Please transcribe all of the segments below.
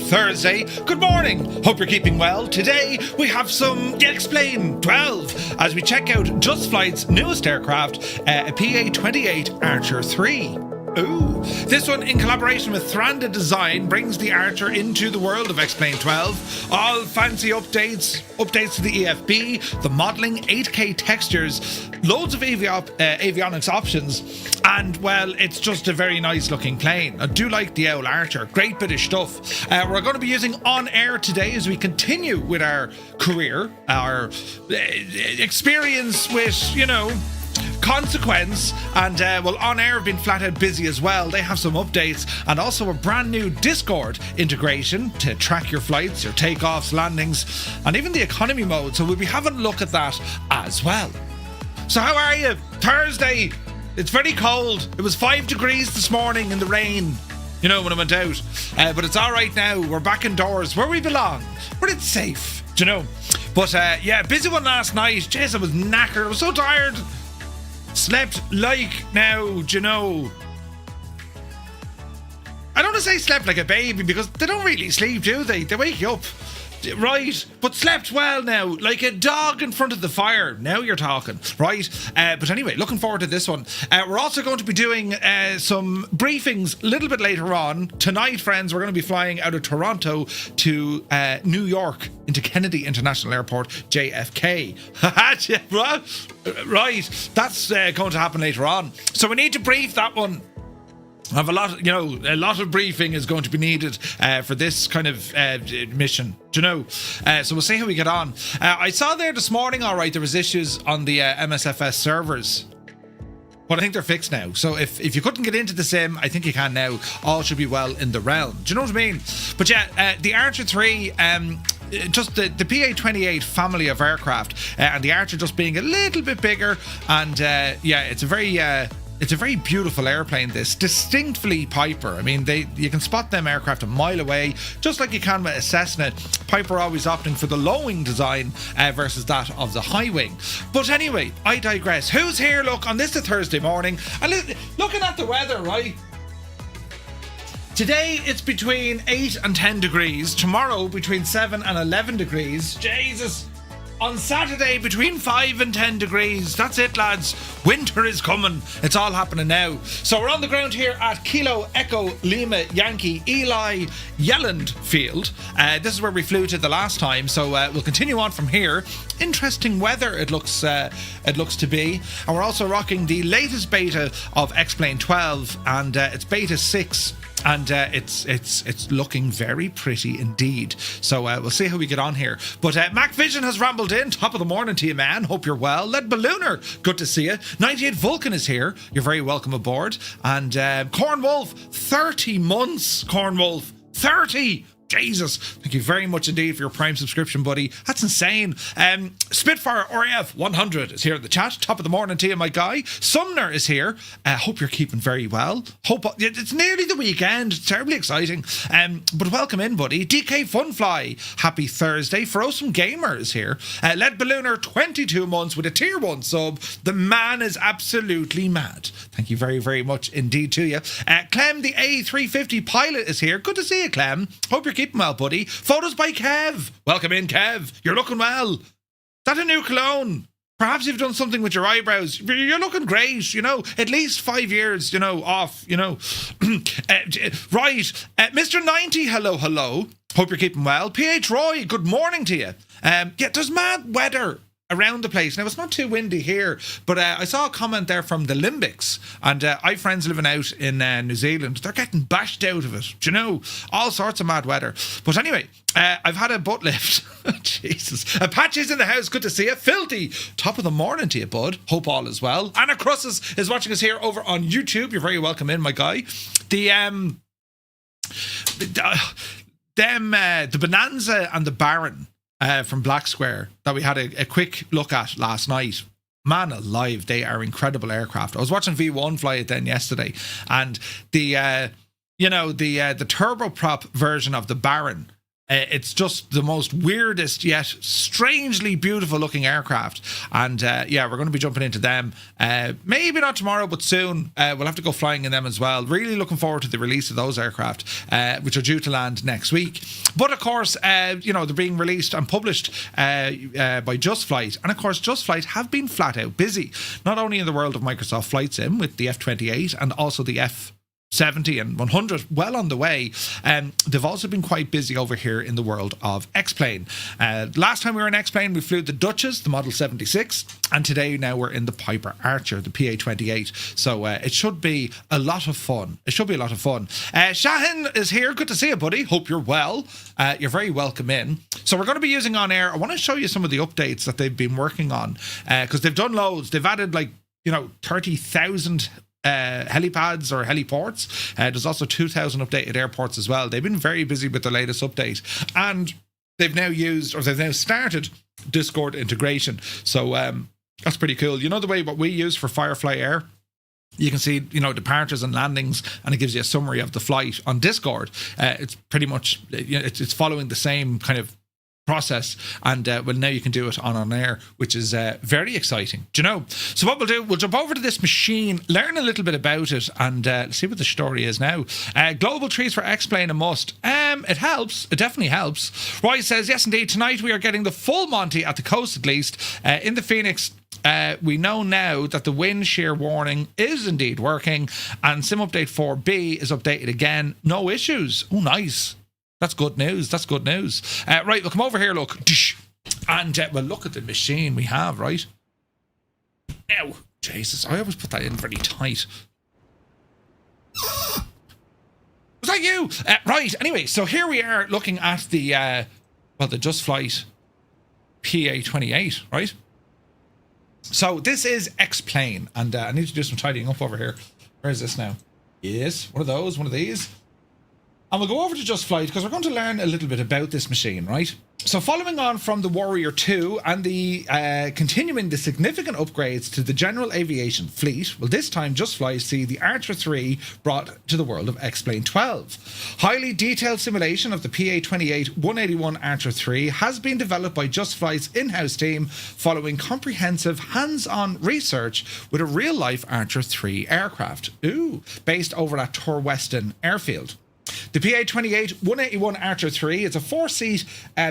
Thursday. Good morning. Hope you're keeping well. Today we have some XP12 as we check out Just Flight's newest aircraft, a PA-28 Archer 3. Ooh, this one in collaboration with Thranduil Design brings the Archer into the world of XP12. All fancy updates to the EFB, the modelling, 8K textures, loads of avionics options, and well, it's just a very nice looking plane. I do like the old Archer, great bit of stuff. We're going to be using OnAir today as we continue with our career, our experience with, consequence, and well, OnAir have been flat out busy as well. They have some updates and also a brand new Discord integration to track your flights, your takeoffs, landings, and even the economy mode, so we'll be having a look at that as well. So how are you? Thursday, it's very cold. It was 5 degrees this morning in the rain, when I went out, but it's all right now. We're back indoors where we belong, where it's safe, but yeah, busy one last night. Jeez, I was knackered. I was so tired. Slept like now, I don't want to say slept like a baby because they don't really sleep, do they? They wake you up, right? But slept well now, like a dog in front of the fire. Now you're talking, right? But anyway, looking forward to this one. We're also going to be doing some briefings a little bit later on. Tonight, friends, we're going to be flying out of Toronto to New York into Kennedy International Airport, JFK. Right, that's going to happen later on. So we need to brief that one. I have a lot of briefing is going to be needed for this kind of mission, so we'll see how we get on. I saw there this morning, all right, there was issues on the MSFS servers, but I think they're fixed now. So if you couldn't get into the sim, I think you can now. All should be well in the realm. Do you know what I mean? But yeah, the Archer 3, just the PA-28 family of aircraft, and the Archer just being a little bit bigger, and yeah, it's a very beautiful airplane, this. Distinctly Piper. I mean, you can spot them aircraft a mile away, just like you can with a Cessna. Piper always opting for the low-wing design versus that of the high-wing. But anyway, I digress. Who's here, look, on this Thursday morning? And looking at the weather, right? Today, it's between 8 and 10 degrees. Tomorrow, between 7 and 11 degrees. Jesus! On Saturday, between 5 and 10 degrees. That's it, lads. Winter is coming. It's all happening now. So we're on the ground here at Kilo Echo Lima Yankee Eli Yelland Field. This is where we flew to the last time. So we'll continue on from here. Interesting weather it looks to be. And we're also rocking the latest beta of X-Plane 12, and it's beta 6. And it's looking very pretty indeed. So we'll see how we get on here. But Mac Vision has rambled in. Top of the morning to you, man. Hope you're well. Lead Ballooner, good to see you. 98 Vulcan is here. You're very welcome aboard. And Corn Wolf, 30 months. Corn Wolf, 30. Jesus, thank you very much indeed for your Prime subscription, buddy. That's insane. Spitfire RAF 100 is here in the chat. Top of the morning to you, my guy. Sumner is here. Hope you're keeping very well. Hope it's nearly the weekend. It's terribly exciting. But welcome in, buddy. DK Funfly, happy Thursday. Ferocem Gamer is here. Lead Ballooner, 22 months with a tier 1 sub. The man is absolutely mad. Thank you very, very much indeed to you. Clem, the A350 pilot, is here. Good to see you, Clem. Hope you're keeping well, buddy. Photos by Kev. Welcome in, Kev. You're looking well. That a new cologne? Perhaps you've done something with your eyebrows. You're looking great, at least 5 years, off, right. Mr. 90, hello. Hope you're keeping well. PH Roy, good morning to you. Yeah, there's mad weather around the place. Now, it's not too windy here, but I saw a comment there from the Limbics, and I have friends living out in New Zealand. They're getting bashed out of it, all sorts of mad weather. But anyway, I've had a butt lift. Jesus. Apache's in the house, good to see you. Filthy, top of the morning to you, bud. Hope all is well. Anna Crosses is watching us here over on YouTube. You're very welcome in, my guy. The Bonanza and the Baron from Black Square that we had a quick look at last night. Man alive, they are incredible aircraft. I was watching V1 fly it then yesterday, and the turboprop version of the Baron It's just the most weirdest yet strangely beautiful looking aircraft. And yeah, we're going to be jumping into them. Maybe not tomorrow, but soon. We'll have to go flying in them as well. Really looking forward to the release of those aircraft, which are due to land next week. But of course, you know, they're being released and published by Just Flight. And of course, Just Flight have been flat out busy, not only in the world of Microsoft Flight Sim with the F-28 and also the F-70 and 100 well on the way. They've also been quite busy over here in the world of X-Plane. Last time we were in X-Plane, we flew the Duchess, the Model 76, and today now we're in the Piper Archer, the PA-28. So it should be a lot of fun. It should be a lot of fun. Shahin is here. Good to see you, buddy. Hope you're well. You're very welcome in. So we're going to be using OnAir. I want to show you some of the updates that they've been working on, because they've done loads. They've added 30,000 helipads or heliports. There's also 2,000 updated airports as well. They've been very busy with the latest update, and they've now started Discord integration. So that's pretty cool. You know the way what we use for Firefly Air? You can see, departures and landings, and it gives you a summary of the flight on Discord. It's pretty much, it's following the same kind of process, and now you can do it on OnAir, which is very exciting. Do you know? So what we'll do, we'll jump over to this machine, learn a little bit about it, and see what the story is now. Global trees for X-Plane a must. It helps. It definitely helps. Roy says, yes indeed, tonight we are getting the full Monty at the coast at least. In the Phoenix, we know now that the wind shear warning is indeed working, and Sim Update 4B is updated again. No issues. Oh, nice. That's good news. That's good news. Right, we'll come over here, look. And we'll look at the machine we have, right? Now, Jesus, I always put that in very tight. Was that you? Right, anyway, so here we are looking at the Just Flight PA-28, right? So this is X-Plane, and I need to do some tidying up over here. Where is this now? Yes, one of these. And we'll go over to Just Flight because we're going to learn a little bit about this machine, right? So following on from the Warrior 2 and the continuing the significant upgrades to the general aviation fleet, well, this time Just Flight see the Archer 3 brought to the world of X-Plane 12. Highly detailed simulation of the PA-28 181 Archer 3 has been developed by Just Flight's in-house team following comprehensive hands-on research with a real-life Archer 3 aircraft, based over at Torweston Airfield. The PA-28 181 Archer 3 is a 4-seat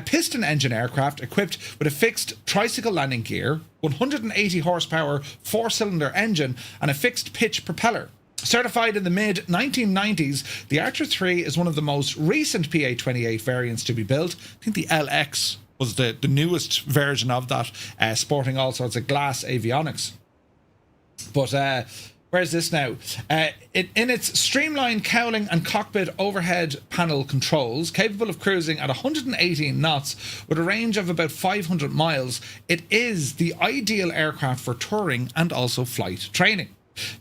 piston engine aircraft equipped with a fixed tricycle landing gear, 180 horsepower 4-cylinder engine, and a fixed pitch propeller. Certified in the mid-1990s, the Archer 3 is one of the most recent PA-28 variants to be built. I think the LX was the newest version of that, sporting all sorts of glass avionics. But where's this now? In its streamlined cowling and cockpit overhead panel controls, capable of cruising at 118 knots with a range of about 500 miles, it is the ideal aircraft for touring and also flight training.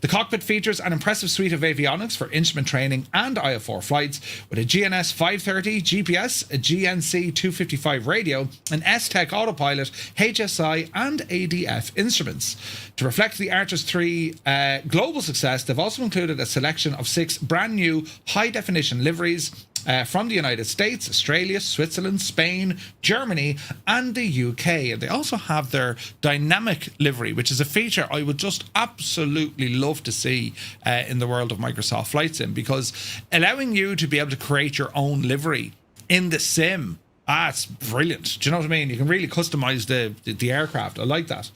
The cockpit features an impressive suite of avionics for instrument training and IFR flights, with a GNS 530 GPS, a GNC 255 radio, an S-Tech autopilot, HSI and ADF instruments. To reflect the Archer's 3 global success, they've also included a selection of 6 brand new high-definition liveries from the United States, Australia, Switzerland, Spain, Germany, and the UK. And they also have their dynamic livery, which is a feature I would just absolutely love to see in the world of Microsoft Flight Sim, because allowing you to be able to create your own livery in the sim, it's brilliant. Do you know what I mean? You can really customize the aircraft. I like that.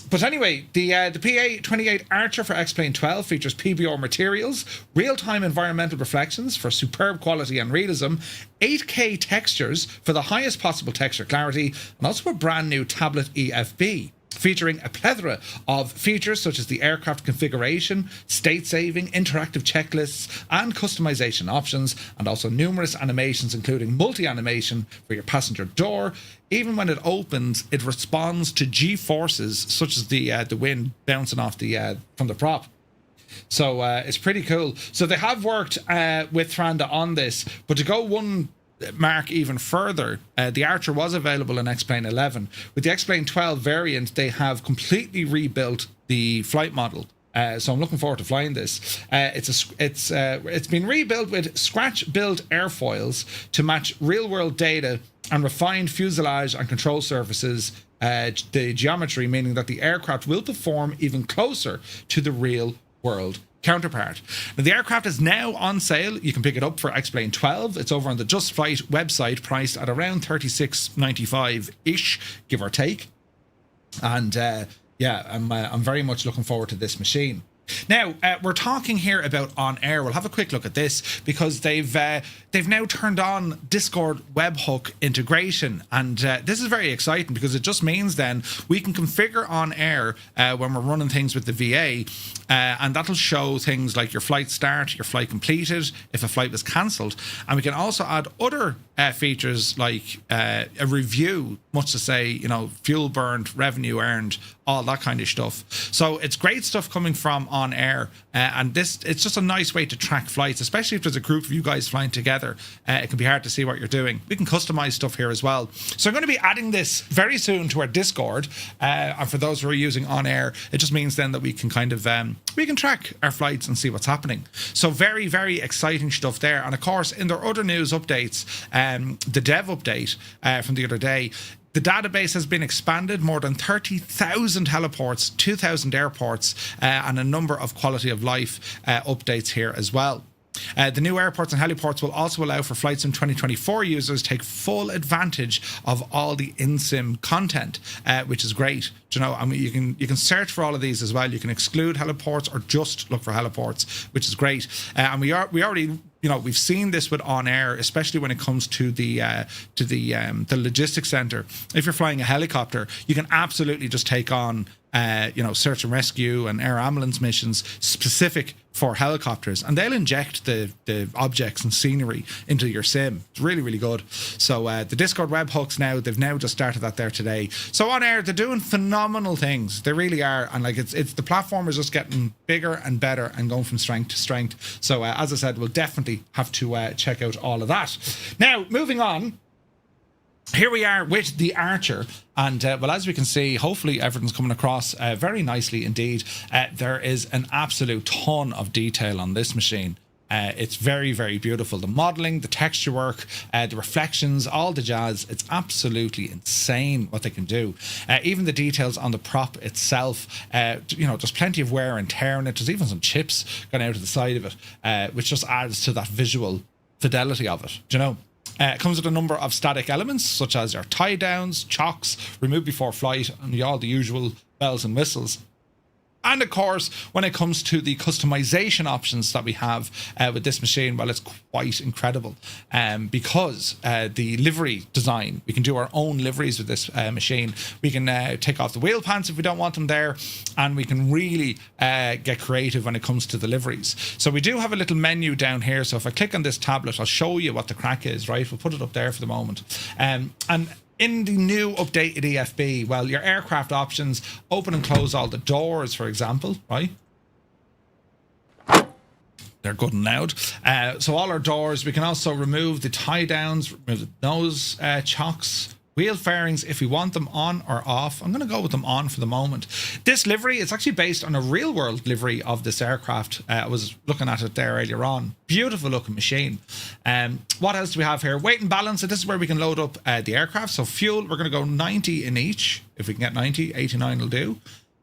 But anyway, the PA-28 Archer for X-Plane 12 features PBR materials, real-time environmental reflections for superb quality and realism, 8K textures for the highest possible texture clarity, and also a brand new tablet EFB, featuring a plethora of features such as the aircraft configuration, state saving, interactive checklists, and customization options, and also numerous animations, including multi-animation for your passenger door. Even when it opens, it responds to G-forces such as the wind bouncing off from the prop. So it's pretty cool. So they have worked with Franda on this, but to go one mark even further, the Archer was available in X-Plane 11. With the X-Plane 12 variant, they have completely rebuilt the flight model So I'm looking forward to flying this. It's been rebuilt with scratch-built airfoils to match real-world data and refined fuselage and control surfaces. The geometry, meaning that the aircraft will perform even closer to the real-world counterpart. Now, the aircraft is now on sale. You can pick it up for XP12. It's over on the Just Flight website, priced at around $36.95-ish, give or take. And yeah, I'm very much looking forward to this machine. Now, we're talking here about OnAir. We'll have a quick look at this because they've now turned on Discord webhook integration, and this is very exciting because it just means then we can configure OnAir when we're running things with the VA, and that'll show things like your flight start, your flight completed, if a flight was cancelled, and we can also add other features like a review, much to say, you know, fuel burned, revenue earned, all that kind of stuff. So it's great stuff coming from OnAir, and it's just a nice way to track flights, especially if there's a group of you guys flying together. It can be hard to see what you're doing. We can customize stuff here as well. So I'm going to be adding this very soon to our Discord, and for those who are using OnAir, it just means then that we can kind of we can track our flights and see what's happening. So very, very exciting stuff there. And of course, in their other news updates, the dev update from the other day, the database has been expanded, more than 30,000 heliports, 2,000 airports, and a number of quality of life updates here as well. The new airports and heliports will also allow for FlightSim 2024 users to take full advantage of all the in-sim content, which is great. You know, I mean, you can search for all of these as well. You can exclude heliports or just look for heliports, which is great. And we already, you know, we've seen this with OnAir, especially when it comes to the logistics center. If you're flying a helicopter, you can absolutely just take on you know, search and rescue and air ambulance missions specific for helicopters, and they'll inject the objects and scenery into your sim. It's really, really good. So the Discord webhooks now, they've now just started that there today. So OnAir, they're doing phenomenal things. They really are, and like it's the platform is just getting bigger and better and going from strength to strength. So as I said, we'll definitely have to check out all of that. Now, moving on. Here we are with the Archer, and well, as we can see, hopefully everything's coming across very nicely indeed. There is an absolute ton of detail on this machine. It's very, very beautiful. The modelling, the texture work, the reflections, all the jazz. It's absolutely insane what they can do. Even the details on the prop itself, you know, there's plenty of wear and tear in it. There's even some chips going out of the side of it, which just adds to that visual fidelity of it, do you know? It comes with a number of static elements, such as your tie downs, chocks, remove before flight, and all the usual bells and whistles. And of course, when it comes to the customization options that we have with this machine, well, it's quite incredible because the livery design, we can do our own liveries with this machine. We can take off the wheel pants if we don't want them there, and we can really get creative when it comes to the liveries. So we do have a little menu down here. So if I click on this tablet, I'll show you what the crack is, right? We'll put it up there for the moment. And in the new updated EFB, well, your aircraft options, open and close all the doors, for example, right? They're good and loud. So all our doors, we can also remove the tie downs, remove the nose chocks, wheel fairings if we want them on or off. I'm going to go with them on for the moment. This livery is actually based on a real world livery of this aircraft. I was looking at it there earlier on. Beautiful looking machine. What else do we have here? Weight and balance. So this is where we can load up the aircraft. So fuel, we're going to go 90 in each. If we can get 90, 89 will do.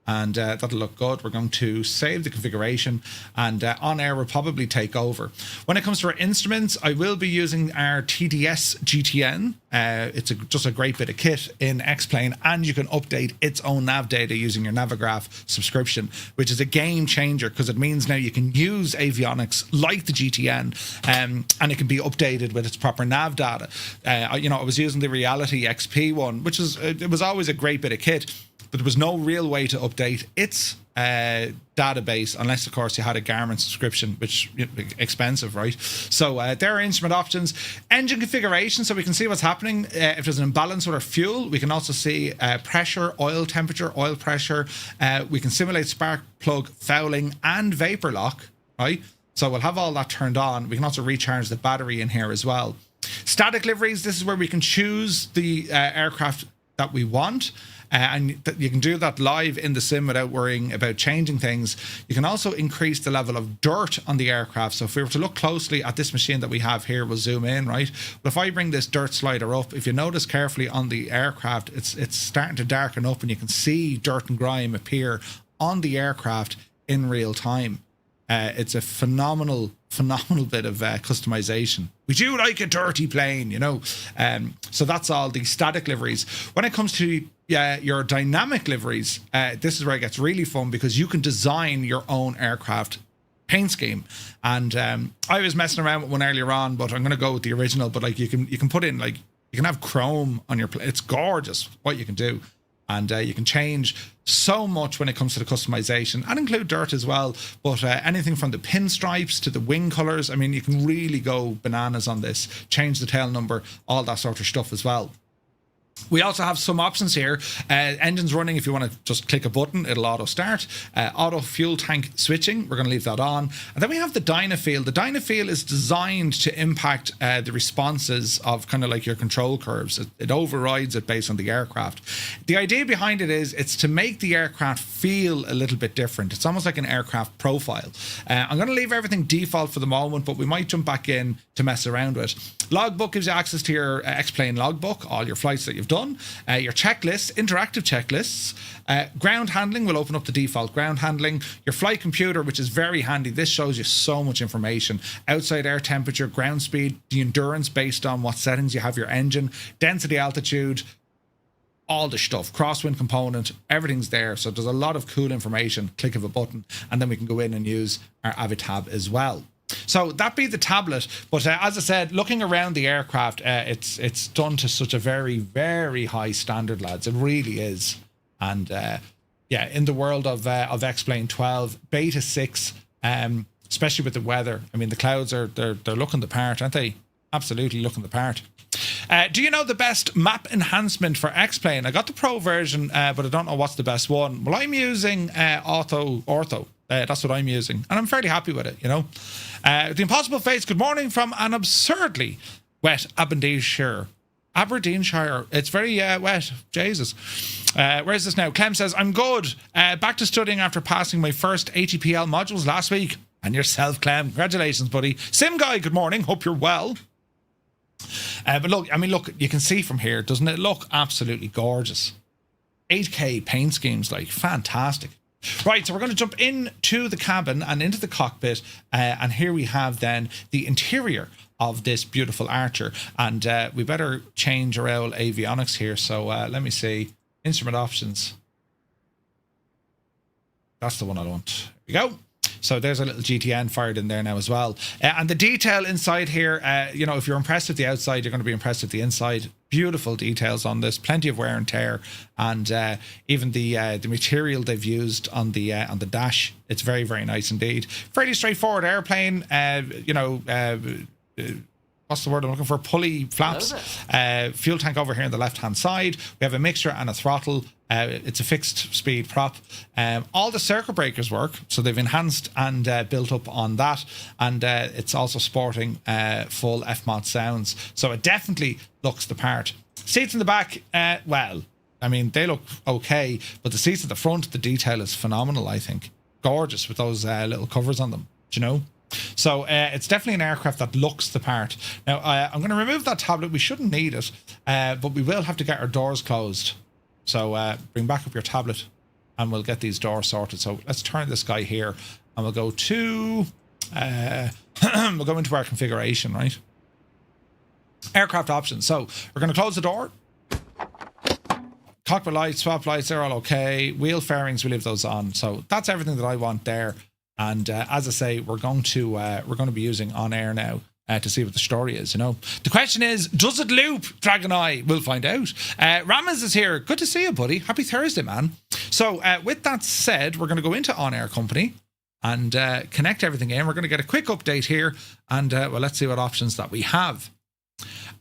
And that'll look good. We're going to save the configuration, and OnAir will probably take over. When it comes to our instruments, I will be using our TDS GTN. It's just a great bit of kit in X-Plane, and you can update its own nav data using your Navigraph subscription, which is a game changer because it means now you can use avionics like the GTN, and it can be updated with its proper nav data. You know, I was using the Reality XP one, which is it was always a great bit of kit, but there was no real way to update its database unless, of course, you had a Garmin subscription, which is expensive, right? So there are instrument options. Engine configuration, so we can see what's happening. If there's an imbalance with our fuel, we can also see pressure, oil temperature, oil pressure. We can simulate spark plug fouling and vapor lock, right? So we'll have all that turned on. We can also recharge the battery in here as well. Static liveries, this is where we can choose the aircraft that we want. And you can do that live in the sim without worrying about changing things. You can also increase the level of dirt on the aircraft. So if we were to look closely at this machine that we have here, we'll zoom in, right? But if I bring this dirt slider up, if you notice carefully on the aircraft, it's starting to darken up and you can see dirt and grime appear on the aircraft in real time. It's a phenomenal bit of customization. We do like a dirty plane, you know. So that's all the static liveries. When it comes to your dynamic liveries, this is where it gets really fun because you can design your own aircraft paint scheme. And I was messing around with one earlier on, but I'm going to go with the original. But like you can put in, like, you can have chrome on your plane. It's gorgeous what you can do. And you can change so much when it comes to the customization and include dirt as well. But anything from the pinstripes to the wing colors, I mean, you can really go bananas on this. Change the tail number, all that sort of stuff as well. We also have some options here. Engines running, if you want to just click a button, it'll auto start. Auto fuel tank switching, we're going to leave that on. And then we have the Dynafeel. The Dynafeel is designed to impact the responses of kind of like your control curves. It overrides it based on the aircraft. The idea behind it is it's to make the aircraft feel a little bit different. It's almost like an aircraft profile. I'm going to leave everything default for the moment, but we might jump back in to mess around with. Logbook gives you access to your X-Plane logbook, all your flights that you've done, your checklists, interactive checklists. Ground handling will open up the default ground handling. Your flight computer, which is very handy. This shows you so much information. Outside air temperature, ground speed, the endurance based on what settings you have your engine, density, altitude, all the stuff, crosswind component, everything's there. So there's a lot of cool information. Click of a button, and then we can go in and use our Avitab as well. So that be the tablet, but as I said, looking around the aircraft, it's done to such a very, very high standard, lads. It really is. And yeah, in the world of X-Plane 12, Beta 6, especially with the weather, I mean, the clouds they're looking the part, aren't they? Absolutely looking the part. Do you know the best map enhancement for X-Plane? I got the Pro version, but I don't know what's the best one. Well, I'm using Ortho. That's what I'm using, and I'm fairly happy with it, you know. The Impossible Face, good morning from an absurdly wet Aberdeenshire. It's very wet, Jesus. Where is this now? Clem says, I'm good. Back to studying after passing my first ATPL modules last week. And yourself, Clem. Congratulations, buddy. Sim Guy, good morning. Hope you're well. But look, I mean, look, you can see from here, doesn't it look absolutely gorgeous? 8K paint schemes, like, fantastic. Right, so we're going to jump into the cabin and into the cockpit, and here we have then the interior of this beautiful Archer, and we better change our old avionics here. So let me see, instrument options. That's the one I want. Here we go. So there's a little GTN fired in there now as well. And the detail inside here, you know, if you're impressed with the outside, you're going to be impressed with the inside. Beautiful details on this, plenty of wear and tear, and even the material they've used on the dash, it's very, very nice indeed. Fairly straightforward airplane. You know, what's the word I'm looking for? Pulley flaps. Fuel tank over here on the left hand side. We have a mixture and a throttle. It's a fixed speed prop. All the circuit breakers work, so they've enhanced and built up on that, and it's also sporting full FMOD sounds, so it definitely looks the part. Seats in the back, well, I mean, they look okay, but the seats at the front, the detail is phenomenal, I think. Gorgeous with those little covers on them, do you know? So it's definitely an aircraft that looks the part. Now, I'm going to remove that tablet. We shouldn't need it, but we will have to get our doors closed. So bring back up your tablet and we'll get these doors sorted. So let's turn this guy here and we'll go to, we'll go into our configuration, right? Aircraft options. So we're going to close the door. Cockpit lights, swap lights, they're all okay. Wheel fairings, we leave those on. So that's everything that I want there. And as I say, we're going to be using OnAir now. To see what the story is, you know. The question is, does it loop? Dragon Eye, we'll find out. Ramaz is here. Good to see you, buddy. Happy Thursday, man. So with that said, we're going to go into OnAir Company and connect everything in. We're going to get a quick update here, and well, let's see what options that we have.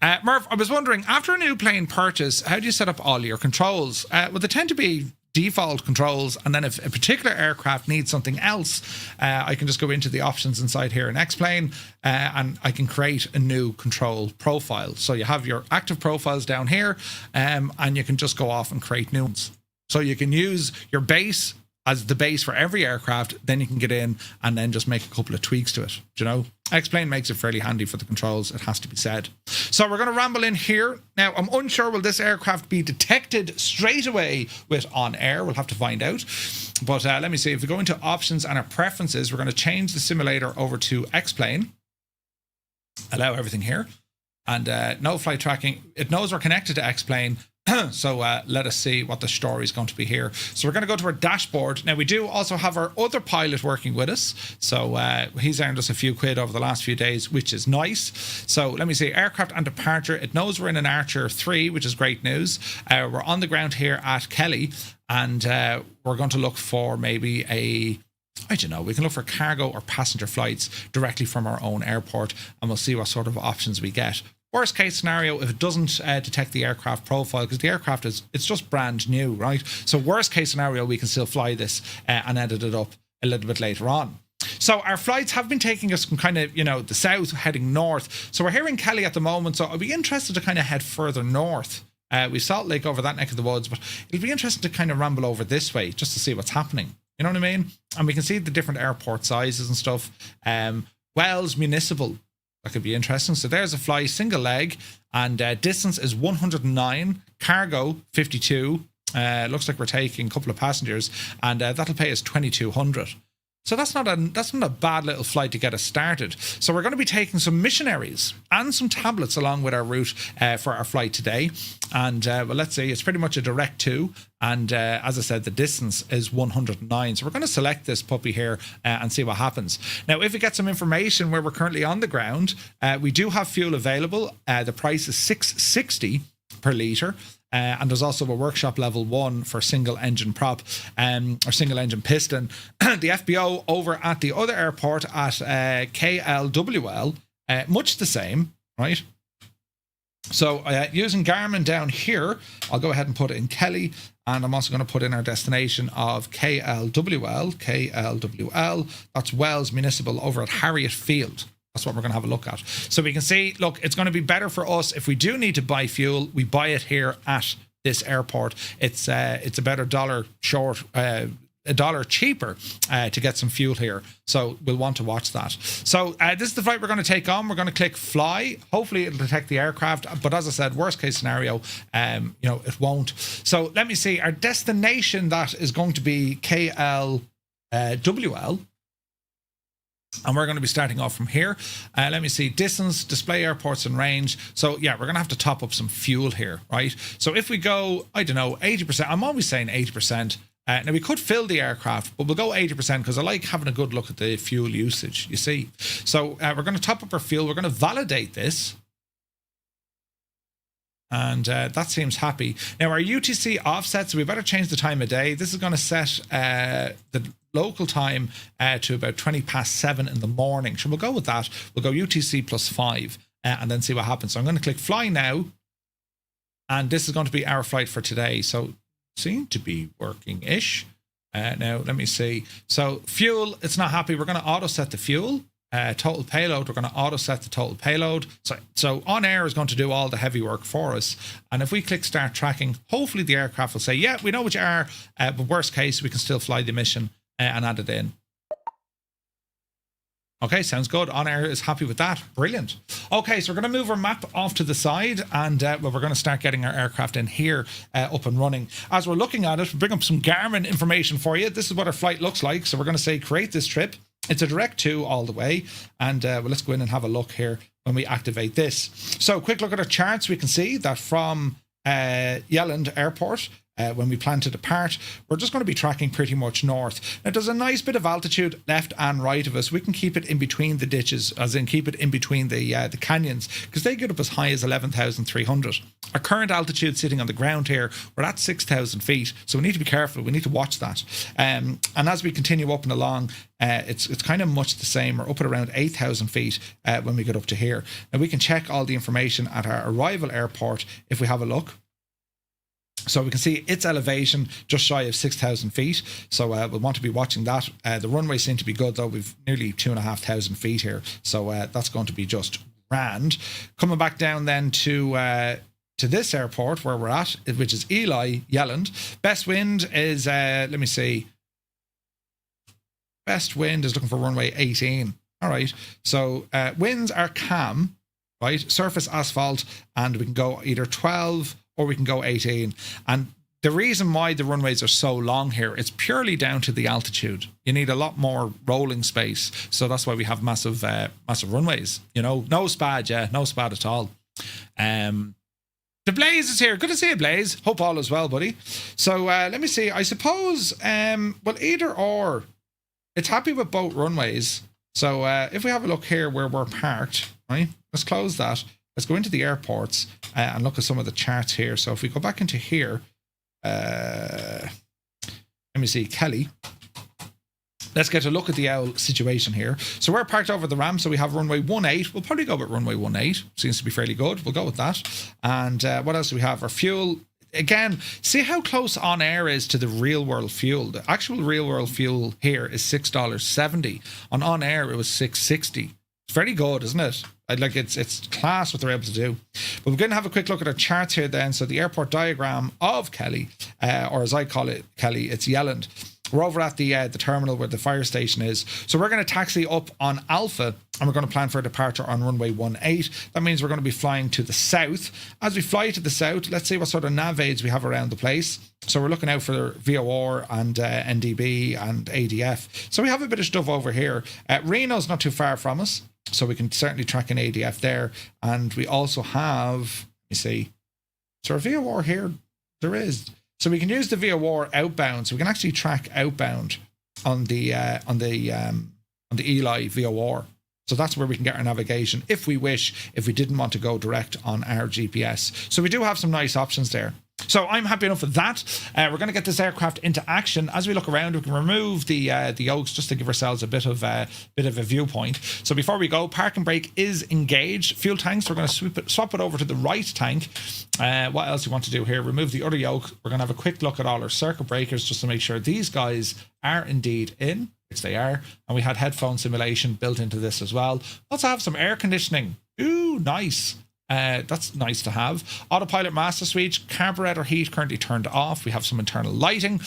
Murph, I was wondering, after a new plane purchase, how do you set up all your controls? Well, they tend to be default controls, and then if a particular aircraft needs something else, I can just go into the options inside here in X-Plane, and I can create a new control profile. So you have your active profiles down here, and you can just go off and create new ones. So you can use your base as the base for every aircraft, then you can get in and then just make a couple of tweaks to it. Do you know? X-Plane makes it fairly handy for the controls, it has to be said. So we're going to ramble in here. Now, I'm unsure will this aircraft be detected straight away with OnAir. We'll have to find out. But let me see. If we go into options and our preferences, we're going to change the simulator over to X-Plane. Allow everything here. And no flight tracking. It knows we're connected to X-Plane. So let us see what the story is going to be here. So we're going to go to our dashboard. Now, we do also have our other pilot working with us. So he's earned us a few quid over the last few days, which is nice. So let me see, aircraft and departure. It knows we're in an Archer 3, which is great news. We're on the ground here at KELY, and we're going to look for maybe I don't know, we can look for cargo or passenger flights directly from our own airport, and we'll see what sort of options we get. Worst case scenario, if it doesn't detect the aircraft profile, because the aircraft it's just brand new, right? So worst case scenario, we can still fly this and edit it up a little bit later on. So our flights have been taking us from kind of, you know, the south heading north. So we're here in KELY at the moment, so I'll be interested to kind of head further north. We've Salt Lake over that neck of the woods, but it'll be interesting to kind of ramble over this way just to see what's happening. You know what I mean? And we can see the different airport sizes and stuff. Wells Municipal. That could be interesting. So there's a flight, single leg, and distance is 109, cargo 52. Looks like we're taking a couple of passengers, and that'll pay us 2,200. So that's not a bad little flight to get us started. So we're going to be taking some missionaries and some tablets along with our route for our flight today. And well, let's see, it's pretty much a direct 2. And as I said, the distance is 109. So we're going to select this puppy here and see what happens. Now, if we get some information where we're currently on the ground, we do have fuel available. The price is $6.60 per litre. And there's also a workshop level 1 for single engine prop or single engine piston. The FBO over at the other airport at KLWL, much the same, right? So using Garmin down here, I'll go ahead and put it in KELY, and I'm also going to put in our destination of KLWL, that's Wells Municipal over at Harriet Field. That's what we're going to have a look at. So we can see, look, it's going to be better for us if we do need to buy fuel. We buy it here at this airport. It's about $1 short, $1 cheaper to get some fuel here. So we'll want to watch that. So this is the flight we're going to take on. We're going to click fly. Hopefully it'll detect the aircraft. But as I said, worst case scenario, you know, it won't. So let me see. Our destination, that is going to be KLWL. And we're going to be starting off from here. Let me see, distance, display airports and range. So yeah, we're going to have to top up some fuel here, right? So if we go, I don't know, 80%, I'm always saying 80%. Now we could fill the aircraft, but we'll go 80% because I like having a good look at the fuel usage, you see. So we're going to top up our fuel. We're going to validate this. And that seems happy. Now our UTC offset, so we better change the time of day. This is going to set the local time to about 7:20 in the morning. So we'll go with that. We'll go UTC +5 and then see what happens. So I'm going to click fly now. And this is going to be our flight for today. So seem to be working-ish. Now let me see. So fuel, it's not happy. We're going to auto set the fuel. Total payload, we're going to auto set the total payload. So OnAir is going to do all the heavy work for us. And if we click start tracking, hopefully the aircraft will say, yeah, we know what you are, but worst case, we can still fly the mission and add it in. Okay, sounds good. OnAir is happy with that. Brilliant. Okay, so we're going to move our map off to the side, and well, we're going to start getting our aircraft in here up and running. As we're looking at it, we'll bring up some Garmin information for you. This is what our flight looks like. So we're going to say create this trip. It's a direct 2 all the way. And well, let's go in and have a look here when we activate this. So quick look at our charts. We can see that from Yelland Airport, when we plan to depart, we're just going to be tracking pretty much north. Now, there's a nice bit of altitude left and right of us. We can keep it in between the ditches, as in keep it in between the canyons, because they get up as high as 11,300. Our current altitude sitting on the ground here, we're at 6,000 feet, so we need to be careful. We need to watch that. And as we continue up and along, it's kind of much the same. We're up at around 8,000 feet when we get up to here. Now, we can check all the information at our arrival airport if we have a look. So we can see its elevation just shy of 6,000 feet. So we'll want to be watching that. The runways seem to be good though. We've nearly 2,500 feet here. So that's going to be just grand. Coming back down then to this airport where we're at, which is KELY, Yelland. Best wind is, let me see. Best wind is looking for runway 18. All right. So winds are calm, right? Surface asphalt, and we can go either 12 or we can go 18. And the reason why the runways are so long here, it's purely down to the altitude. You need a lot more rolling space. So that's why we have massive runways. You know, no SPAD, yeah, no SPAD at all. The Blaze is here. Good to see you, Blaze. Hope all is well, buddy. So let me see. I suppose, well, either or. It's happy with both runways. So if we have a look here where we're parked, right? Let's close that. Let's go into the airports and look at some of the charts here. So if we go back into here, let me see, KELY. Let's get a look at the owl situation here. So we're parked over the ramp, so we have runway 18. We'll probably go with runway 18. Seems to be fairly good. We'll go with that. And what else do we have? Our fuel. Again, see how close OnAir is to the real world fuel. The actual real world fuel here is $6.70. On OnAir, it was $6.60. It's very good, isn't it? Like it's class what they're able to do. But we're going to have a quick look at our charts here then. So the airport diagram of KELY, or as I call it, KELY, it's Yelland. We're over at the terminal where the fire station is. So we're going to taxi up on Alpha, and we're going to plan for a departure on runway 18. That means we're going to be flying to the south. As we fly to the south, let's see what sort of nav aids we have around the place. So we're looking out for VOR and NDB and ADF. So we have a bit of stuff over here. Reno's not too far from us, so we can certainly track an ADF there. And we also have, let me see, so our VOR here, there is. So we can use the VOR outbound, so we can actually track outbound on the KELY VOR. So that's where we can get our navigation if we wish, if we didn't want to go direct on our GPS. So we do have some nice options there. So I'm happy enough with that. We're going to get this aircraft into action. As we look around, we can remove the yokes just to give ourselves a bit of a viewpoint. So before we go, park and brake is engaged. Fuel tanks, we're going to swap it over to the right tank. What else do we want to do here? Remove the other yoke. We're going to have a quick look at all our circuit breakers just to make sure these guys are indeed in, which they are. And we had headphone simulation built into this as well. Also have some air conditioning. Ooh, nice. That's nice to have. Autopilot master switch, carburetor heat currently turned off. We have some internal lighting.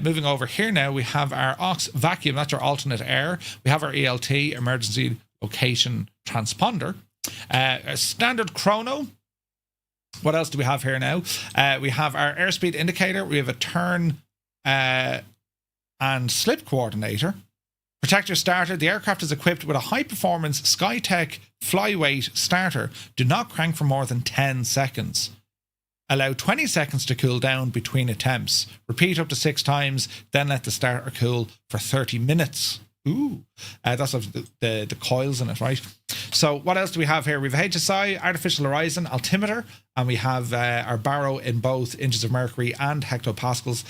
Moving over here now, we have our aux vacuum, that's our alternate air. We have our ELT, emergency location transponder. A standard chrono. What else do we have here now? We have our airspeed indicator. We have a turn and slip coordinator. Protector starter. The aircraft is equipped with a high-performance Skytech flyweight starter. Do not crank for more than 10 seconds. Allow 20 seconds to cool down between attempts. Repeat up to 6 times, then let the starter cool for 30 minutes. Ooh, that's the coils in it, right? So what else do we have here? We have HSI, artificial horizon, altimeter, and we have our baro in both inches of mercury and hectopascals.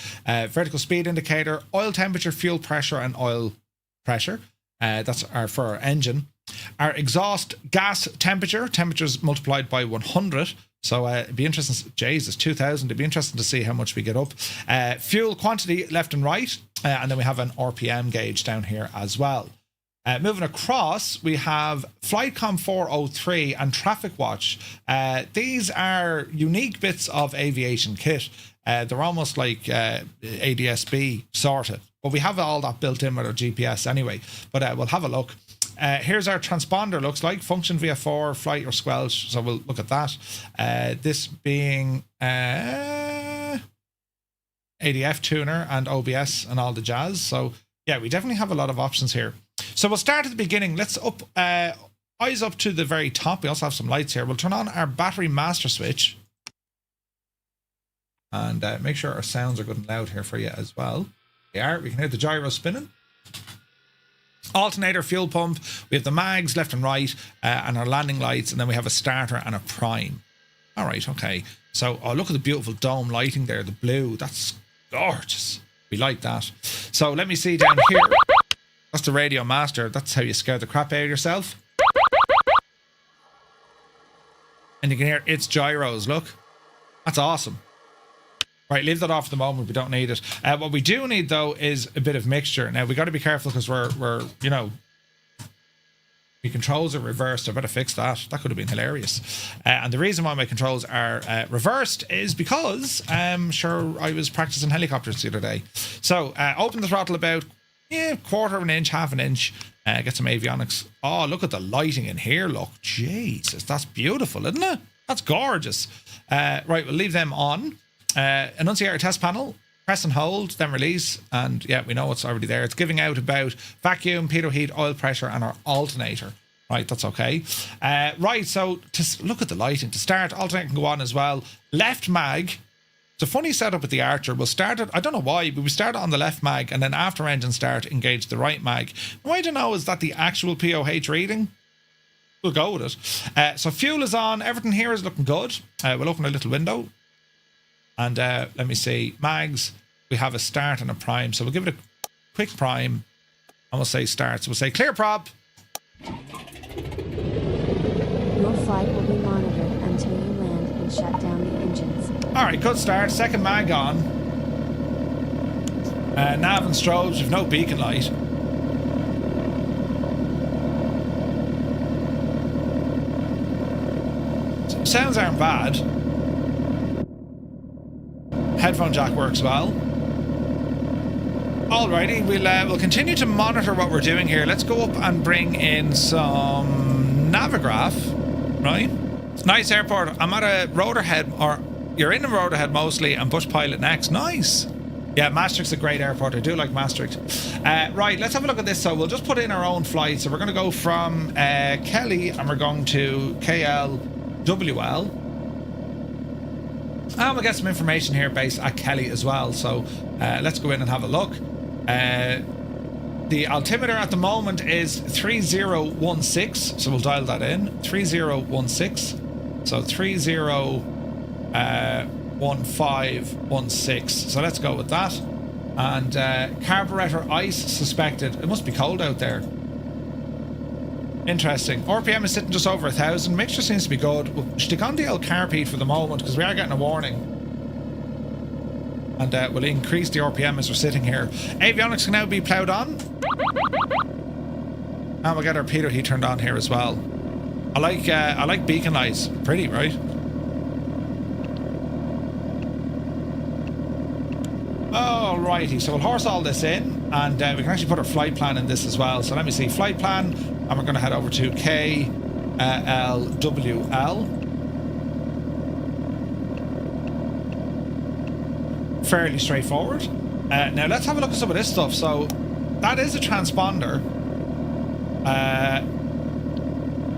Vertical speed indicator, oil temperature, fuel pressure, and oil pressure. That's for our engine. Our exhaust gas temperatures multiplied by 100. So it'd be interesting. Jesus, 2,000. It'd be interesting to see how much we get up. Fuel quantity left and right, and then we have an RPM gauge down here as well. Moving across, we have Flightcom 403 and Traffic Watch. These are unique bits of aviation kit. They're almost like ADSB sorted. But we have all that built in with our GPS anyway. But we'll have a look. Here's our transponder, looks like. Function VF4, flight or squelch. So we'll look at that. This being ADF tuner and OBS and all the jazz. So yeah, we definitely have a lot of options here. So we'll start at the beginning. Let's eyes up to the very top. We also have some lights here. We'll turn on our battery master switch. And make sure our sounds are good and loud here for you as well. They are. We can hear the gyro spinning. Alternator, fuel pump. We have the mags left and right, and our landing lights, and then we have a starter and a prime. All right, okay. So, oh, look at the beautiful dome lighting there, the blue. That's gorgeous. We like that. So let me see down here. That's the radio master. That's how you scare the crap out of yourself. And you can hear its gyros. Look, that's awesome. Right, leave that off at the moment. We don't need it. What we do need, though, is a bit of mixture. Now, we got to be careful because we're you know, my controls are reversed. I better fix that. That could have been hilarious. And the reason why my controls are reversed is because, sure, I was practicing helicopters the other day. So, open the throttle about, quarter of an inch, half an inch. Get some avionics. Oh, look at the lighting in here. Look, Jesus, that's beautiful, isn't it? That's gorgeous. Right, we'll leave them on. Annunciator test panel, press and hold, then release, and yeah, we know it's already there. It's giving out about vacuum, pitot heat, oil pressure, and our alternator. Right, that's okay. Right, so to look at the lighting. To start, alternator can go on as well. Left mag. It's a funny setup with the Archer. We'll start it, I don't know why, but we start it on the left mag, and then after engine start, engage the right mag. Now, I don't know, is that the actual POH reading? We'll go with it. So fuel is on. Everything here is looking good. We'll open a little window. And let me see, mags, we have a start and a prime. So we'll give it a quick prime and we'll say start. So we'll say clear prop. Your flight will be monitored until you land and shut down the engines. All right, good start. Second mag on. Nav and strobes, we've no beacon light. Sounds aren't bad. Headphone jack works well. Alrighty, we'll continue to monitor what we're doing here. Let's go up and bring in some Navigraph, right? Nice airport. I'm at a Rotorhead, or you're in a Rotorhead mostly, and Bush Pilot next. Nice. Yeah, Maastricht's a great airport. I do like Maastricht. Right, let's have a look at this. So we'll just put in our own flight. So we're going to go from KELY and we're going to KLWL. And we'll get some information here based at KELY as well. So let's go in and have a look. The altimeter at the moment is 3016. So we'll dial that in. 3016. So 301516. So let's go with that. And carburetor ice suspected. It must be cold out there. Interesting. RPM is sitting just over 1,000. Mixture seems to be good. We'll stick on the old carb heat for the moment because we are getting a warning. And we'll increase the RPM as we're sitting here. Avionics can now be ploughed on. And we'll get our pitot heat turned on here as well. I like beacon lights. Pretty, right? Alrighty, so we'll horse all this in, and we can actually put our flight plan in this as well. So let me see, flight plan, and we're going to head over to KLWL. Fairly straightforward. Now let's have a look at some of this stuff. So that is a transponder.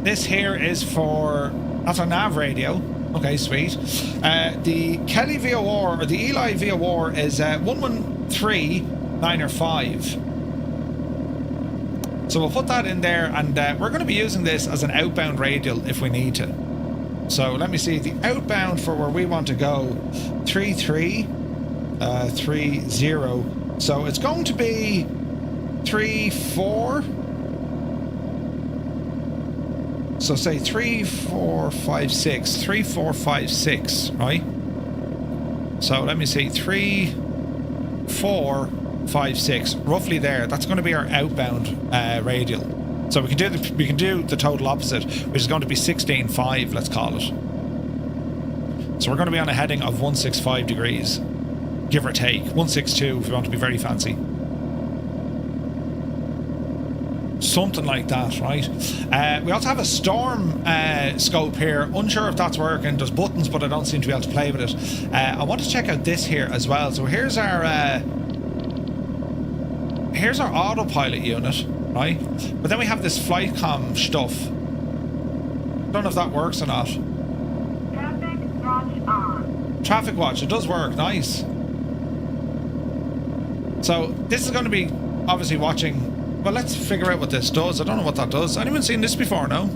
This here is for, that's our nav radio. Okay, sweet. The KELY VOR, or the ELY VOR, is 113905. So we'll put that in there, and we're going to be using this as an outbound radial if we need to. So let me see, the outbound for where we want to go, 3330. So it's going to be 34. So say 3456, 3456, right? So let me see, 3456, roughly there. That's going to be our outbound radial. So we can do the total opposite, which is going to be 16.5, let's call it. So we're going to be on a heading of 165 degrees, give or take, 162 if we want to be very fancy. Something like that, right? We also have a storm scope here. Unsure if that's working. There's buttons, but I don't seem to be able to play with it. I want to check out this here as well. So here's our autopilot unit, right? But then we have this flight comm stuff. Don't know if that works or not. Traffic watch on. Traffic watch. It does work. Nice. So this is going to be obviously watching. Well, let's figure out what this does. I don't know what that does. Anyone seen this before? No?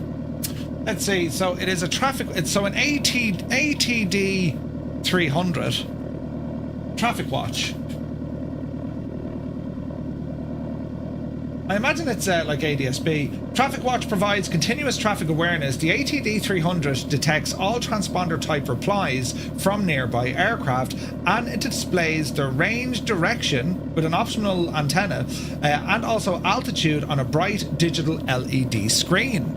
Let's see. So it is a traffic... It's so an ATD 300 traffic watch. I imagine it's like ADSB. Traffic Watch provides continuous traffic awareness. The ATD300 detects all transponder type replies from nearby aircraft, and it displays the range direction with an optional antenna and also altitude on a bright digital LED screen.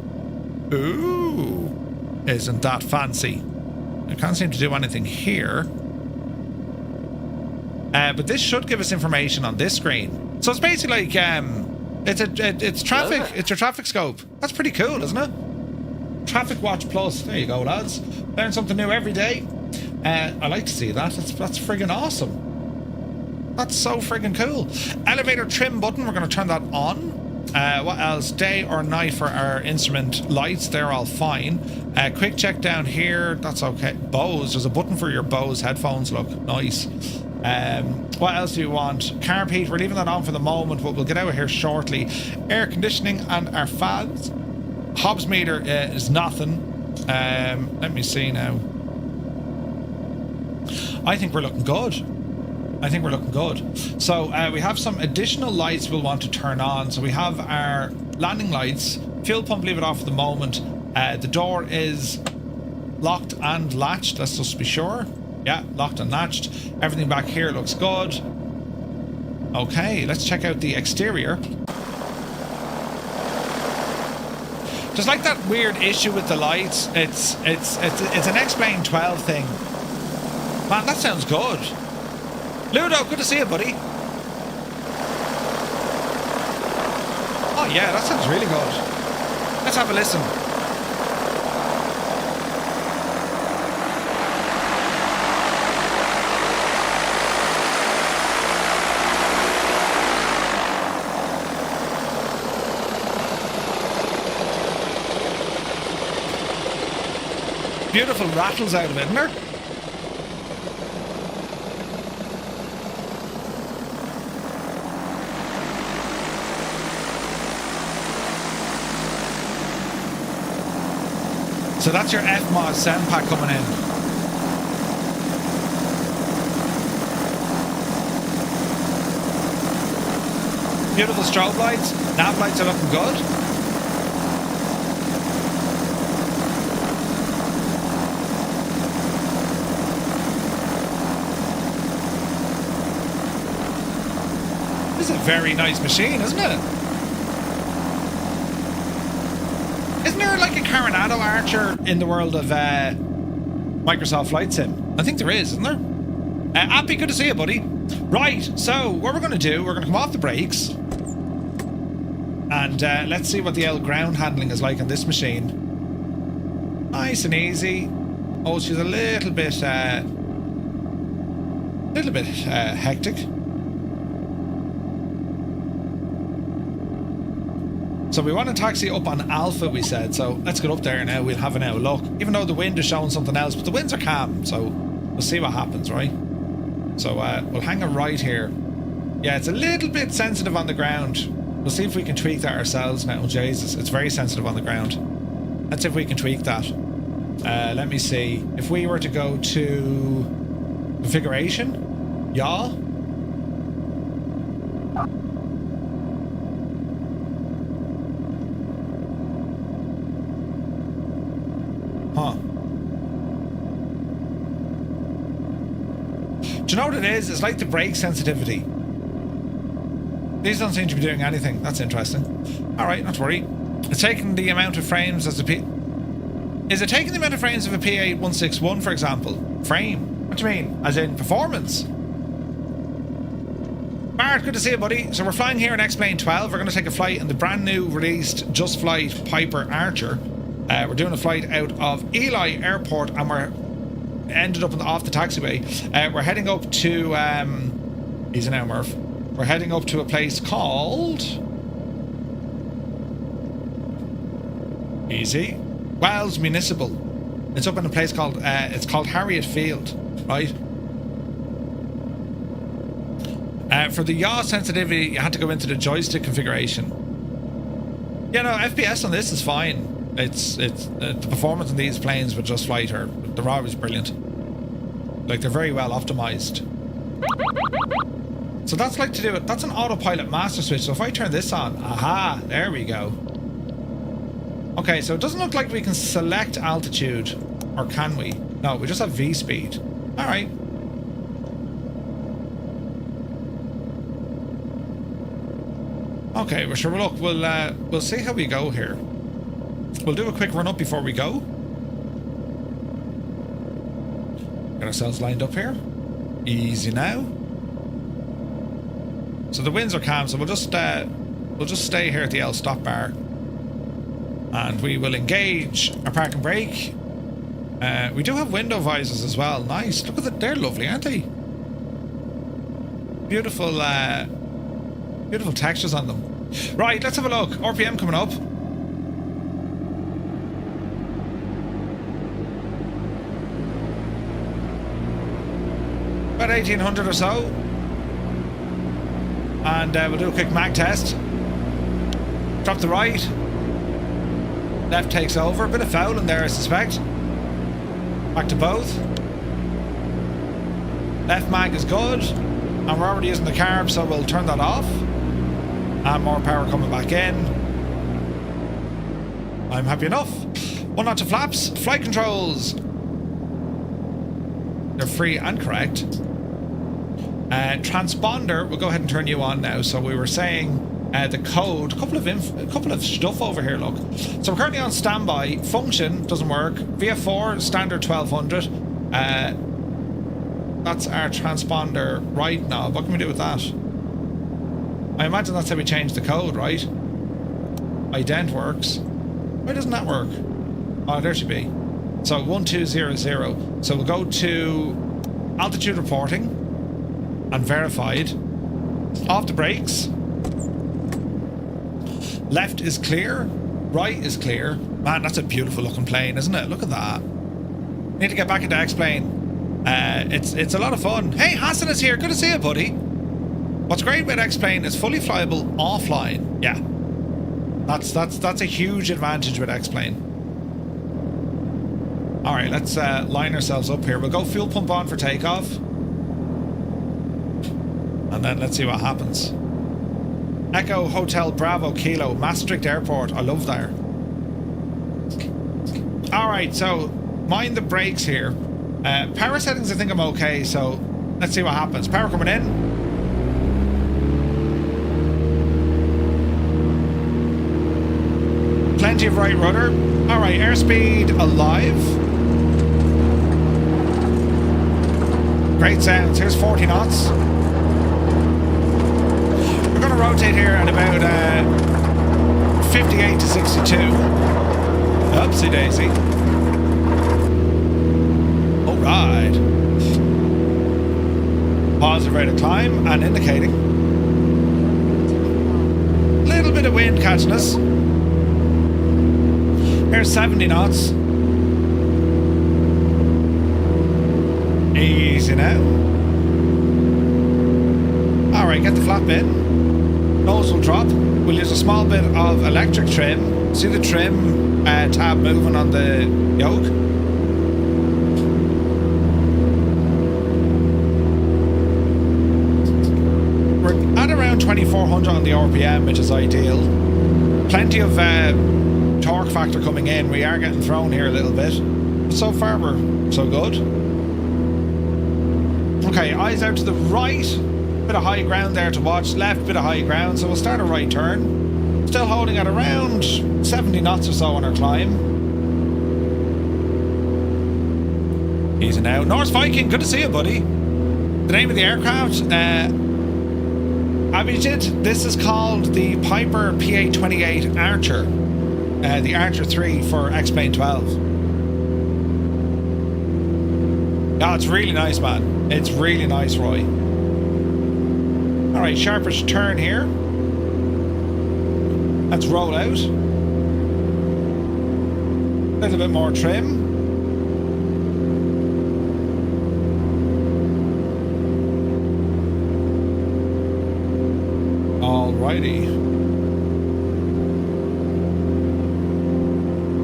Ooh, isn't that fancy? I can't seem to do anything here. But this should give us information on this screen. So it's basically like it's traffic. It's your traffic scope. That's pretty cool, isn't it? Traffic Watch Plus. There you go, lads. Learn something new every day. I like to see that. That's friggin' awesome. That's so friggin' cool. Elevator trim button. We're going to turn that on. What else? Day or night for our instrument lights. They're all fine. Quick check down here. That's okay. Bose. There's a button for your Bose headphones. Look, nice. What else do you want? Carb heat, we're leaving that on for the moment, but we'll get out of here shortly. Air conditioning and our fans. Hobbs meter is nothing. Let me see now. I think we're looking good. So we have some additional lights we'll want to turn on. So we have our landing lights. Fuel pump, leave it off for the moment. The door is locked and latched. Let's just be sure. Yeah, locked and latched. Everything back here looks good. Okay, let's check out the exterior. Just like that weird issue with the lights, it's an XP12 thing. Man, that sounds good. Ludo, good to see you, buddy. Oh yeah, that sounds really good. Let's have a listen. Beautiful rattles out of it, isn't there? So that's your FMOS sound pack coming in. Beautiful strobe lights. Nav lights are looking good. This is a very nice machine, isn't it? Isn't there like a Coronado Archer in the world of Microsoft Flight Sim? I think there is, isn't there? Appy, good to see you, buddy. Right, so what we're going to do, we're going to come off the brakes. And let's see what the L ground handling is like on this machine. Nice and easy. Oh, she's a little bit hectic. So we want to taxi up on Alpha, we said. So let's get up there now. We'll have an hour look. Even though the wind is showing something else, but the winds are calm. So we'll see what happens, right? So we'll hang a right here. Yeah, it's a little bit sensitive on the ground. We'll see if we can tweak that ourselves now. Oh, Jesus, it's very sensitive on the ground. Let's see if we can tweak that. Let me see. If we were to go to configuration, yaw. Huh. Do you know what it is? It's like the brake sensitivity. These don't seem to be doing anything. That's interesting. Alright, not to worry. It's taking the amount of frames as a Is it taking the amount of frames of a PA-161, for example? Frame? What do you mean? As in performance? Bart, good to see you, buddy. So we're flying here in XP12. We're going to take a flight in the brand new released Just Flight Piper Archer. We're doing a flight out of KELY Airport, and we're ended up off the taxiway. We're heading up to easy now, Murph. We're heading up to a place called easy Wells Municipal. It's up in a place called it's called Harriet Field, right? For the yaw sensitivity, you had to go into the joystick configuration. Yeah, no, FPS on this is fine. It's the performance on these planes with Just Flight they're always brilliant. Like, they're very well optimized. So that's like to do it. That's an autopilot master switch. So if I turn this on, aha, there we go. Okay, so it doesn't look like we can select altitude, or can we? No, we just have V speed. All right. Okay, well, sure. Look, we'll see how we go here. We'll do a quick run up before we go. Get ourselves lined up here. Easy now. So the winds are calm, so we'll just stay here at the L stop bar, and we will engage our park and brake. We do have window visors as well. Nice. Look at that. They're lovely, aren't they? Beautiful, beautiful textures on them. Right, let's have a look. RPM coming up. About 1800 or so. And we'll do a quick mag test. Drop the right. Left takes over. A bit of foul in there, I suspect. Back to both. Left mag is good. And we're already using the carb, so we'll turn that off. And more power coming back in. I'm happy enough. 1 knot to flaps. Flight controls. They're free and correct. Transponder, we'll go ahead and turn you on now. So we were saying the code, a couple of stuff over here, look. So we're currently on standby. Function doesn't work. VF4 standard 1200. That's our transponder right knob. What can we do with that? I imagine that's how we change the code, right? Ident works. Why doesn't that work? Oh, there should be. So 1200. So we'll go to altitude reporting and verified. Off the brakes. Left is clear. Right is clear. Man, that's a beautiful looking plane, isn't it? Look at that. Need to get back into X-Plane. It's a lot of fun. Hey, Hassan is here. Good to see you, buddy. What's great with X-Plane is fully flyable offline. Yeah. That's a huge advantage with X-Plane. Alright, let's line ourselves up here. We'll go fuel pump on for takeoff. And then let's see what happens. Echo Hotel Bravo Kilo, Maastricht Airport. I love there. Alright, so mind the brakes here. Power settings, I think I'm okay, so let's see what happens. Power coming in. Plenty of right rudder. Alright, airspeed alive. Great sounds. Here's 40 knots. We're going to rotate here at about 58 to 62. Oopsie daisy. Alright. Positive rate of climb and indicating. Little bit of wind catching us. Here's 70 knots. Easy now. Alright, get the flap in. Nose will drop. We'll use a small bit of electric trim. See the trim tab moving on the yoke? We're at around 2400 on the RPM, which is ideal. Plenty of torque factor coming in. We are getting thrown here a little bit, but so far we're so good. Okay, eyes out to the right. Bit of high ground there to watch. Left, bit of high ground, so we'll start a right turn. Still holding at around 70 knots or so on our climb. Easy now. Norse Viking, good to see you, buddy. The name of the aircraft, Aviation. This is called the Piper PA-28 Archer. The Archer 3 for X-Plane 12. No, it's really nice, man. It's really nice, Roy. Alright, sharpish turn here. Let's roll out. A little bit more trim. Alrighty.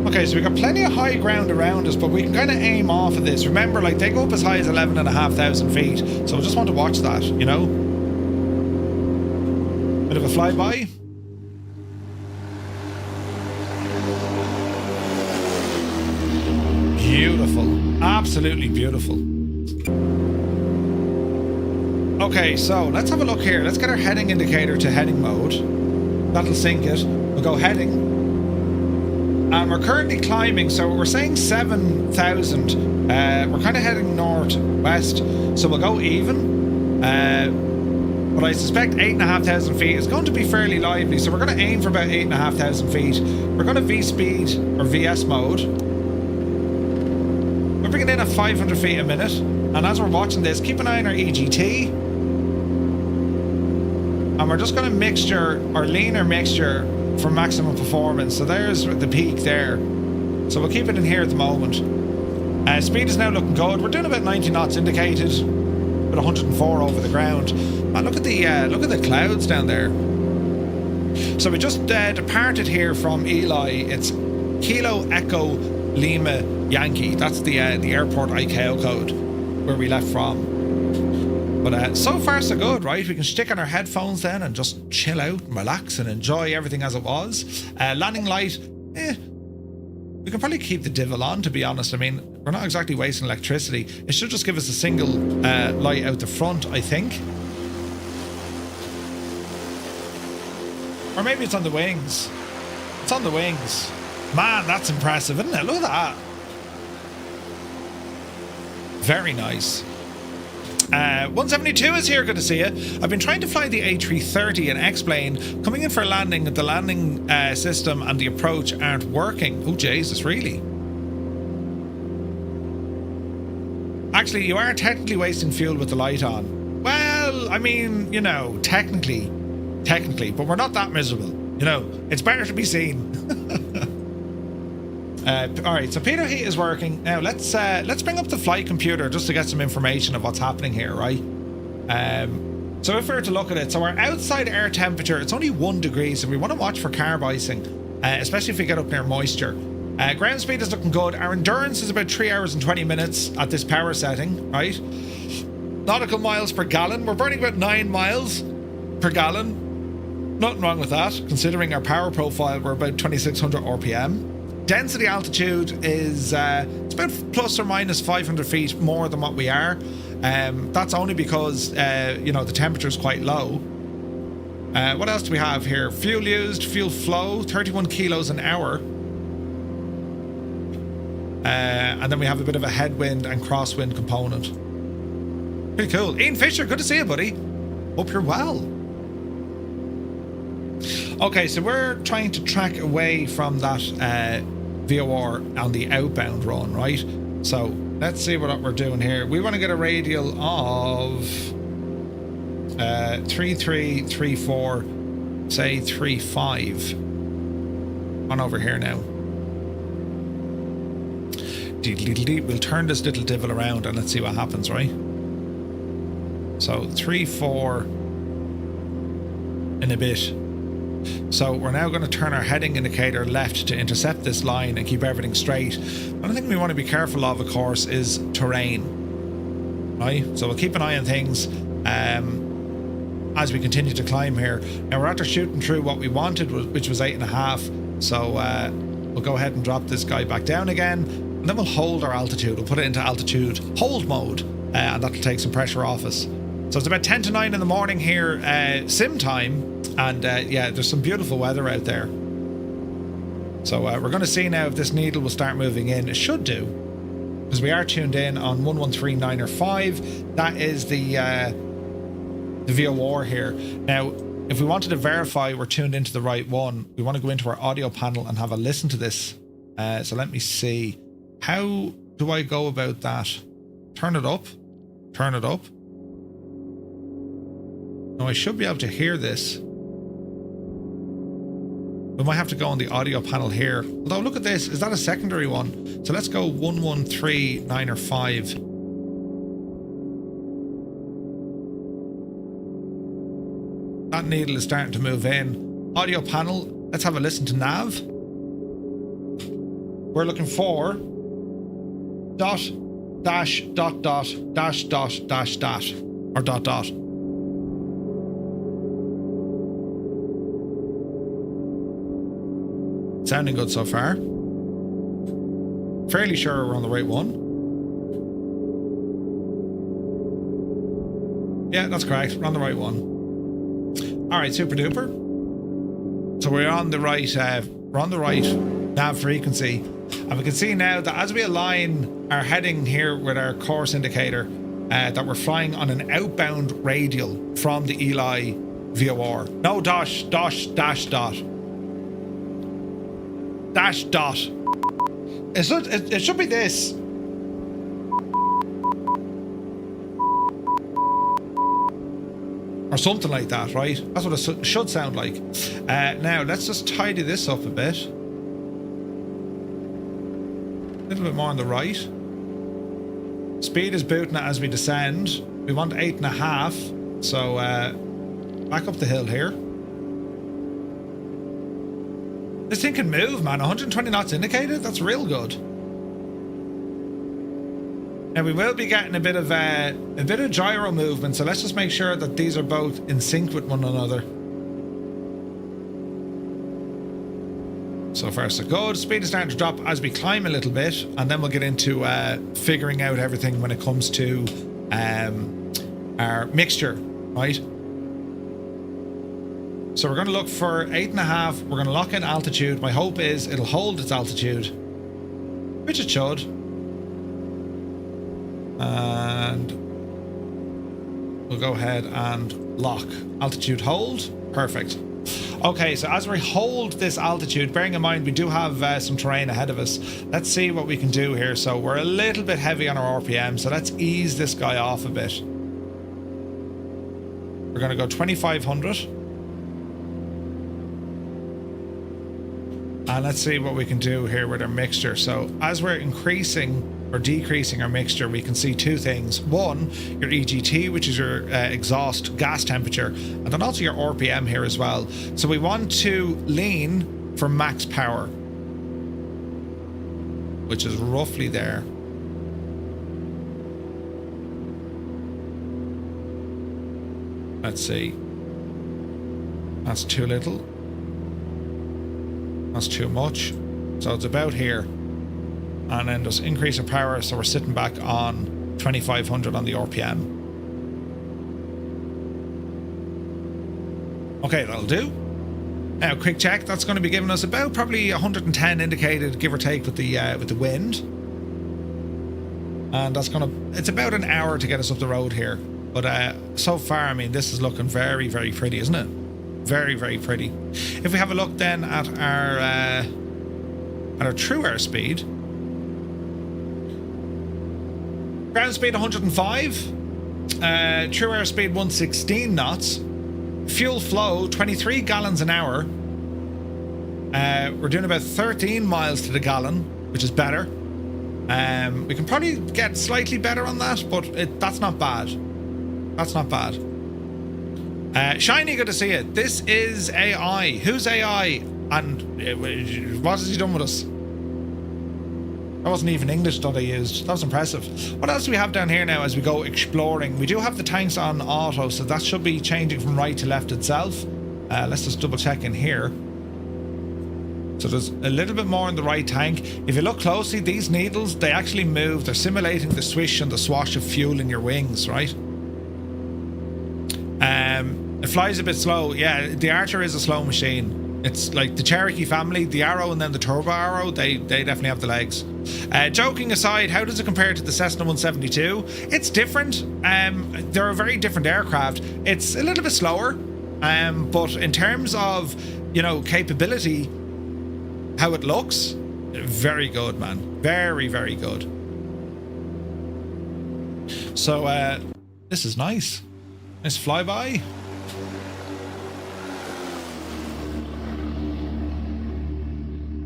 Okay, so we've got plenty of high ground around us, but we can kind of aim off of this. Remember, like, they go up as high as 11,500 feet, so we just want to watch that, you know? Bit of a flyby. Beautiful. Absolutely beautiful. Okay, so let's have a look here. Let's get our heading indicator to heading mode. That'll sync it. We'll go heading. And we're currently climbing, so we're saying 7,000. We're kind of heading northwest, so we'll go even. But I suspect 8,500 feet is going to be fairly lively, so we're going to aim for about 8,500 feet. We're going to V-speed or VS mode. We're bringing in at 500 feet a minute. And as we're watching this, keep an eye on our EGT. And we're just going to mixture, or lean our mixture for maximum performance. So there's the peak there. So we'll keep it in here at the moment. Speed is now looking good. We're doing about 90 knots indicated, with 104 over the ground. Man, look at the clouds down there. So we just departed here from Ely. It's Kilo Echo Lima Yankee. That's the airport ICAO code where we left from. But so far so good, right? We can stick on our headphones then and just chill out and relax and enjoy everything as it was. Landing light, we can probably keep the divel on, to be honest. I mean, we're not exactly wasting electricity. It should just give us a single light out the front, I think. Or maybe it's on the wings. It's on the wings. Man, that's impressive, isn't it? Look at that. Very nice. 172 is here, good to see you. I've been trying to fly the A330 and X-plane. Coming in for a landing, the landing system and the approach aren't working. Oh, Jesus, really? Actually, you are technically wasting fuel with the light on. Well, I mean, you know, technically, but we're not that miserable. You know, it's better to be seen. Alright, so pitot heat is working. Now let's bring up the flight computer just to get some information of what's happening here, right? So if we were to look at it, so our outside air temperature, it's only 1 degree, so we want to watch for carb icing, especially if we get up near moisture. Ground speed is looking good. Our endurance is about 3 hours and 20 minutes at this power setting, right? Nautical miles per gallon, we're burning about 9 miles per gallon. Nothing wrong with that, considering our power profile, we're about 2,600 RPM. Density altitude is it's about plus or minus 500 feet more than what we are. That's only because you know, the temperature is quite low. What else do we have here? Fuel used, fuel flow, 31 kilos an hour. And then we have a bit of a headwind and crosswind component. Pretty cool. Ian Fisher, good to see you, buddy. Hope you're well. Okay, so we're trying to track away from that VOR on the outbound run, right? So let's see what we're doing here. We want to get a radial of 3334, say 35 on over here now. We'll turn this little divel around and let's see what happens, right? So 34 in a bit. So we're now going to turn our heading indicator left to intercept this line and keep everything straight. One thing we want to be careful of course, is terrain. Right? So we'll keep an eye on things as we continue to climb here. Now we're after shooting through what we wanted, which was 8.5. So we'll go ahead and drop this guy back down again. And then we'll hold our altitude. We'll put it into altitude hold mode. And that'll take some pressure off us. So it's about 10 to 9 in the morning here, sim time. And yeah, there's some beautiful weather out there. So we're going to see now if this needle will start moving in. It should do, because we are tuned in on 113905. That is the VOR here. Now, if we wanted to verify we're tuned into the right one, we want to go into our audio panel and have a listen to this. So let me see. How do I go about that? Turn it up. Turn it up. Now I should be able to hear this. We might have to go on the audio panel here. Although look at this, is that a secondary one? So let's go 113905. That needle is starting to move in. Audio panel, let's have a listen to nav. We're looking for dot, dash, dot, dot, dash, dot, dash, dot, or dot, dot. Sounding good so far. Fairly sure we're on the right one. Yeah, that's correct. We're on the right one. All right, super duper. So we're on the right nav frequency, and we can see now that as we align our heading here with our course indicator, that we're flying on an outbound radial from the KELY VOR. No dash dot. Dash dot. It should be this. Or something like that, right? That's what it should sound like. Now, let's just tidy this up a bit. A little bit more on the right. Speed is booting it as we descend. We want 8.5. So, back up the hill here. This thing can move, man. 120 knots indicated. That's real good. Now we will be getting a bit of gyro movement, so let's just make sure that these are both in sync with one another. So far so good. Speed is starting to drop as we climb a little bit, and then we'll get into figuring out everything when it comes to our mixture, right? So we're going to look for 8.5. We're going to lock in altitude. My hope is it'll hold its altitude, which it should. And we'll go ahead and lock. Altitude hold. Perfect. Okay, so as we hold this altitude, bearing in mind we do have some terrain ahead of us, let's see what we can do here. So we're a little bit heavy on our RPM, so let's ease this guy off a bit. We're going to go 2,500. And let's see what we can do here with our mixture. So as we're increasing or decreasing our mixture, we can see two things. One, your EGT, which is your exhaust gas temperature, and then also your RPM here as well. So we want to lean for max power, which is roughly there. Let's see. That's too little. That's too much. So it's about here. And then just increase our power, so we're sitting back on 2,500 on the RPM. Okay, that'll do. Now, quick check. That's going to be giving us about probably 110 indicated, give or take, with the wind. And that's it's about an hour to get us up the road here. But so far, I mean, this is looking very, very pretty, isn't it? Very, very pretty. If we have a look then at our true airspeed. Ground speed 105, true airspeed 116 knots, fuel flow 23 gallons an hour. We're doing about 13 miles to the gallon, which is better. We can probably get slightly better on that, but that's not bad. That's not bad. Shiny, good to see it. This is AI. Who's AI? And what has he done with us? That wasn't even English that I used. That was impressive. What else do we have down here now as we go exploring? We do have the tanks on auto, so that should be changing from right to left itself. Let's just double check in here. So there's a little bit more in the right tank. If you look closely, these needles, they actually move. They're simulating the swish and the swash of fuel in your wings, right? It flies a bit slow. Yeah, the Archer is a slow machine. It's like the Cherokee family, the Arrow and then the Turbo Arrow, they definitely have the legs. Joking aside, how does it compare to the Cessna 172? It's different. They're a very different aircraft. It's a little bit slower, but in terms of, you know, capability, how it looks, very good, man. Very, very good. So, this is nice. Nice flyby.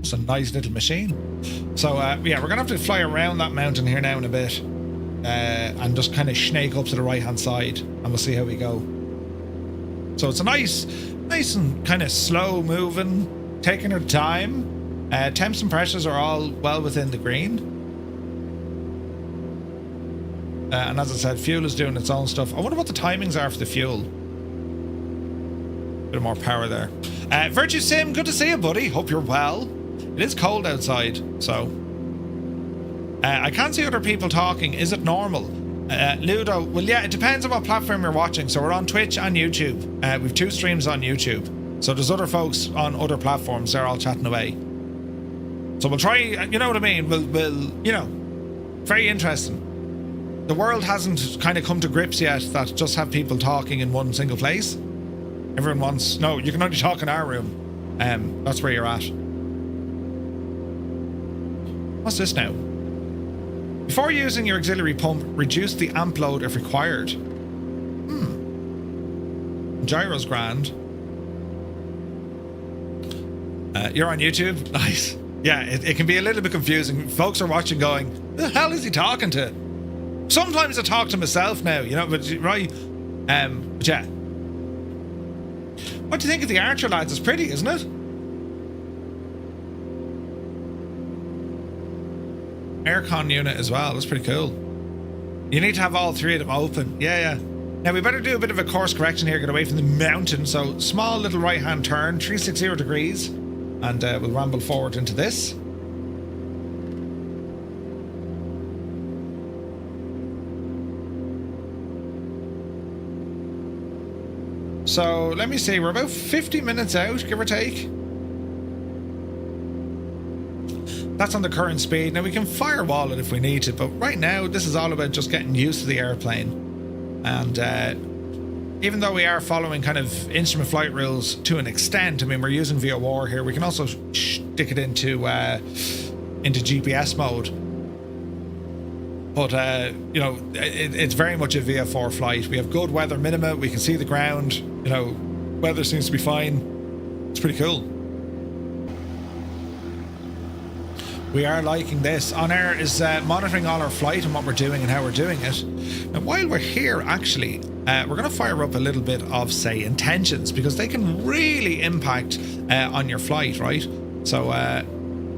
It's a nice little machine. So yeah, we're gonna have to fly around that mountain here now in a bit, and just kind of snake up to the right hand side, and we'll see how we go. So it's a nice and kind of slow moving, taking her time. Temps and pressures are all well within the green. And as I said, fuel is doing its own stuff. I wonder what the timings are for the fuel. Bit more power there. Virtue Sim, good to see you, buddy. Hope you're well. It is cold outside, so I can't see other people talking. Is it normal? Ludo, well, yeah, it depends on what platform you're watching. So we're on Twitch and YouTube. We've 2 streams on YouTube. So there's other folks on other platforms. They're all chatting away. So we'll try, you know what I mean? We'll you know, very interesting. The world hasn't kind of come to grips yet that just have people talking in one single place. Everyone wants, no, you can only talk in our room. That's where you're at. What's this now? Before using your auxiliary pump, reduce the amp load if required. Gyro's grand. You're on YouTube? Nice. Yeah, it can be a little bit confusing. Folks are watching going, who the hell is he talking to? Sometimes I talk to myself now, you know, but right. But yeah. What do you think of the Archer, lads? It's pretty, isn't it? Aircon unit as well. That's pretty cool. You need to have all 3 of them open. Yeah. Now we better do a bit of a course correction here. Get away from the mountain. So small little right hand turn, 360 degrees, and we'll ramble forward into this. So let me see. We're about 50 minutes out, give or take. That's on the current speed. Now we can firewall it if we need to, but right now this is all about just getting used to the airplane. And even though we are following kind of instrument flight rules to an extent, I mean, we're using VOR here. We can also stick it into GPS mode. But you know, it's very much a VFR flight. We have good weather minima. We can see the ground. You know, weather seems to be fine. It's pretty cool. We are liking this. OnAir is monitoring all our flight and what we're doing and how we're doing it. And while we're here, actually, we're going to fire up a little bit of, say, intentions, because they can really impact on your flight, right? So,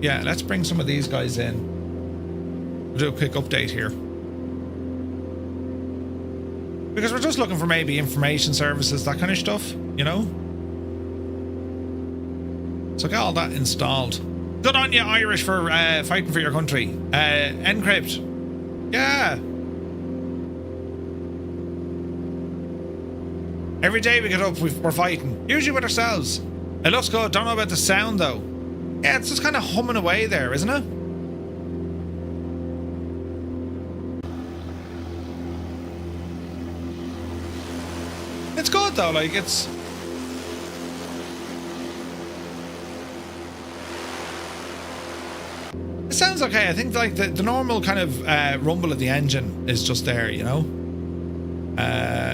yeah, let's bring some of these guys in. We'll do a quick update here. Because we're just looking for maybe information services, that kind of stuff, you know? So get all that installed. Good on you, Irish, for fighting for your country. Encrypt. Yeah. Every day we get up, we're fighting. Usually with ourselves. It looks good. Don't know about the sound, though. Yeah, it's just kind of humming away there, isn't it? It's good, though. Like, it's... It sounds okay. I think like the normal kind of rumble of the engine is just there, you know.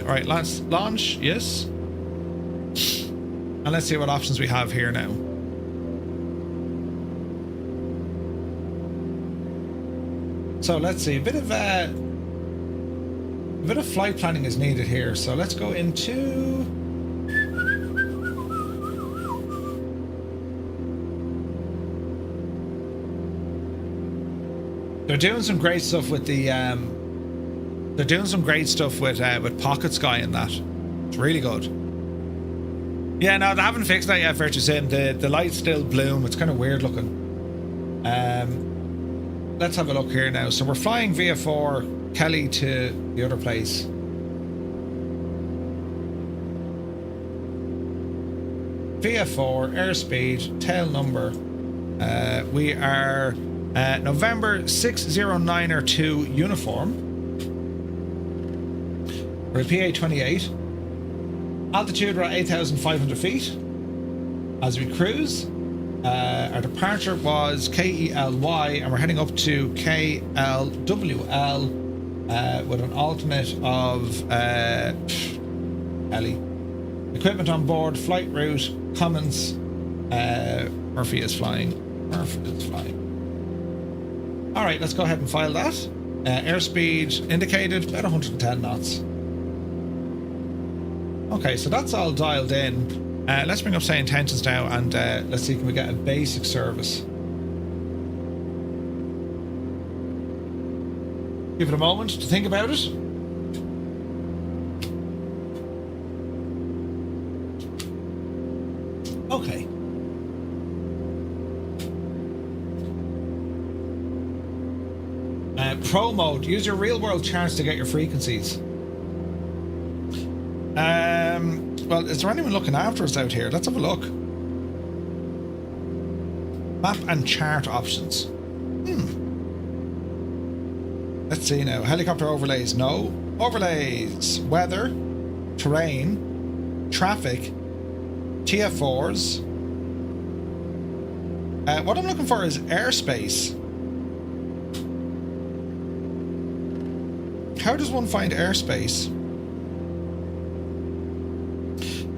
Right, let's launch. Yes. And let's see what options we have here now. So let's see. A bit of flight planning is needed here. So let's go into. They're doing some great stuff with the they're doing some great stuff with Pocket Sky and that. It's really good. Yeah, no, they haven't fixed that yet, Virtue Sim. The lights still bloom. It's kind of weird looking. Let's have a look here now. So we're flying VFR KELY to the other place. VFR airspeed tail number. We are November 60902 uniform. We're a PA-28. Altitude, we're at 8,500 feet. As we cruise, our departure was KELY, and we're heading up to KLWL with an alternate of KELY. Equipment on board, flight route, Commons. Murphy is flying. All right, let's go ahead and file that. Airspeed indicated, about 110 knots. Okay, so that's all dialed in. Let's bring up, say, intentions now, and let's see, can we get a basic service? Give it a moment to think about it. Okay. Pro mode. Use your real world charts to get your frequencies. Well, is there anyone looking after us out here? Let's have a look. Map and chart options. Let's see now. Helicopter overlays. No. Overlays. Weather. Terrain. Traffic. TF4s. What I'm looking for is airspace. How does one find airspace?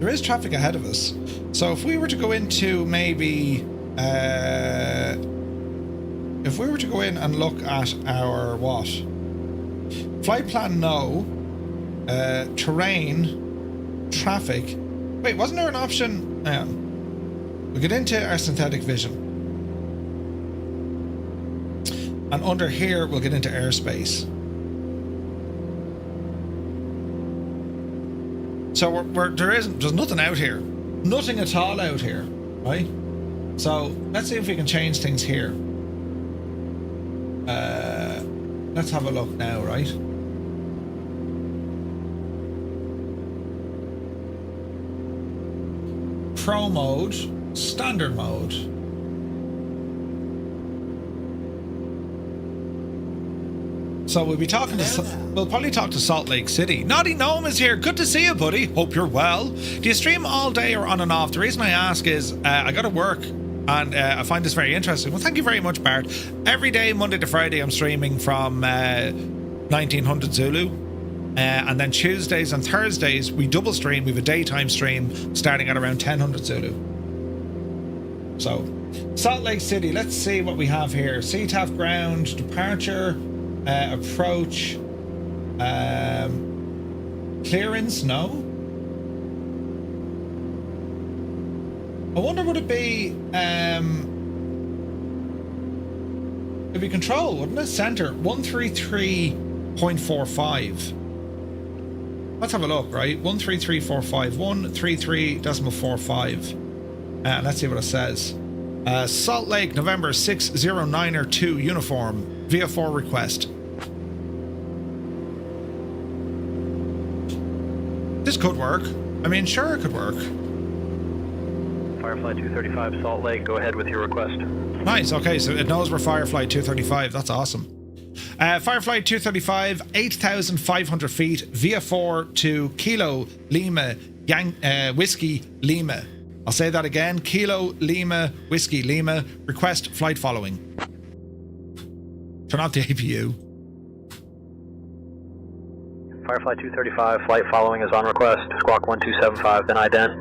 There is traffic ahead of us. So if we were to go into maybe... if we were to go in and look at our what? Flight plan, no. Terrain, traffic. Wait, wasn't there an option? We'll get into our synthetic vision. And under here, we'll get into airspace. So there's nothing out here. Nothing at all out here, right? So let's see if we can change things here. Let's have a look now, right? Pro mode, standard mode. So we'll be talking we'll probably talk to Salt Lake City. Naughty Gnome is here. Good to see you, buddy. Hope you're well. Do you stream all day or on and off? The reason I ask is I got to work and I find this very interesting. Well, thank you very much, Bart. Every day, Monday to Friday, I'm streaming from 1900 Zulu. And then Tuesdays and Thursdays, we double stream. We have a daytime stream starting at around 1000 Zulu. So, Salt Lake City. Let's see what we have here. CTAF ground, departure, approach, clearance, no. I wonder, would it be it'd be control, wouldn't it? Center 133.45. Let's have a look, right? 133.45, 133.45. Let's see what it says. Salt Lake, November 60902, uniform, VA4 request. This could work. I mean, sure, it could work. Firefly 235, Salt Lake, go ahead with your request. Nice, okay, so it knows we're Firefly 235. That's awesome. Firefly 235, 8,500 feet, VA4 to Kilo Lima Whiskey Lima. I'll say that again. Kilo Lima Whiskey Lima. Request flight following. Turn off the APU. Firefly 235, flight following is on request. Squawk 1275, then ident.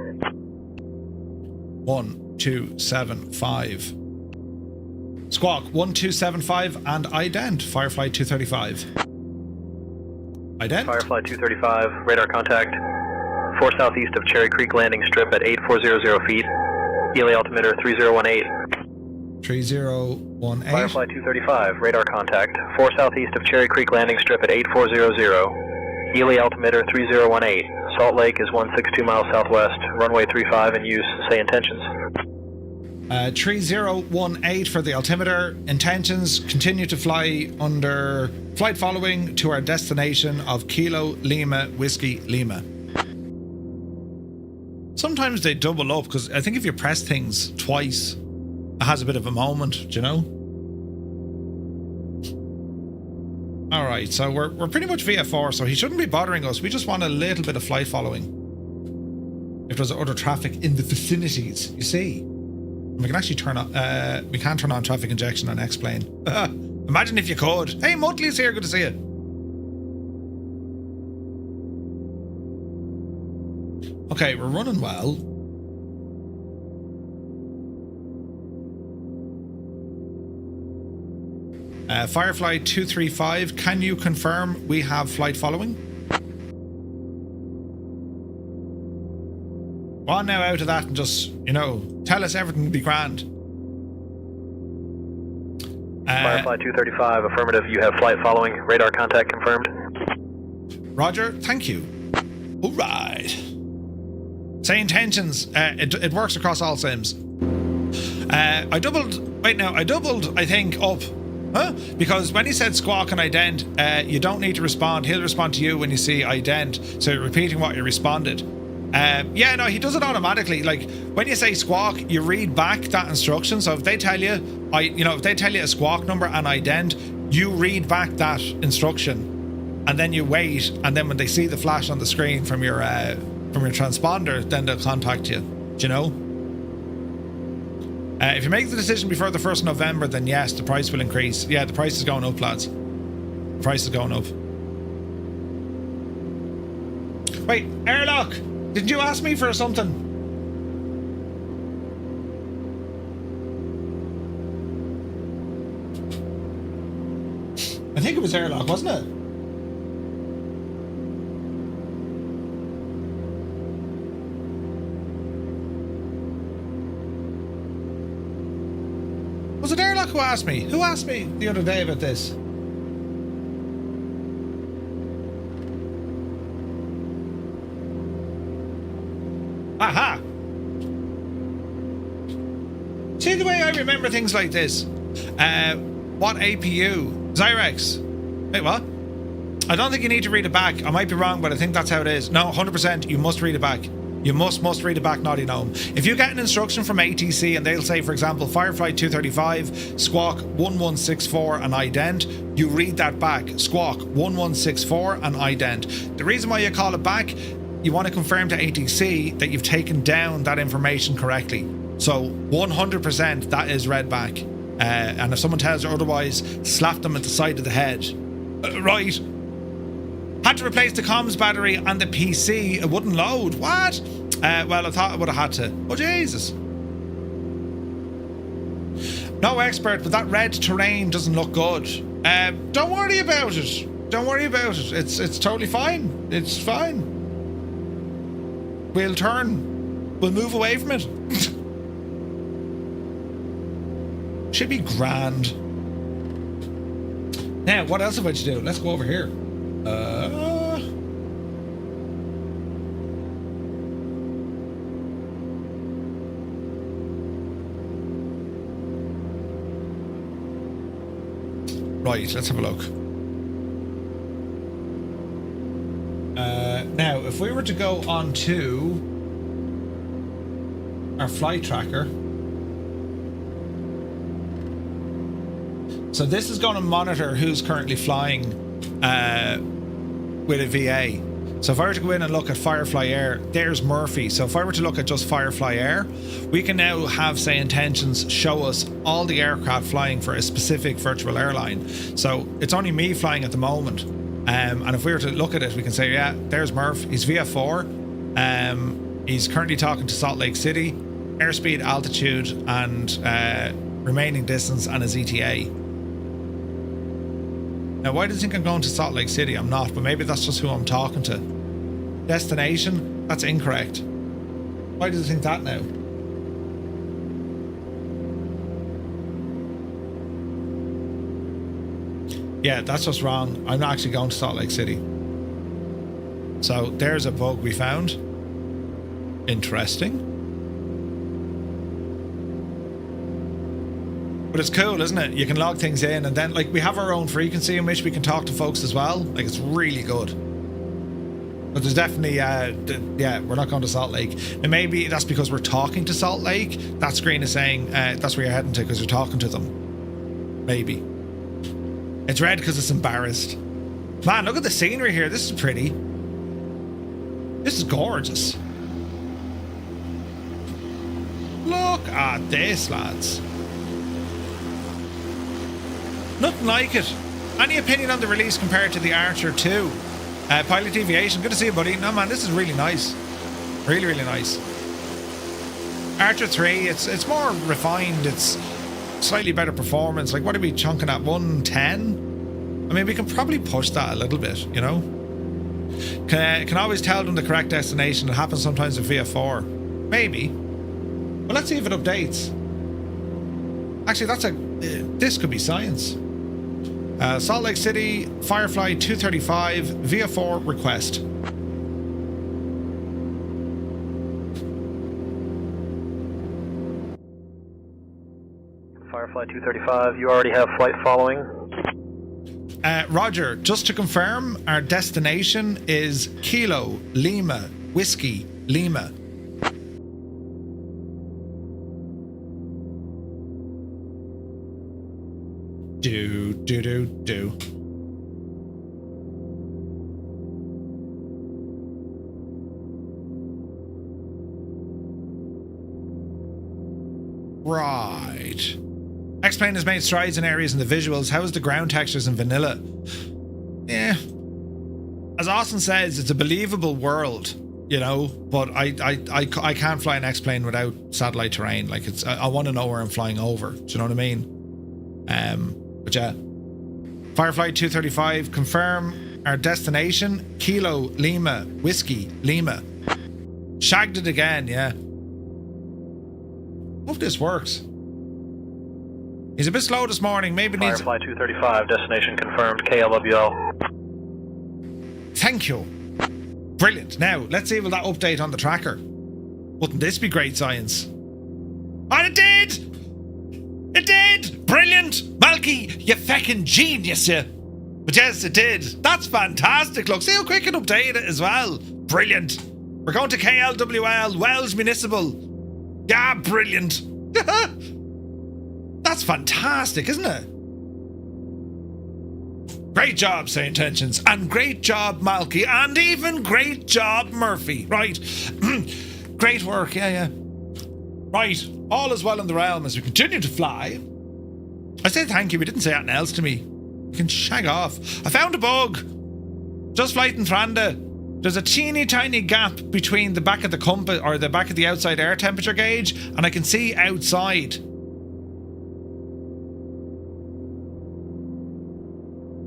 1275. Squawk 1275 and ident. Firefly 235. Ident. Firefly 235, radar contact. 4 southeast of Cherry Creek landing strip at 8400 feet. KELY altimeter 3018. 3018. Firefly 235, radar contact. 4 southeast of Cherry Creek landing strip at 8400. KELY altimeter 3018. Salt Lake is 162 miles southwest. Runway 35 in use. Say intentions. 3018 for the altimeter. Intentions: continue to fly under flight following to our destination of Kilo Lima Whiskey Lima. Sometimes they double up because I think if you press things twice, it has a bit of a moment, do you know? Alright, so we're pretty much VA4, so he shouldn't be bothering us. We just want a little bit of flight following. If there's other traffic in the vicinities, you see. We can actually turn on, we can turn on traffic injection on X-plane. Imagine if you could. Hey, Muttley's here, good to see you. Okay, we're running well. Firefly 235, can you confirm we have flight following? Go on now out of that and just, you know, tell us everything will be grand. Firefly 235, affirmative, you have flight following. Radar contact confirmed. Roger, thank you. All right. Say intentions. It works across all sims. I doubled, I think, up Huh? Because when he said squawk and ident, you don't need to respond. He'll respond to you when you see ident. So you're repeating what you responded. Yeah, no, he does it automatically. Like when you say squawk, you read back that instruction. So if they tell you, if they tell you a squawk number and ident, you read back that instruction, and then you wait. And then when they see the flash on the screen from your transponder, then they'll contact you. Do you know? If you make the decision before the 1st of November, then yes, the price will increase. Yeah, the price is going up, lads. The price is going up. Wait, airlock! Did you ask me for something? I think it was airlock, wasn't it? Was it airlock who asked me? Who asked me the other day about this? Aha! See the way I remember things like this? What APU? Zyrex. Wait, what? I don't think you need to read it back. I might be wrong, but I think that's how it is. No, 100%, you must read it back. You must read it back, Naughty Gnome. If you get an instruction from ATC and they'll say, for example, Firefly 235, squawk 1164 and ident, you read that back. Squawk 1164 and ident. The reason why you call it back, you want to confirm to ATC that you've taken down that information correctly. So 100% that is read back. And if someone tells you otherwise, slap them at the side of the head. Right. Had to replace the comms battery and the PC. It wouldn't load. What? Well, I thought I would have had to. Oh, Jesus. No expert, but that red terrain doesn't look good. Don't worry about it. Don't worry about it. It's totally fine. It's fine. We'll turn. We'll move away from it. Should be grand. Now, what else have I to do? Let's go over here. Right, let's have a look. Now, if we were to go on to our flight tracker. So this is going to monitor who's currently flying with a VA. So if I were to go in and look at Firefly Air, there's Murphy. So if I were to look at just Firefly Air, we can now have, say, intentions show us all the aircraft flying for a specific virtual airline. So it's only me flying at the moment. And if we were to look at it, we can say, yeah, there's Murph. He's VF4. He's currently talking to Salt Lake City, airspeed, altitude, and remaining distance, and his ETA. Now, why do you think I'm going to Salt Lake City? I'm not, but maybe that's just who I'm talking to. Destination? That's incorrect. Why do you think that now? Yeah, that's just wrong. I'm not actually going to Salt Lake City. So there's a bug we found. Interesting. But it's cool, isn't it? You can log things in, and then, like, we have our own frequency in which we can talk to folks as well. Like, it's really good. But there's definitely, yeah, we're not going to Salt Lake. And maybe that's because we're talking to Salt Lake. That screen is saying that's where you're heading to because you're talking to them. Maybe. It's red because it's embarrassed. Man, look at the scenery here. This is pretty. This is gorgeous. Look at this, lads. Nothing like it. Any opinion on the release compared to the Archer 2? Pilot Aviation, good to see you, buddy. No, man, this is really nice. Really, really nice. Archer 3, it's more refined. It's slightly better performance. Like, what are we chunking at? 110? I mean, we can probably push that a little bit, you know? Can always tell them the correct destination. It happens sometimes with VF4. Maybe. But let's see if it updates. Actually, this could be science. Salt Lake City, Firefly 235, VF4 request. Firefly 235, you already have flight following. Roger, just to confirm, our destination is Kilo Lima Whiskey Lima. Do. Right. X-Plane has made strides in areas in the visuals. How is the ground textures in vanilla? Yeah. As Austin says, it's a believable world, you know, but I can't fly an X-Plane without satellite terrain. Like, it's, I want to know where I'm flying over. Do you know what I mean? But yeah. Firefly 235, confirm our destination, Kilo Lima Whiskey Lima. Shagged it again, yeah. Hope this works. He's a bit slow this morning. Maybe needs. Firefly 235, destination confirmed. KLWL. Thank you. Brilliant. Now let's see, will that update on the tracker? Wouldn't this be great science? And it did. It did. Brilliant, Malky. You feckin' genius, you. But yes, it did. That's fantastic. Look, see how quick it updated it as well. Brilliant. We're going to KLWL, Wells Municipal. Yeah, brilliant. That's fantastic, isn't it? Great job, Say Intentions, and great job, Malky, and even great job, Murphy. Right. Great work, yeah. Right, all is well in the realm as we continue to fly. I said thank you, but didn't say anything else to me. You can shag off. I found a bug. Just flighting Tranda. There's a teeny tiny gap between the back of the compass, or the back of the outside air temperature gauge, and I can see outside.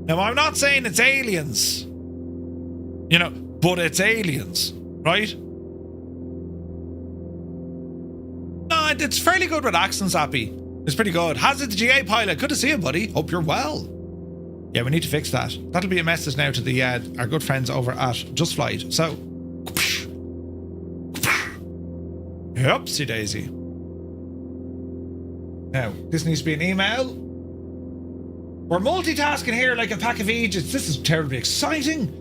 Now, I'm not saying it's aliens, you know, but it's aliens, right? No, it's fairly good with accents, Appy. It's pretty good. How's it, the GA pilot? Good to see you, buddy. Hope you're well. Yeah, we need to fix that. That'll be a message now to the our good friends over at Just Flight. So, oopsie daisy. Now, this needs to be an email. We're multitasking here like a pack of Egypts. This is terribly exciting.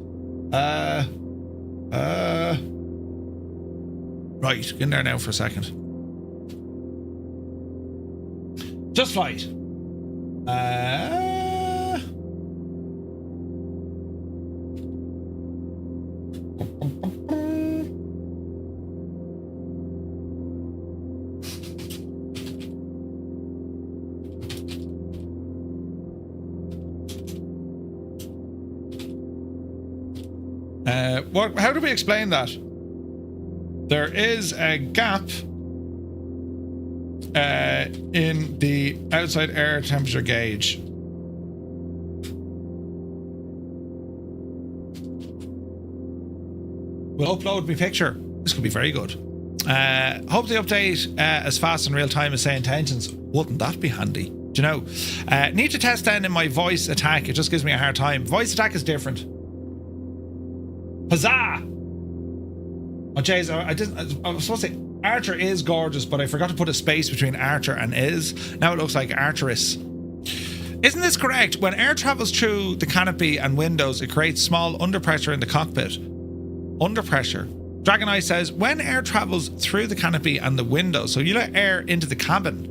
Right, get in there now for a second. Just Flight. How do we explain that? There is a gap in the outside air temperature gauge. We'll upload my picture. This could be very good. Hope the update as fast and real time as Say Intentions. Wouldn't that be handy? Do you know? Need to test down in my voice attack. It just gives me a hard time. Voice attack is different. Huzzah! Oh, jeez, I was supposed to say Archer is gorgeous, but I forgot to put a space between Archer and is. Now it looks like Archerus. Isn't this correct? When air travels through the canopy and windows, it creates small underpressure in the cockpit. Underpressure. Dragon Eye says, when air travels through the canopy and the windows, so you let air into the cabin,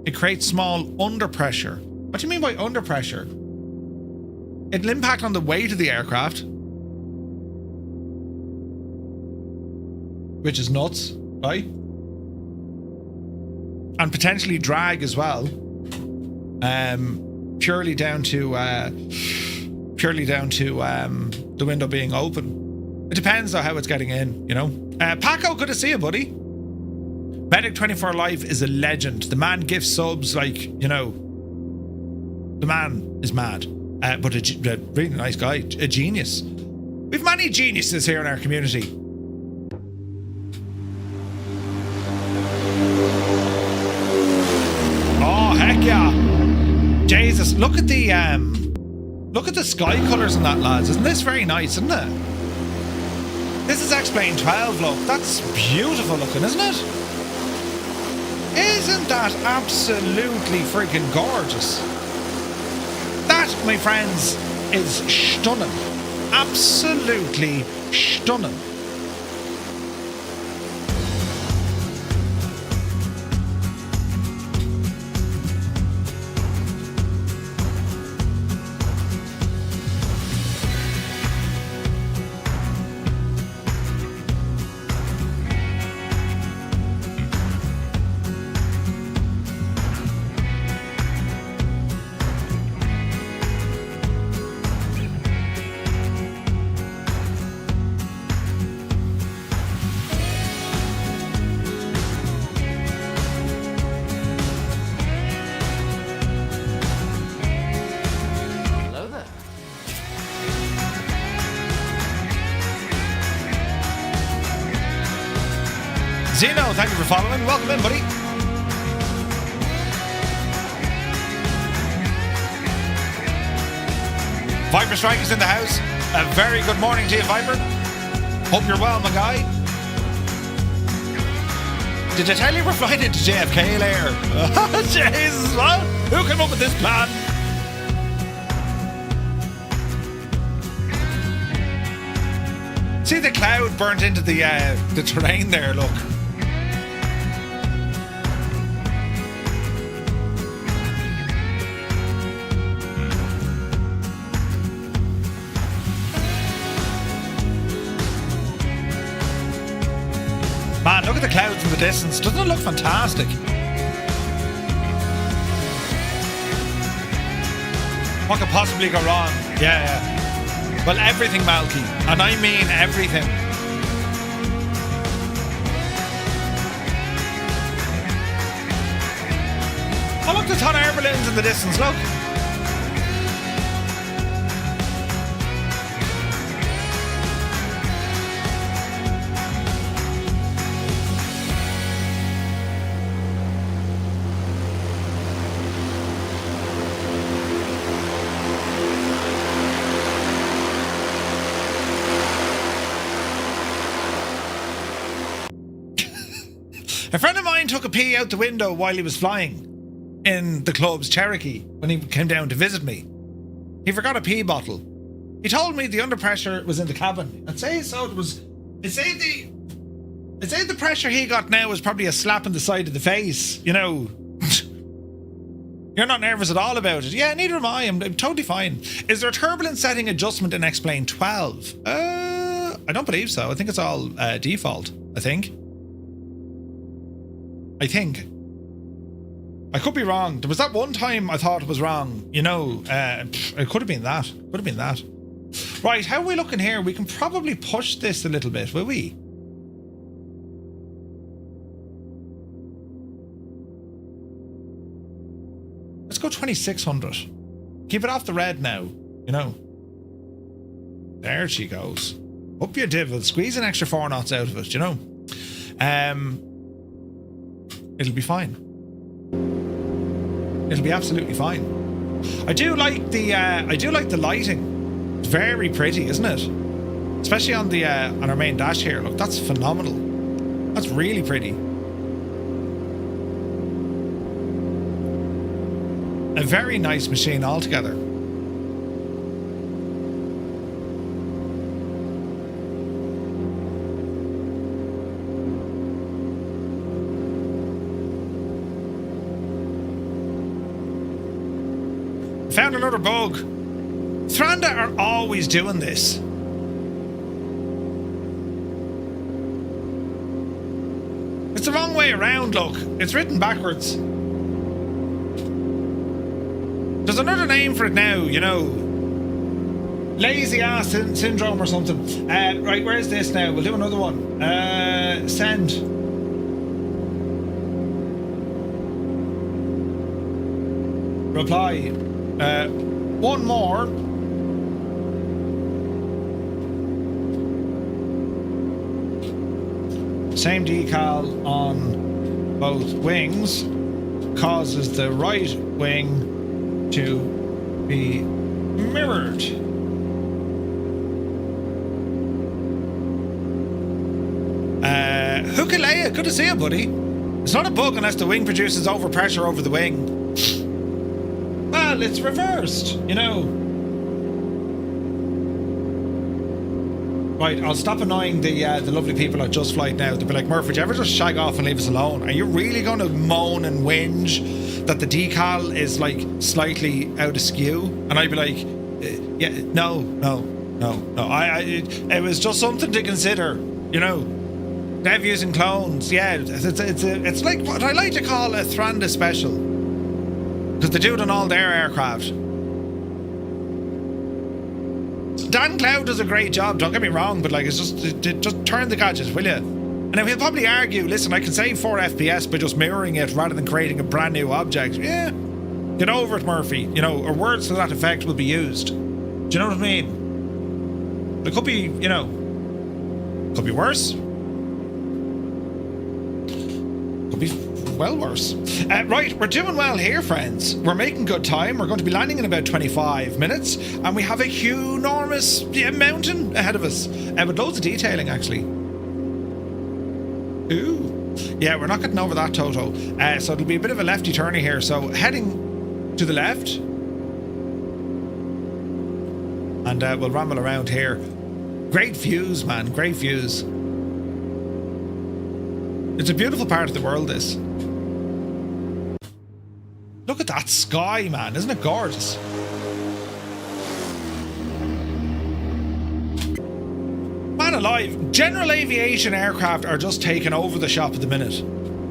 it creates small underpressure. What do you mean by underpressure? It'll impact on the weight of the aircraft, which is nuts, right? And potentially drag as well, purely down to the window being open. It depends on how it's getting in, you know. Paco, good to see you, buddy. Medic24 Life is a legend. The man gives subs like, you know, the man is mad. But a really nice guy, a genius. We've many geniuses here in our community. Oh, heck yeah. Jesus, look at the sky colours in that, lads. Isn't this very nice, isn't it? This is X-Plane 12, look. That's beautiful looking, isn't it? Isn't that absolutely freaking gorgeous? That, my friends, is stunning. Absolutely stunning. Zeno, thank you for following. Welcome in, buddy. Viper Strike is in the house. A very good morning to you, Viper. Hope you're well, my guy. Did I tell you we're flying into JFK later? Jesus, what? Who came up with this plan? See the cloud burnt into the terrain there, look. Man, look at the clouds in the distance. Doesn't it look fantastic? What could possibly go wrong? Yeah. Well, everything, Malky. And I mean everything. Oh, look, there's hot air balloons in the distance, look. A friend of mine took a pee out the window while he was flying in the club's Cherokee when he came down to visit me. He forgot a pee bottle. He told me the under pressure was in the cabin. I'd say so. I'd say the pressure he got now was probably a slap in the side of the face. You know, you're not nervous at all about it. Yeah, neither am I. I'm totally fine. Is there a turbulence setting adjustment in X-Plane 12? I don't believe so. I think it's all default. I think. I could be wrong. There was that one time I thought it was wrong. You know, it could have been that. Right, how are we looking here? We can probably push this a little bit, will we? Let's go 2600. Keep it off the red now, you know. There she goes. Up your divot. Squeeze an extra 4 knots out of it, you know. It'll be fine. It'll be absolutely fine. I do like the lighting. It's very pretty, isn't it? Especially on the on our main dash here. Look, that's phenomenal. That's really pretty. A very nice machine altogether. Found another bug. Thranda are always doing this. It's the wrong way around, look. It's written backwards. There's another name for it now, you know. Lazy ass syndrome or something. Right, where's this now? We'll do another one. Send. Reply. One more. Same decal on both wings causes the right wing to be mirrored. Hukalea, good to see you, buddy. It's not a bug unless the wing produces overpressure over the wing. Well, it's reversed, you know. Right, I'll stop annoying the lovely people at Just Flight now. They'll be like, Murph, would you ever just shag off and leave us alone? Are you really going to moan and whinge that the decal is like slightly out of skew? And I'd be like, yeah, no. It was just something to consider, you know. Dev using clones, yeah. It's like what I like to call a Thranda special, because they do it on all their aircraft. Dan Cloud does a great job, don't get me wrong, but like, it's just turn the gadgets, will you? And then he'll probably argue, listen, I can save 4 FPS by just mirroring it rather than creating a brand new object. Yeah, get over it, Murphy. You know, or words to that effect will be used. Do you know what I mean? It could be, you know, could be worse. Could be well worse. Right, we're doing well here, friends. We're making good time. We're going to be landing in about 25 minutes, and we have a enormous mountain ahead of us, with loads of detailing, actually. Ooh. Yeah, we're not getting over that, Toto. So it'll be a bit of a lefty turny here. So heading to the left, and we'll ramble around here. Great views, man. Great views. It's a beautiful part of the world, this. Look at that sky, man. Isn't it gorgeous? Man alive, general aviation aircraft are just taking over the shop at the minute.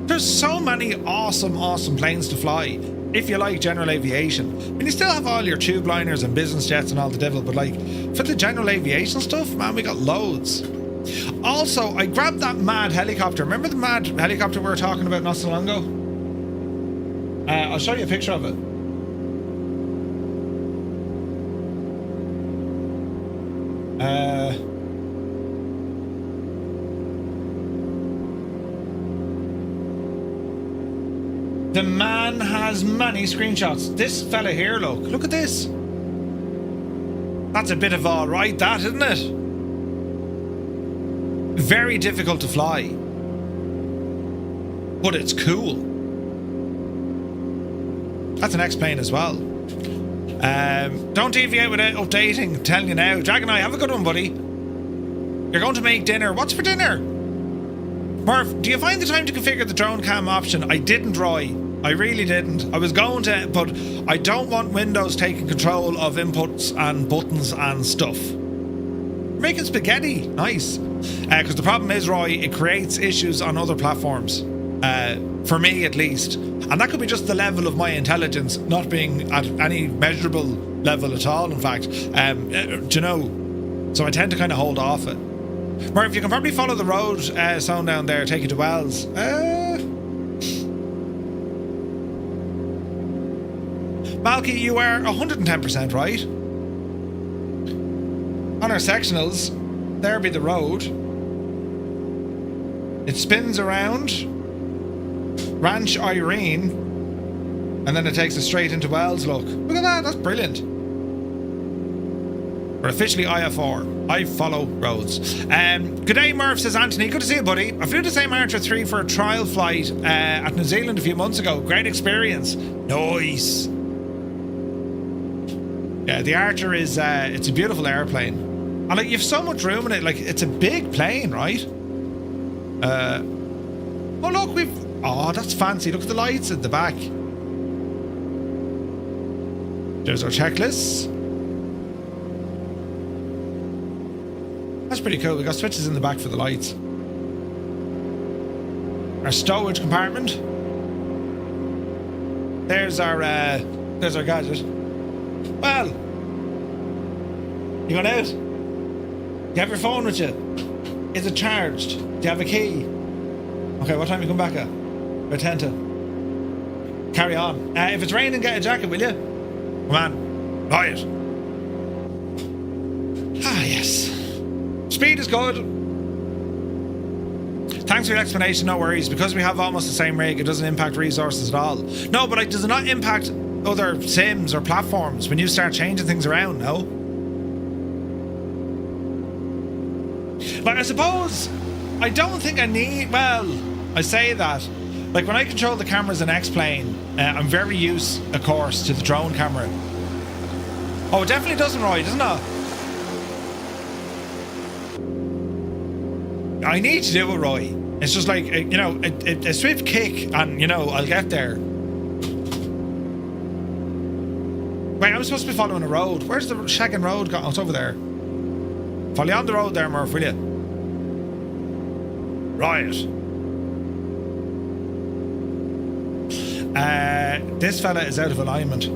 There's so many awesome planes to fly, if you like general aviation. I mean, you still have all your tube liners and business jets and all the devil, but like, for the general aviation stuff, man, we got loads. Also, I grabbed that mad helicopter. Remember the mad helicopter we were talking about not so long ago? I'll show you a picture of it. The man has many screenshots. This fella here, look at this. That's a bit of all right, that, isn't it? Very difficult to fly, but it's cool. That's an X-plane as well. Don't deviate without updating. I'm telling you now. Dragon Eye, have a good one, buddy. You're going to make dinner. What's for dinner? Murph, do you find the time to configure the drone cam option? I didn't, Roy. I really didn't. I was going to, but I don't want Windows taking control of inputs and buttons and stuff. Making spaghetti. Nice. Because the problem is, Roy, it creates issues on other platforms. For me, at least. And that could be just the level of my intelligence not being at any measurable level at all, in fact. Do you know? So I tend to kind of hold off it. Murph, you can probably follow the road zone down there, take you to Wells. Malky, you are 110% right. On our sectionals, there be the road. It spins around Ranch Irene, and then it takes us straight into Wells. Look at that, that's brilliant. We're officially IFR. I follow roads. Good day, Murph, says Anthony. Good to see you, buddy. I flew the same Archer 3 for a trial flight at New Zealand a few months ago. Great experience. Nice. Yeah, the Archer is it's a beautiful airplane. And like, you've so much room in it. Like, it's a big plane, right? Oh look, oh, that's fancy. Look at the lights at the back. There's our checklist. That's pretty cool. We got switches in the back for the lights. Our stowage compartment. There's our gadget. Well, you going out? You have your phone with you? Is it charged? Do you have a key? Okay, what time you come back at? About 10 to. Carry on. If it's raining, get a jacket, will you? Come on. Quiet. Ah, yes. Speed is good. Thanks for your explanation, no worries. Because we have almost the same rig, it doesn't impact resources at all. No, but it does not impact other sims or platforms when you start changing things around, no? Like, I suppose I don't think I need... Well, I say that. Like, when I control the cameras in X-Plane, I'm very used, of course, to the drone camera. Oh, it definitely doesn't, Roy, doesn't it? I need to do it, Roy. It's just like, you know, a swift kick and, you know, I'll get there. Wait, I'm supposed to be following a road. Where's the shagging road gone? Oh, it's over there. Follow you on the road there, Murph, will you? Right. This fella is out of alignment.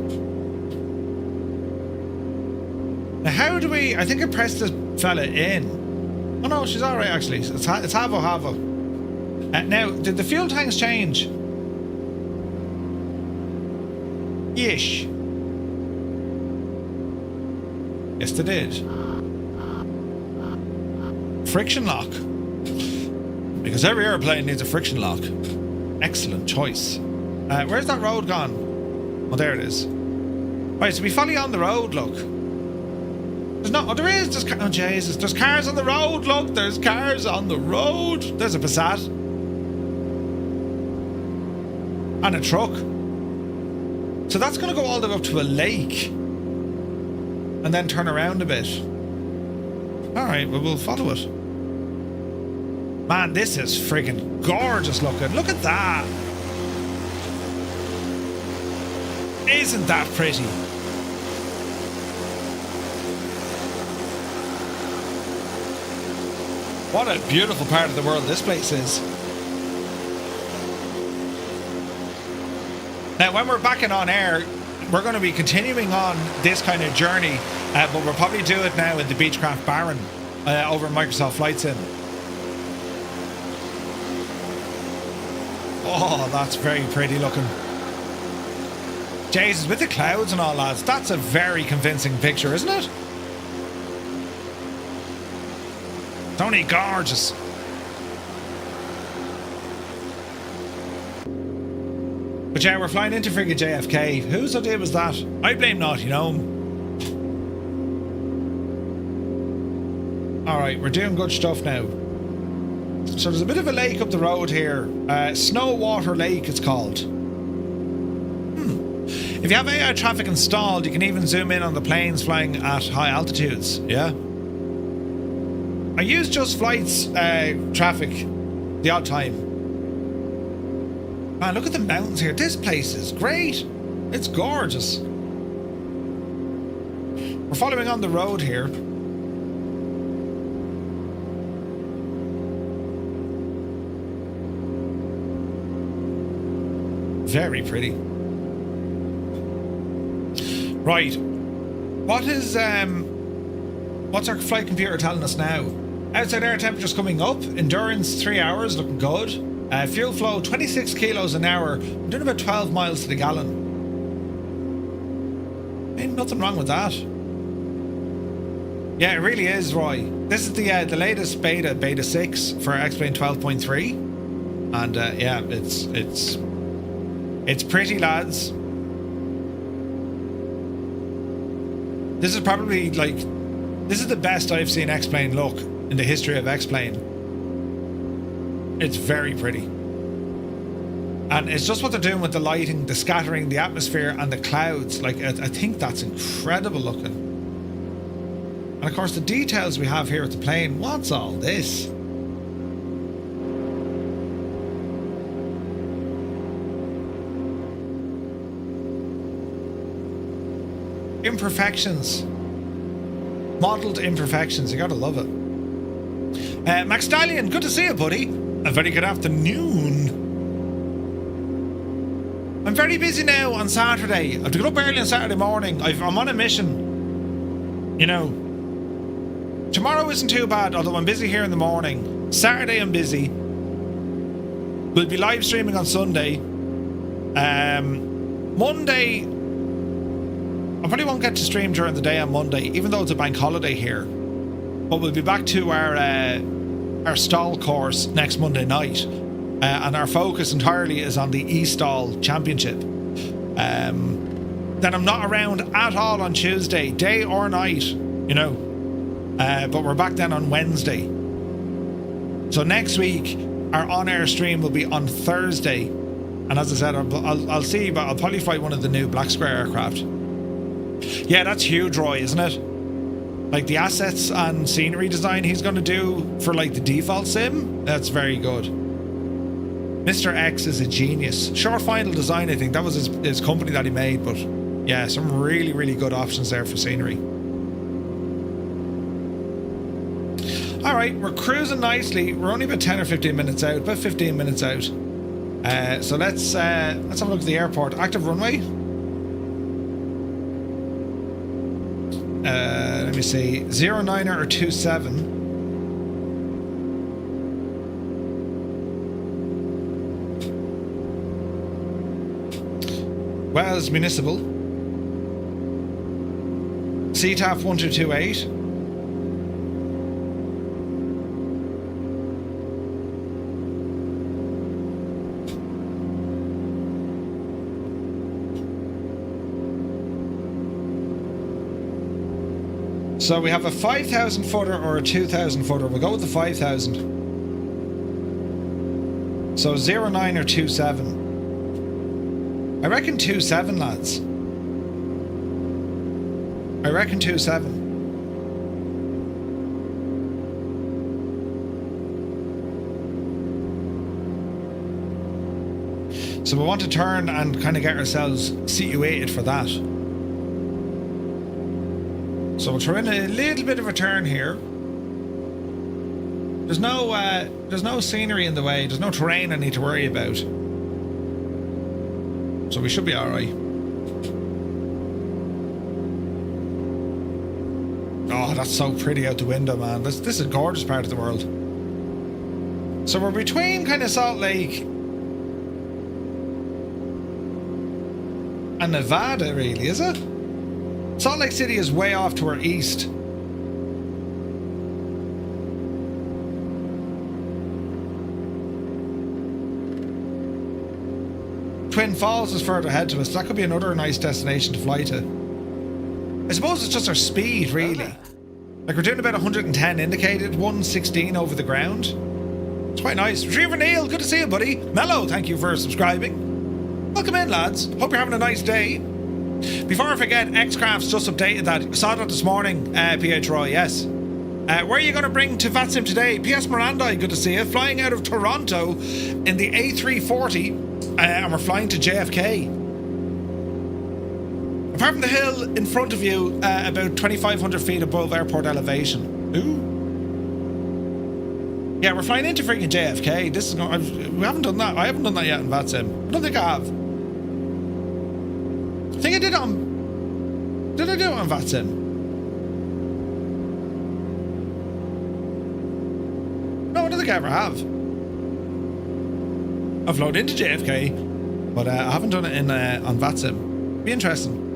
Now, how do we... I think I pressed this fella in. Oh no, she's alright actually. It's Havo. Now, did the fuel tanks change? Yeesh. Yes, they did. Friction lock. Because every airplane needs a friction lock. Excellent choice. Where's that road gone? Oh, there it is. Right, so we follow you on the road, look. There's no... Oh, there is. There's... Oh, Jesus. There's cars on the road, look. There's cars on the road. There's a Passat. And a truck. So that's going to go all the way up to a lake. And then turn around a bit. Alright, well, we'll follow it. Man, this is freaking gorgeous looking. Look at that. Isn't that pretty? What a beautiful part of the world this place is. Now, when we're back in on air, we're going to be continuing on this kind of journey, but we'll probably do it now in the Beechcraft Barren over in Microsoft Flight Sim. Oh, that's very pretty looking. Jesus, with the clouds and all, lads, that's a very convincing picture, isn't it? It's only gorgeous. But yeah, we're flying into frigate JFK. Whose idea was that? I blame Naughty Gnome. Alright, we're doing good stuff now. So there's a bit of a lake up the road here. Snowwater Lake, it's called. If you have AI traffic installed, you can even zoom in on the planes flying at high altitudes. Yeah. I use Just Flight's traffic the odd time. Man, look at the mountains here. This place is great. It's gorgeous. We're following on the road here. Very pretty. Right. What's our flight computer telling us now? Outside air temperature's coming up. Endurance 3 hours, looking good. Fuel flow 26 kilos an hour. I'm doing about 12 miles to the gallon. Ain't nothing wrong with that. Yeah, it really is, Roy. This is the latest beta 6 for X-Plane 12.3, and yeah, it's pretty, lads. This is probably this is the best I've seen X-Plane look in the history of X-Plane. It's very pretty. And it's just what they're doing with the lighting, the scattering, the atmosphere, and the clouds. Like, I think that's incredible looking. And of course, the details we have here at the plane. What's all this? Imperfections. Modelled imperfections. You gotta love it. Max Stallion, good to see you, buddy. A very good afternoon. I'm very busy now on Saturday. I have to get up early on Saturday morning. I'm on a mission. You know, tomorrow isn't too bad, although I'm busy here in the morning. Saturday I'm busy. We'll be live streaming on Sunday. Monday, I probably won't get to stream during the day on Monday, even though it's a bank holiday here. But we'll be back to our stall course next Monday night. And our focus entirely is on the E-Stall Championship. Then I'm not around at all on Tuesday, day or night, you know. But we're back then on Wednesday. So next week, our on-air stream will be on Thursday. And as I said, I'll see, but I'll probably fly one of the new Black Square aircraft. Yeah, that's huge, Roy, isn't it? Like the assets and scenery design he's going to do for like the default sim, that's very good. Mr. X is a genius. Short Final Design, I think that was his company that he made, but yeah, some really, really good options there for scenery. All right, we're cruising nicely. We're only about 10 or 15 minutes out, about 15 minutes out. So let's have a look at the airport. Active runway. Let me see, 09er or 27. Wells Municipal. CTAF 1228. So we have a 5,000 footer or a 2,000 footer. We'll go with the 5,000. So 09 or 27. I reckon 27, lads. I reckon 27. So we want to turn and kind of get ourselves situated for that. So we'll throw in a little bit of a turn here. There's no scenery in the way. There's no terrain I need to worry about. So we should be all right. Oh, that's so pretty out the window, man. This is a gorgeous part of the world. So we're between kind of Salt Lake and Nevada, really, is it? Salt Lake City is way off to our east. Twin Falls is further ahead to us. That could be another nice destination to fly to. I suppose it's just our speed, really. Like we're doing about 110 indicated, 116 over the ground. It's quite nice. Retriever Neil, good to see you, buddy. Mello, thank you for subscribing. Welcome in, lads. Hope you're having a nice day. Before I forget, X-Craft's just updated that. Saw that this morning, PA Troy, yes. Where are you going to bring to VATSIM today? PS Miranda, good to see you. Flying out of Toronto in the A340, and we're flying to JFK. Apart from the hill in front of you, about 2,500 feet above airport elevation. Ooh. Yeah, we're flying into freaking JFK. This is we haven't done that. I haven't done that yet in VATSIM. I don't think I have. I think I did it on... Did I do it on VATSIM? No, I don't think I ever have. I've flown into JFK, but I haven't done it in on VATSIM. Be interesting.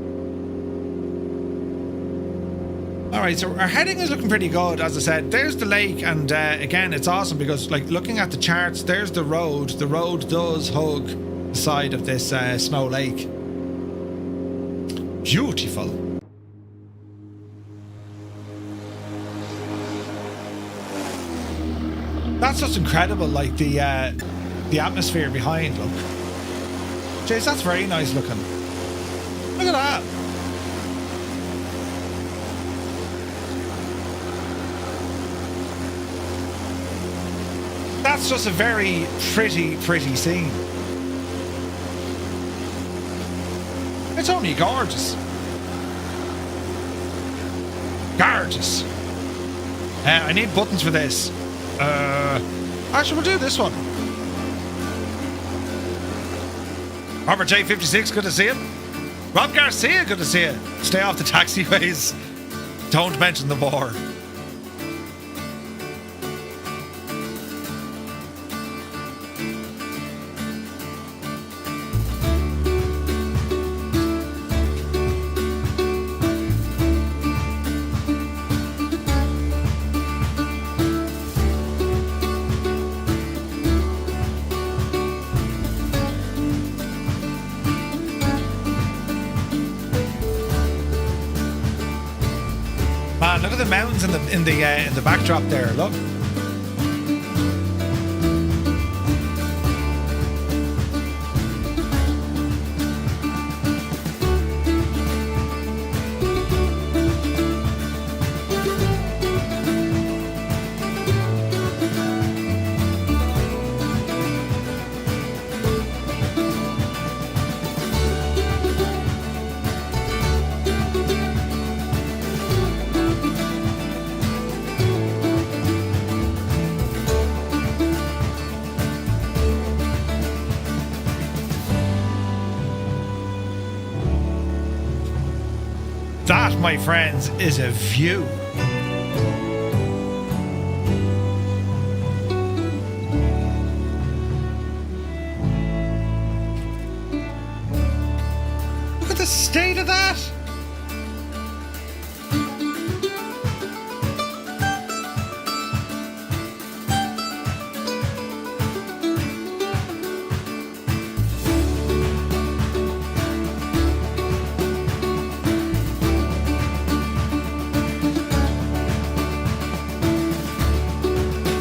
Alright, so our heading is looking pretty good, as I said. There's the lake, and again, it's awesome because, like, looking at the charts, there's the road. The road does hug the side of this snow lake. Beautiful. That's just incredible, like the atmosphere behind, look. Jeez, that's very nice looking. Look at that. That's just a very pretty scene. It's only gorgeous. Gorgeous. I need buttons for this. Actually, we'll do this one. Robert J56, good to see you. Rob Garcia, good to see you. Stay off the taxiways. Don't mention the war. Look at the mountains in the backdrop there. Look. That, my friends, is a view. Look at the state of that.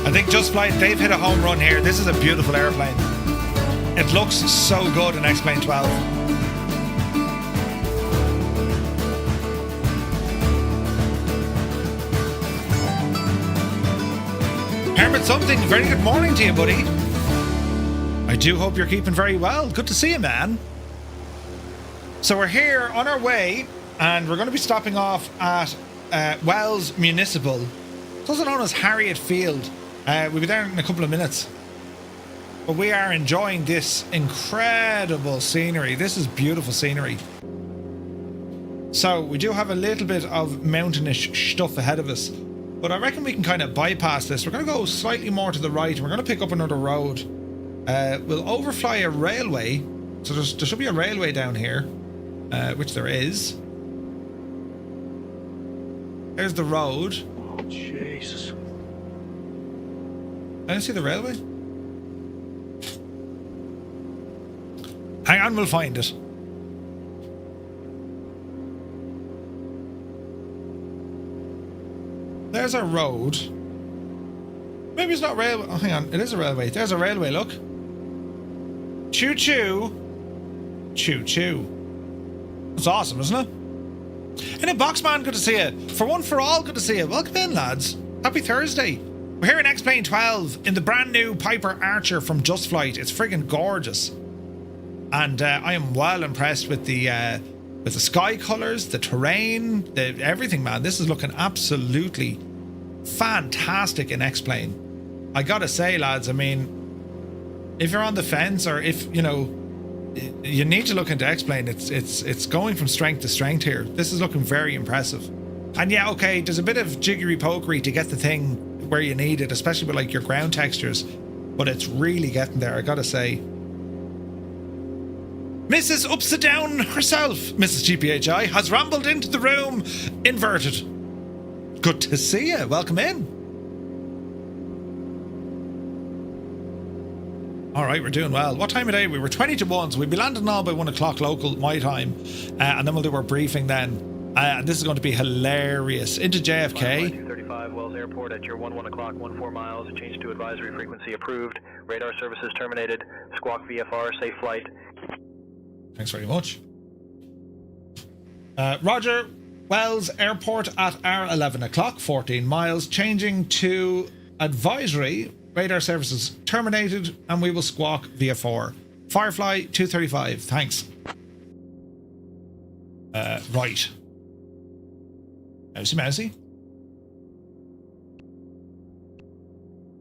I think Just Flight, they've hit a home run here. This is a beautiful airplane. It looks so good in XP12. Hermit Something, very good morning to you, buddy. I do hope you're keeping very well. Good to see you, man. So we're here on our way, and we're going to be stopping off at Wells Municipal. It's also known as Harriet Field. We'll be there in a couple of minutes. But we are enjoying this incredible scenery. This is beautiful scenery. So we do have a little bit of mountainish stuff ahead of us. But I reckon we can kind of bypass this. We're going to go slightly more to the right. We're going to pick up another road. We'll overfly a railway. So there should be a railway down here. Which there is. There's the road. Oh, Jesus. I didn't see the railway. Hang on, we'll find it. There's a road. Maybe it's not railway. Oh, hang on. It is a railway. There's a railway, look. Choo choo. Choo choo. That's awesome, isn't it? In a Boxman, good to see you. For one for all, good to see you. Welcome in, lads. Happy Thursday. We're here in XP12 in the brand new Piper Archer from Just Flight. It's friggin' gorgeous. And I am well impressed with the sky colours, the terrain, everything, man. This is looking absolutely fantastic in X-Plane. I gotta say, lads, I mean, if you're on the fence, or if, you know, you need to look into X-Plane, it's going from strength to strength here. This is looking very impressive. And yeah, okay, there's a bit of jiggery pokery to get the thing where you need it, especially with like your ground textures, but it's really getting there, I gotta say. Mrs. Upside Down herself, Mrs. GPHI, has rambled into the room, inverted. Good to see you. Welcome in. All right, we're doing well. What time of day? We were 20 to 1, so we'll be landing all by 1 o'clock local, my time, and then we'll do our briefing then. And this is going to be hilarious. Into JFK. 235 Wells Airport at your 1 o'clock, 14 miles. Change to advisory frequency approved. Radar services terminated. Squawk VFR, safe flight. Thanks very much. Roger, Wells Airport at our 11 o'clock, 14 miles. Changing to advisory. Radar services terminated, and we will squawk VFR. Firefly 235. Thanks. Right. Mousy.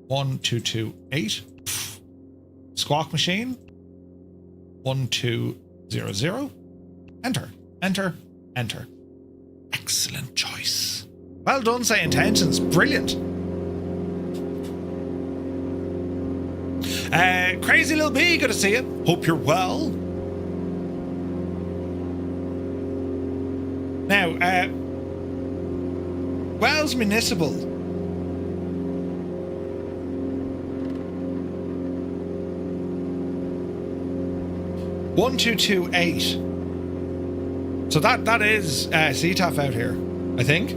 1228. Squawk machine. 1200. Enter. Excellent choice. Well done, say intentions. Brilliant. Crazy Little B, good to see you. Hope you're well. Now, Wells Municipal. One 228. So that is CTAF out here, I think.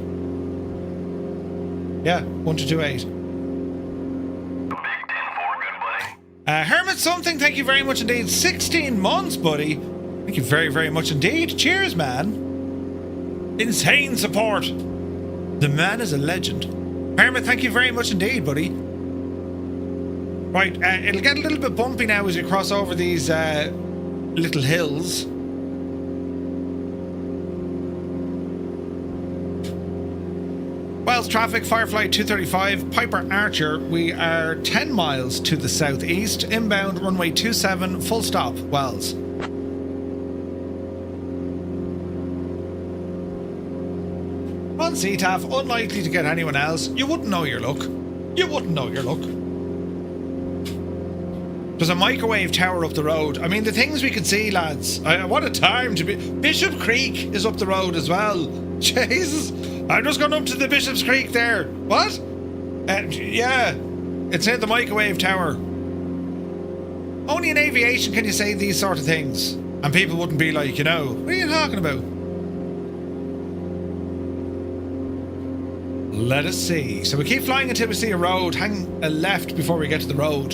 Yeah, 1228. Hermit Something, thank you very much indeed. 16 months, buddy. Thank you very, very much indeed. Cheers, man. Insane support. The man is a legend. Hermit, thank you very much indeed, buddy. Right, it'll get a little bit bumpy now as you cross over these little hills. Wells traffic, Firefly 235, Piper Archer. We are 10 miles to the southeast. Inbound runway 27, full stop, Wells. on CTAF, unlikely to get anyone else. You wouldn't know your luck. You wouldn't know your luck. There's a microwave tower up the road. I mean, the things we could see, lads. What a time to be. Bishop Creek is up the road as well. Jesus. I'm just going up to the Bishop's Creek there. What? Yeah. It's near the microwave tower. Only in aviation can you say these sort of things. And people wouldn't be like, you know, what are you talking about? Let us see. So we keep flying until we see a road. Hang a left before we get to the road.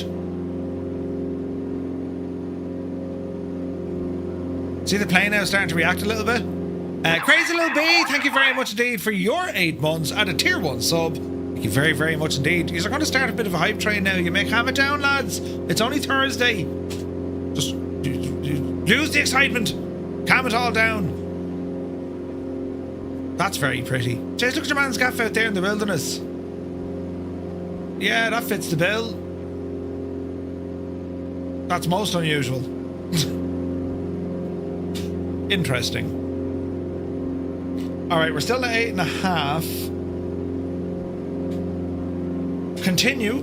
See the plane now starting to react a little bit? Crazy Little B, thank you very much indeed for your 8 months at a tier 1 sub. Thank you very, very much indeed. You're going to start a bit of a hype train now. You may calm it down, lads. It's only Thursday. Just lose the excitement. Calm it all down. That's very pretty. Jeez, look at your man's gaff out there in the wilderness. Yeah, that fits the bill. That's most unusual. Interesting. Alright, we're still at 8.5. Continue.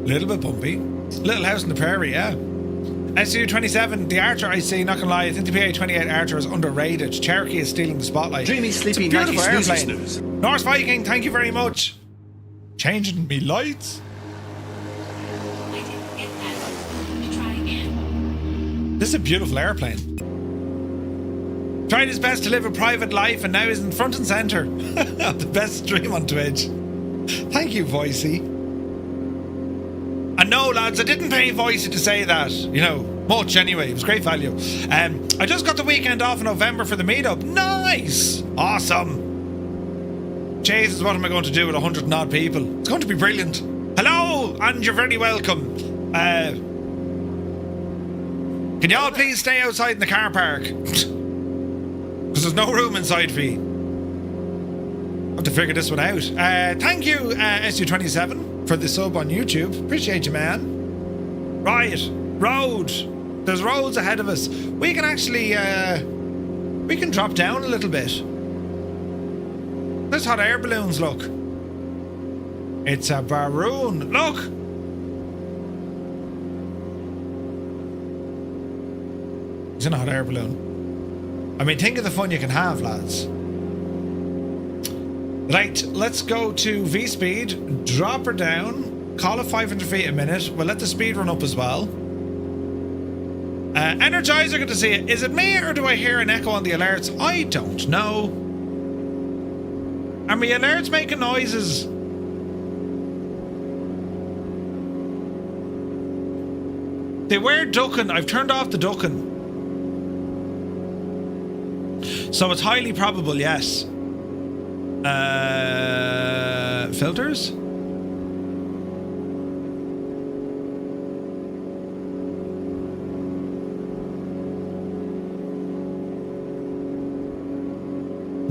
Little bit bumpy. Little house in the prairie, yeah. SU-27, the Archer, I see, not gonna lie, I think the PA-28 Archer is underrated. Cherokee is stealing the spotlight. Dreamy, sleepy, it's a beautiful nighty, airplane. snooze. Norse Viking, thank you very much. Changing me lights. This is a beautiful airplane. Tried his best to live a private life and now he's in front and centre. The best stream on Twitch. Thank you, Voicey. And no, lads, I didn't pay Voicey to say that. You know, much anyway. It was great value. I just got the weekend off in November for the meetup. Nice. Awesome. Jesus, what am I going to do with 100 and odd people? It's going to be brilliant. Hello, and you're very welcome. Can y'all please stay outside in the car park? Because there's no room inside for you. I have to figure this one out. Thank you, SU27, for the sub on YouTube. Appreciate you, man. Right, road. There's roads ahead of us. We can actually, we can drop down a little bit. There's hot air balloons, look. It's a baroon. Look! It's a hot air balloon. I mean, think of the fun you can have, lads. Right, let's go to V-speed, drop her down, call it 500 feet a minute. We'll let the speed run up as well. Energizer, good to see it. Is it me or do I hear an echo on the alerts? I don't know. Are my alerts making noises? They were ducking. I've turned off the ducking. So it's highly probable, yes. Filters?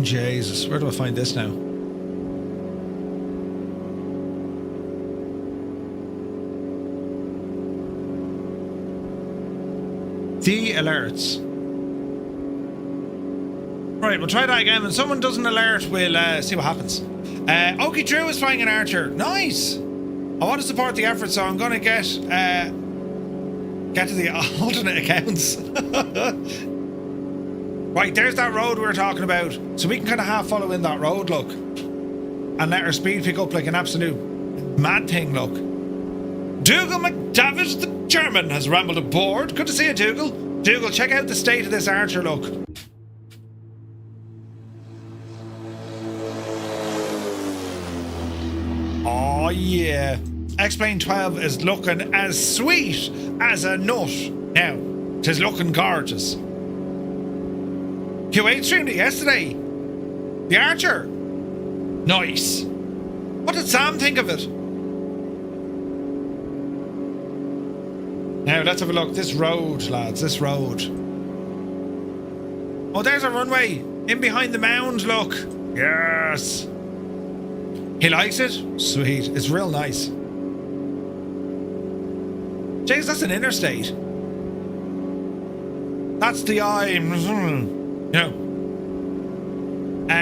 Jesus, where do I find this now? The alerts. Right, we'll try that again. When someone does an alert, we'll see what happens. Okie Drew is flying an Archer. Nice! I want to support the effort, so I'm going to get to the alternate accounts. Right, there's that road we were talking about. So we can kind of half follow in that road, look. And let our speed pick up like an absolute mad thing, look. Dougal McDavitt, the German, has rambled aboard. Good to see you, Dougal. Dougal, check out the state of this Archer, look. Oh yeah, XP12 is looking as sweet as a nut. Now, 'tis looking gorgeous. Q8 streamed it yesterday. The Archer. Nice. What did Sam think of it? Now, let's have a look. This road, lads, this road. Oh, there's a runway. In behind the mound, look. Yes. He likes it? Sweet. It's real nice. Jeez, that's an interstate. That's the eye. You know.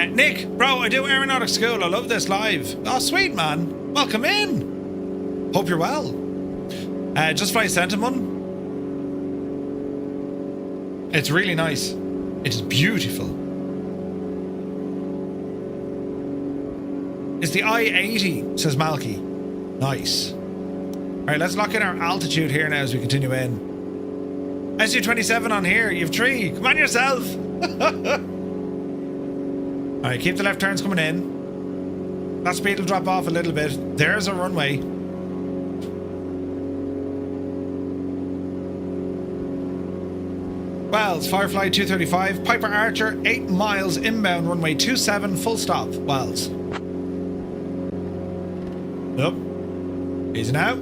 Nick, bro, I do aeronautics school. I love this live. Oh, sweet, man. Welcome in. Hope you're well. Just fly Sentimon. It's really nice. It is beautiful. It's the I-80, says Malky. Nice. Alright, let's lock in our altitude here now as we continue in. SU-27 on here. You've 3. Come on yourself. Alright, keep the left turns coming in. That speed will drop off a little bit. There's a runway. Wells, Firefly 235, Piper Archer, 8 miles inbound, runway 27, full stop. Wells. Nope. Easy now.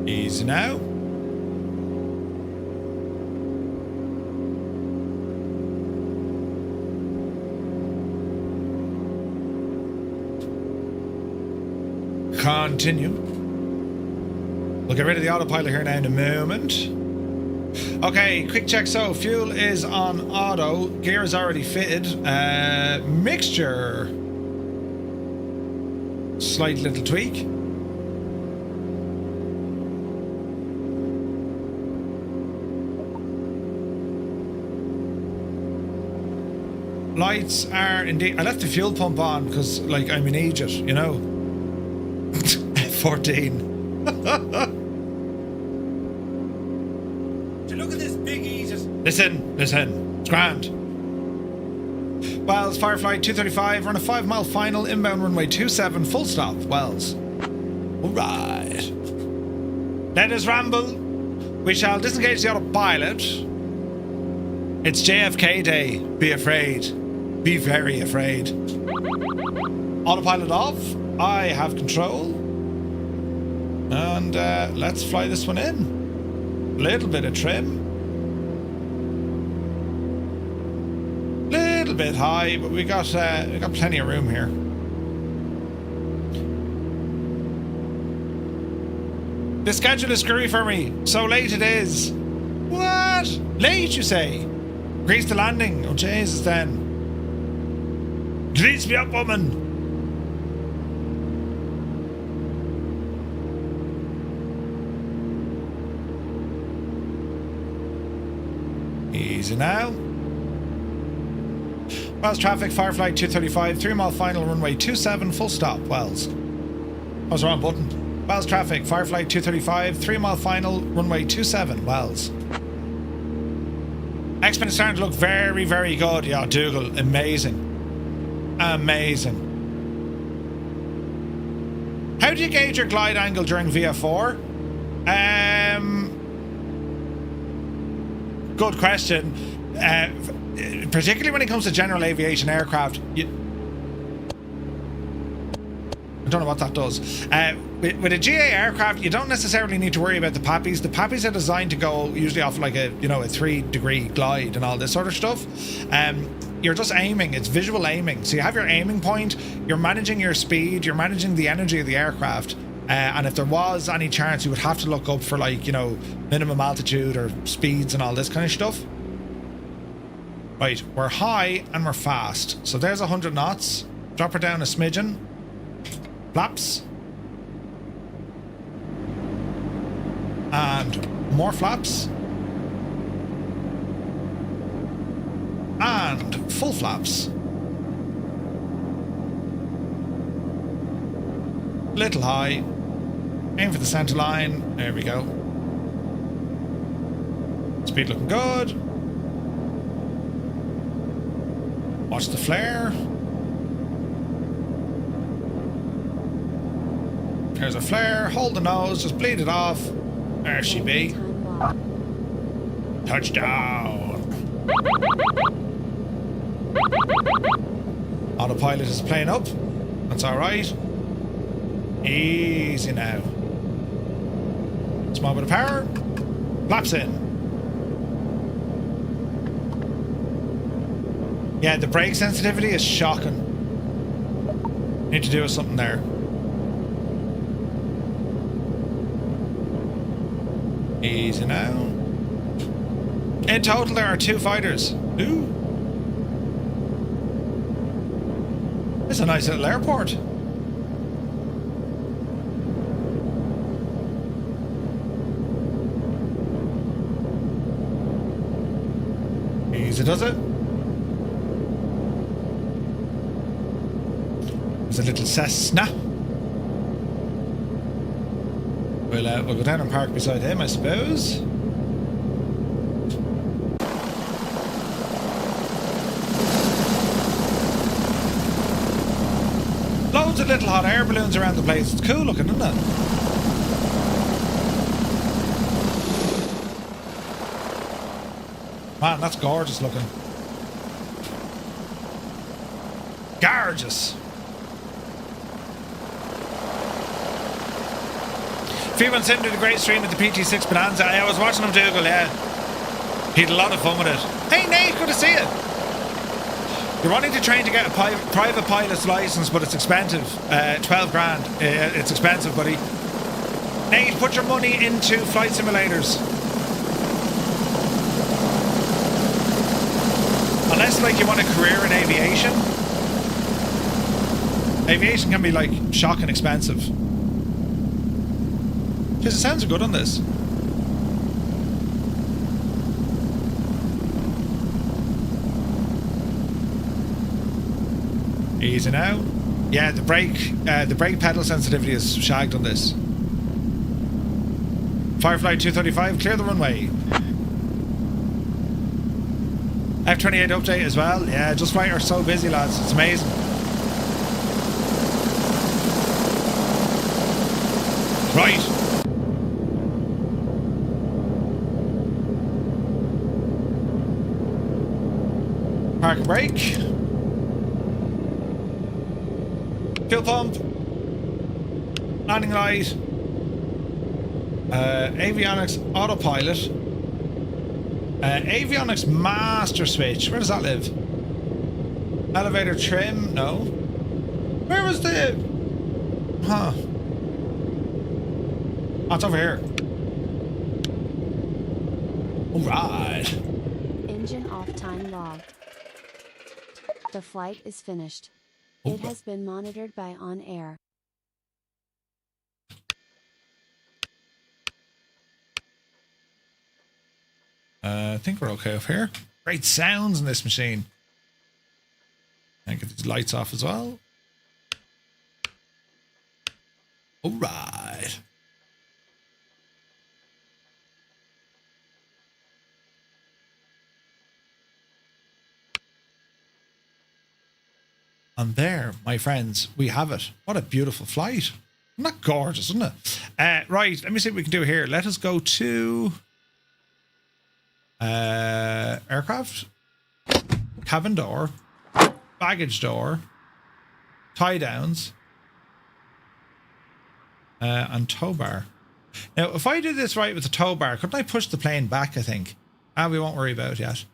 Easy now. Continue. We'll get rid of the autopilot here now in a moment. Okay, quick check. So, fuel is on auto. Gear is already fitted. Mixture. Slight little tweak. Lights are indeed... I left the fuel pump on because, like, I'm an idiot, you know? 14. Look at this big Aegis. Listen. It's grand. Wells, Firefly 235, run a 5-mile final, inbound runway 27, full stop. Wells. Alright. Let us ramble. We shall disengage the autopilot. It's JFK Day. Be afraid. Be very afraid. Autopilot off. I have control. And let's fly this one in. Little bit of trim. Little bit high, but we got plenty of room here. The schedule is screwy for me. So late it is. What? Late, you say? Grease the landing. Oh, Jesus, then. Grease me up, woman. Easy now. Wells traffic, Firefly 235, 3-mile final, runway 27, full stop. Wells. That was the wrong button. Wells traffic, Firefly 235, 3-mile final, runway 27. Wells. X-Men is starting to look very, very good. Yeah, Dougal, amazing. Amazing. How do you gauge your glide angle during VF4? Good question. Particularly when it comes to general aviation aircraft, I don't know what that does. With a GA aircraft, you don't necessarily need to worry about the PAPIs. The PAPIs are designed to go usually off like a 3-degree glide and all this sort of stuff. You're just aiming. It's visual aiming. So you have your aiming point. You're managing your speed. You're managing the energy of the aircraft. And if there was any chance, you would have to look up for minimum altitude or speeds and all this kind of stuff. Right, we're high and we're fast. So there's 100 knots. Drop her down a smidgen. Flaps. And more flaps. And full flaps. Little high. Aim for the center line. There we go. Speed looking good. Watch the flare. There's a flare. Hold the nose. Just bleed it off. There she be. Touchdown. Autopilot is playing up. That's alright. Easy now. Small bit of power. Flaps in. Yeah, the brake sensitivity is shocking. Need to do something there. Easy now. In total, there are 2 fighters. Ooh. It's a nice little airport. Easy does it. There's a little Cessna. We'll go down and park beside him, I suppose. Loads of little hot air balloons around the place. It's cool looking, isn't it? Man, that's gorgeous looking. Gorgeous. Few months into the great stream at the PT6 Bonanza. I was watching him Dougal, yeah. He had a lot of fun with it. Hey Nate, good to see you. You're wanting to train to get a private pilot's license, but it's expensive. 12 grand. It's expensive, buddy. Nate, put your money into flight simulators. Unless, like, you want a career in aviation. Aviation can be, like, shocking expensive. Jeez, it sounds good on this. Easy now. Yeah, the brake pedal sensitivity is shagged on this. Firefly 235, clear the runway. F28 update as well. Yeah, Just Right are so busy, lads. It's amazing. Right. Park and brake. Fuel pump. Landing light. Avionics autopilot. Avionics master switch. Where does that live? Elevator trim. No. Where was the... Huh. Oh, it's over here. Alright. Engine off time log. The flight is finished. It has been monitored by OnAir. I think we're okay up here. Great sounds in this machine. And get the lights off as well. Alright. And there, my friends, we have it. What a beautiful flight. Isn't that gorgeous, isn't it? Right, let me see what we can do here. Let us go to aircraft, cabin door, baggage door, tie downs, and tow bar. Now, if I do this right with the tow bar, couldn't I push the plane back, I think? We won't worry about it yet.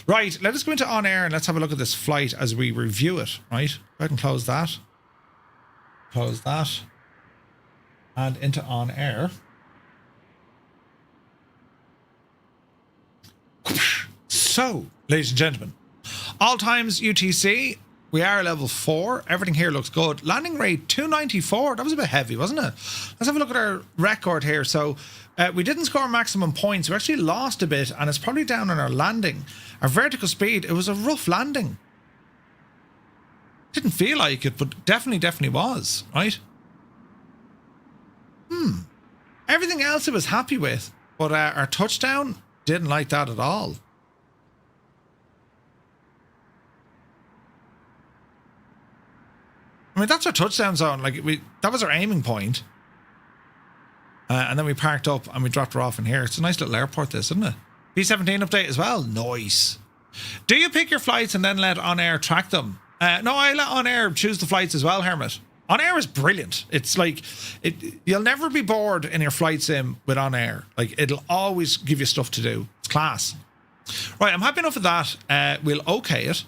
Right, let us go into OnAir and let's have a look at this flight as we review it, right? Go ahead and close that. Close that. And into OnAir. So, ladies and gentlemen, all times UTC, we are level 4. Everything here looks good. Landing rate 294. That was a bit heavy, wasn't it? Let's have a look at our record here. So, we didn't score maximum points. We actually lost a bit, and it's probably down on our landing. Our vertical speed, it was a rough landing. Didn't feel like it, but definitely was, right? Everything else I was happy with, but our touchdown, didn't like that at all. I mean, that's our touchdown zone. Like, that was our aiming point. And then we parked up and we dropped her off in here. It's a nice little airport, this, isn't it? B-17 update as well. Nice. Do you pick your flights and then let OnAir track them? No, I let OnAir choose the flights as well, Hermit. OnAir is brilliant. It's like, you'll never be bored in your flight sim with OnAir. Like, it'll always give you stuff to do. It's class. Right, I'm happy enough with that. We'll okay it.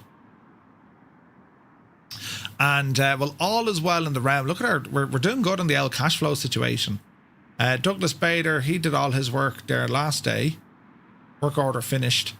And well, all is well in the round. Look at our, we're doing good on the L cash flow situation. Douglas Bader, he did all his work there last day. Work order finished.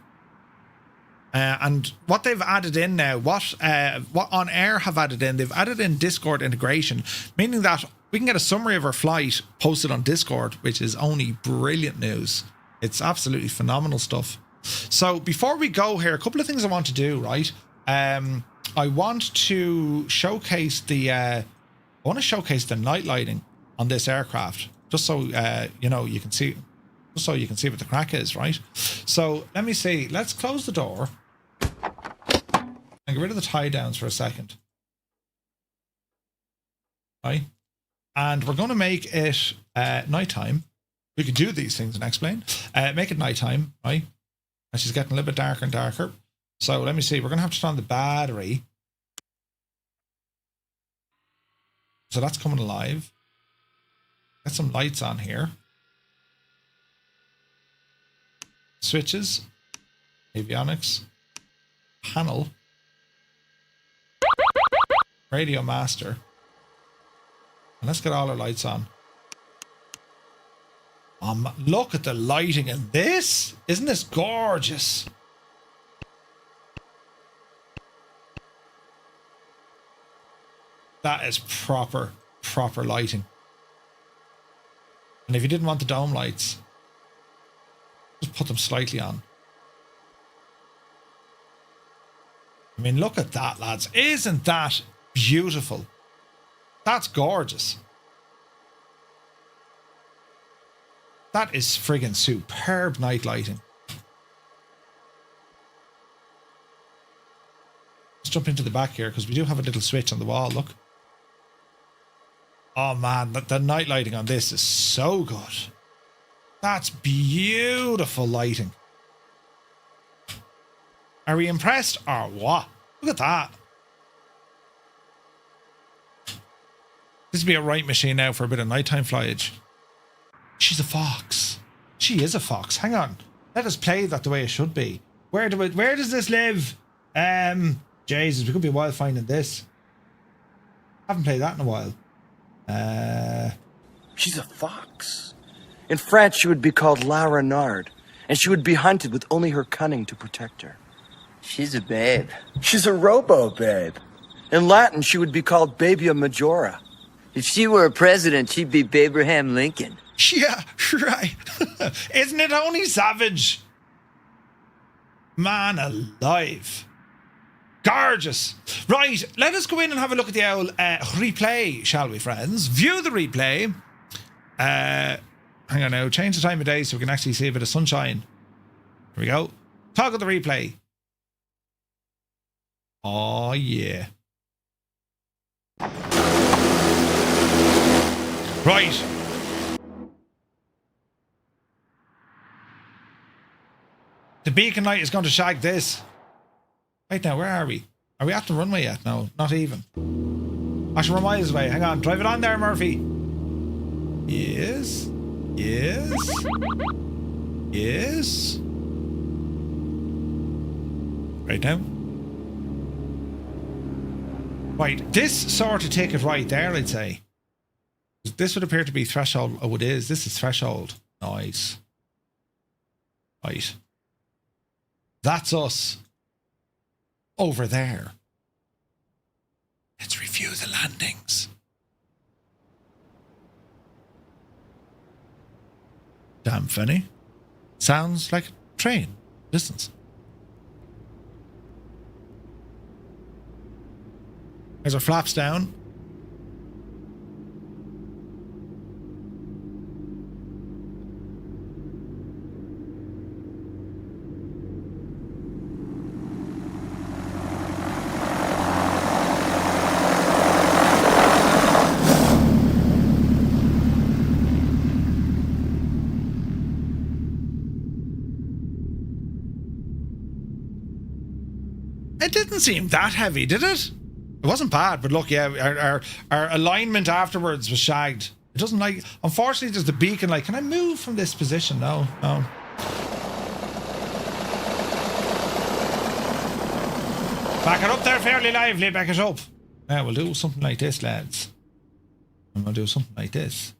And what they've added in now, what OnAir have added in, they've added in Discord integration, meaning that we can get a summary of our flight posted on Discord, which is only brilliant news. It's absolutely phenomenal stuff. So before we go here, a couple of things I want to do, right? I want to showcase the night lighting on this aircraft, just so you know, you can see, just so you can see what the crack is, right? So let me see. Let's close the door and get rid of the tie downs for a second, right? And we're going to make it nighttime. We could do these things and explain. Make it nighttime, right? And she's getting a little bit darker and darker. So let me see. We're going to have to turn on the battery. So that's coming alive. Get some lights on here. Switches. Avionics. Panel. Radio master. And let's get all our lights on. Look at the lighting in this. Isn't this gorgeous? That is proper lighting. And if you didn't want the dome lights, just put them slightly on. I mean, look at that, lads. Isn't that beautiful? That's gorgeous. That is friggin' superb night lighting. Let's jump into the back here because we do have a little switch on the wall, look. Oh man, the night lighting on this is so good. That's beautiful lighting. Are we impressed or what? Look at that. This would be a right machine now for a bit of nighttime flyage. She's a fox. She is a fox. Hang on. Let us play that the way it should be. Where does this live? Jesus, we could be a while finding this. Haven't played that in a while. She's a fox. In France, she would be called La Renarde, and she would be hunted with only her cunning to protect her. She's a babe. She's a robo-babe. In Latin, she would be called Babia Majora. If she were a president, she'd be Abraham Lincoln. Yeah, right. Isn't it only savage? Man alive. Gorgeous. Right, let us go in and have a look at the old replay, shall we, friends? View the replay. Hang on now. Change the time of day so we can actually see a bit of sunshine. Here we go. Toggle the replay. Oh, yeah. Right. The beacon light is going to shag this. Right now, where are we? Are we at the runway yet? No, not even. Actually, we're miles away. Hang on. Drive it on there, Murphy. Yes. Yes. Yes. Right now. Right. This sort of take it right there, I'd say. This would appear to be threshold. Oh, it is. This is threshold. Nice. Right. That's us. Over there. Let's review the landings. Damn funny. Sounds like a train. Distance. There's our flaps down. It didn't seem that heavy, did it? It wasn't bad, but look, yeah, our alignment afterwards was shagged. It doesn't like... Unfortunately, there's the beacon light. Can I move from this position? No, no. Back it up there fairly lively, back it up. Yeah, we'll do something like this, lads. And we'll do something like this.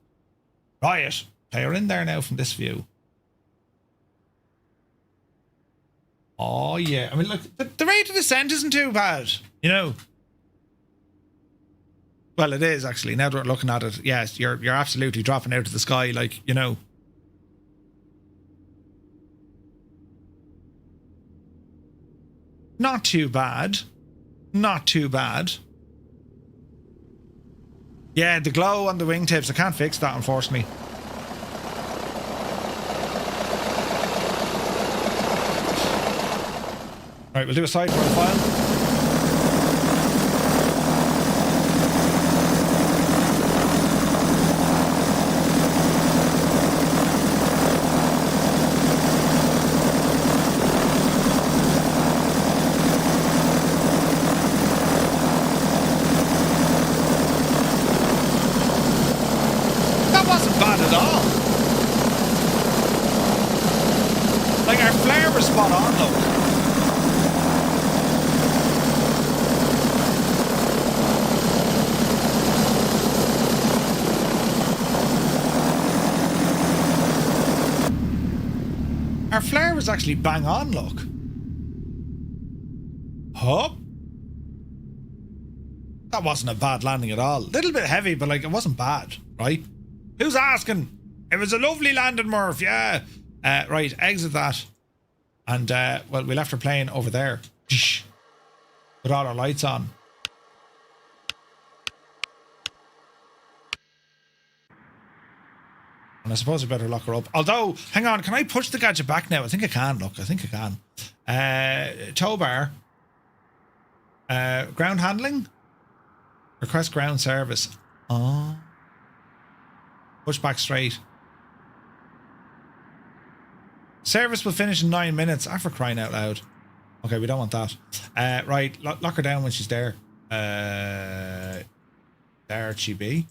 Riot. Player in there now from this view. Oh, yeah. I mean, look, the rate of descent isn't too bad, you know. Well, it is, actually. Now that we're looking at it, yes, you're absolutely dropping out of the sky, like, you know. Not too bad. Not too bad. Yeah, the glow on the wingtips, I can't fix that, unfortunately. Right, we'll do a side profile. That wasn't bad at all. Like, our flare was spot on, though. Our flare was actually bang on, look. Huh? That wasn't a bad landing at all. A little bit heavy, but like, it wasn't bad, right? Who's asking? It was a lovely landing, Murph, yeah. Right, exit that. And, well, we left our plane over there. With all our lights on. And I suppose I better lock her up. Although, hang on, can I push the gadget back now? I think I can, look. I think I can. Tow bar. Ground handling. Request ground service. Oh. Push back straight. Service will finish in 9 minutes. For crying out loud. Okay, we don't want that. Right, lock her down when she's there. There she be.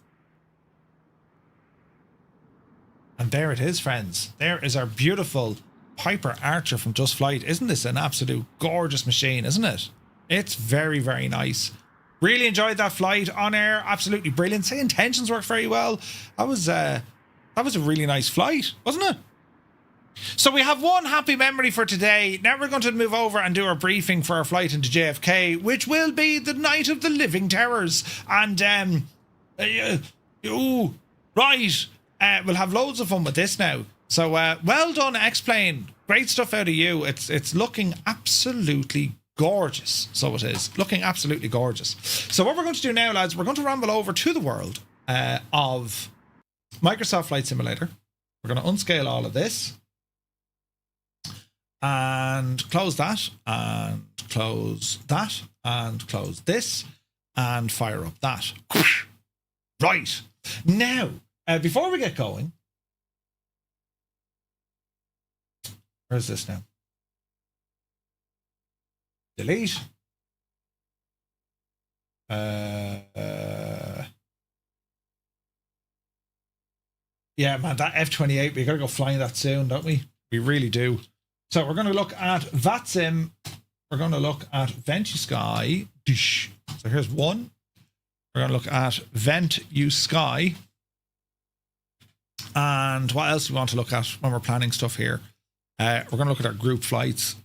And there it is, friends. There is our beautiful Piper Archer from Just Flight. Isn't this an absolute gorgeous machine, isn't it? It's very, very nice. Really enjoyed that flight. On air, absolutely brilliant. Say intentions worked very well. That was a really nice flight, wasn't it? So we have one happy memory for today. Now we're going to move over and do our briefing for our flight into JFK, which will be the night of the living terrors. And, right. We'll have loads of fun with this now. So, well done, X-Plane. Great stuff out of you. It's looking absolutely gorgeous. So it is. Looking absolutely gorgeous. So what we're going to do now, lads, we're going to ramble over to the world of Microsoft Flight Simulator. We're going to unscale all of this. And close that. And close that. And close this. And fire up that. Right. Now, before we get going, where's this now? Delete. Yeah, man, that F-28, we gotta go flying that soon, don't we? We really do. So we're going to look at VATSIM. We're going to look at VentUSky. So here's one. We're going to look at VentUSky. And what else do we want to look at when we're planning stuff here? We're going to look at our group flights.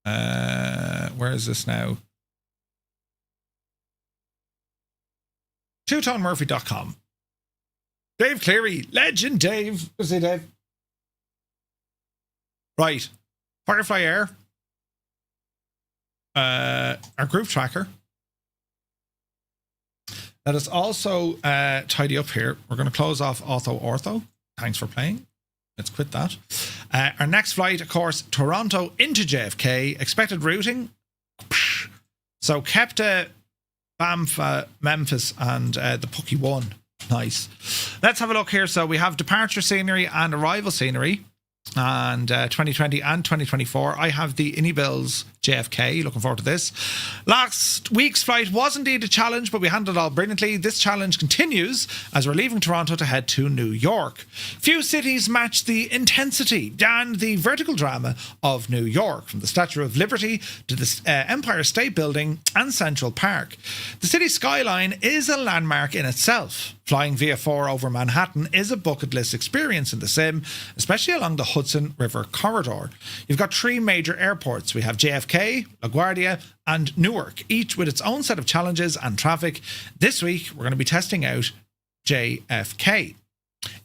Where is this now? TwoToneMurphy.com. Dave Cleary, legend Dave. Good to see Dave. Right. Firefly Air. Our group tracker. Let us also tidy up here. We're going to close off Auto Ortho. Thanks for playing. Let's quit that. Our next flight, of course, Toronto into JFK. Expected routing. So Kepta, Banff, Memphis, and the Pucky 1. Nice. Let's have a look here. So we have departure scenery and arrival scenery. And 2020 and 2024. I have the Inibills JFK. Looking forward to this. Last week's flight was indeed a challenge, but we handled it all brilliantly. This challenge continues as we're leaving Toronto to head to New York. Few cities match the intensity and the vertical drama of New York, from the Statue of Liberty to the Empire State Building and Central Park. The city's skyline is a landmark in itself. Flying Via 4 over Manhattan is a bucket list experience in the sim, especially along the Hudson River corridor. You've got 3 major airports. We have JFK, LaGuardia and Newark, each with its own set of challenges and traffic. This week, we're going to be testing out JFK.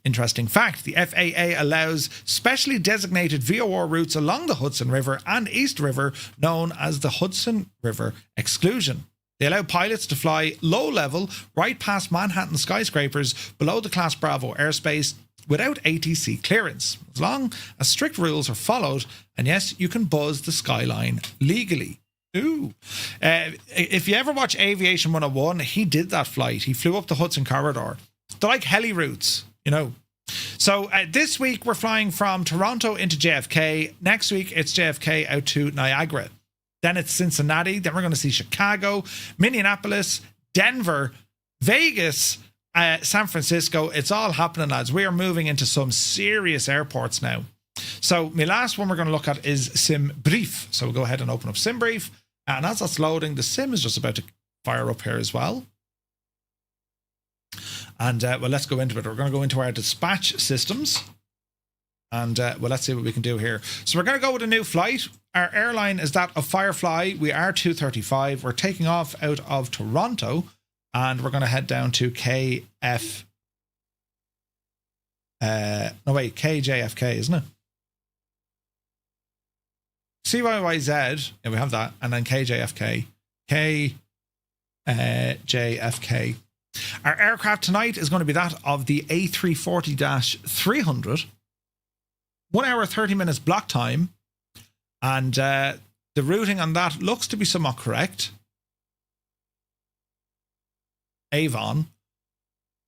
Interesting fact, the FAA allows specially designated VOR routes along the Hudson River and East River, known as the Hudson River Exclusion. They allow pilots to fly low level right past Manhattan skyscrapers below the Class Bravo airspace without ATC clearance, as long as strict rules are followed, and yes, you can buzz the skyline legally. Ooh. If you ever watch Aviation 101, he did that flight. He flew up the Hudson corridor. They're like heli routes, you know. So this week we're flying from Toronto into JFK. Next week it's JFK out to Niagara. Then it's Cincinnati. Then we're going to see Chicago, Minneapolis, Denver, Vegas, San Francisco. It's all happening, lads. We are moving into some serious airports now. So my last one we're going to look at is Sim Brief. So we'll go ahead and open up Sim Brief. And as that's loading, the sim is just about to fire up here as well. And well, let's go into it. We're going to go into our dispatch systems. And well, let's see what we can do here. So we're going to go with a new flight. Our airline is that of Firefly. We are 235. We're taking off out of Toronto. And we're going to head down to KJFK, isn't it? CYYZ. Yeah, we have that. And then KJFK. KJFK. Our aircraft tonight is going to be that of the A340-300. 1 hour, 30 minutes block time. And the routing on that looks to be somewhat correct. Avon.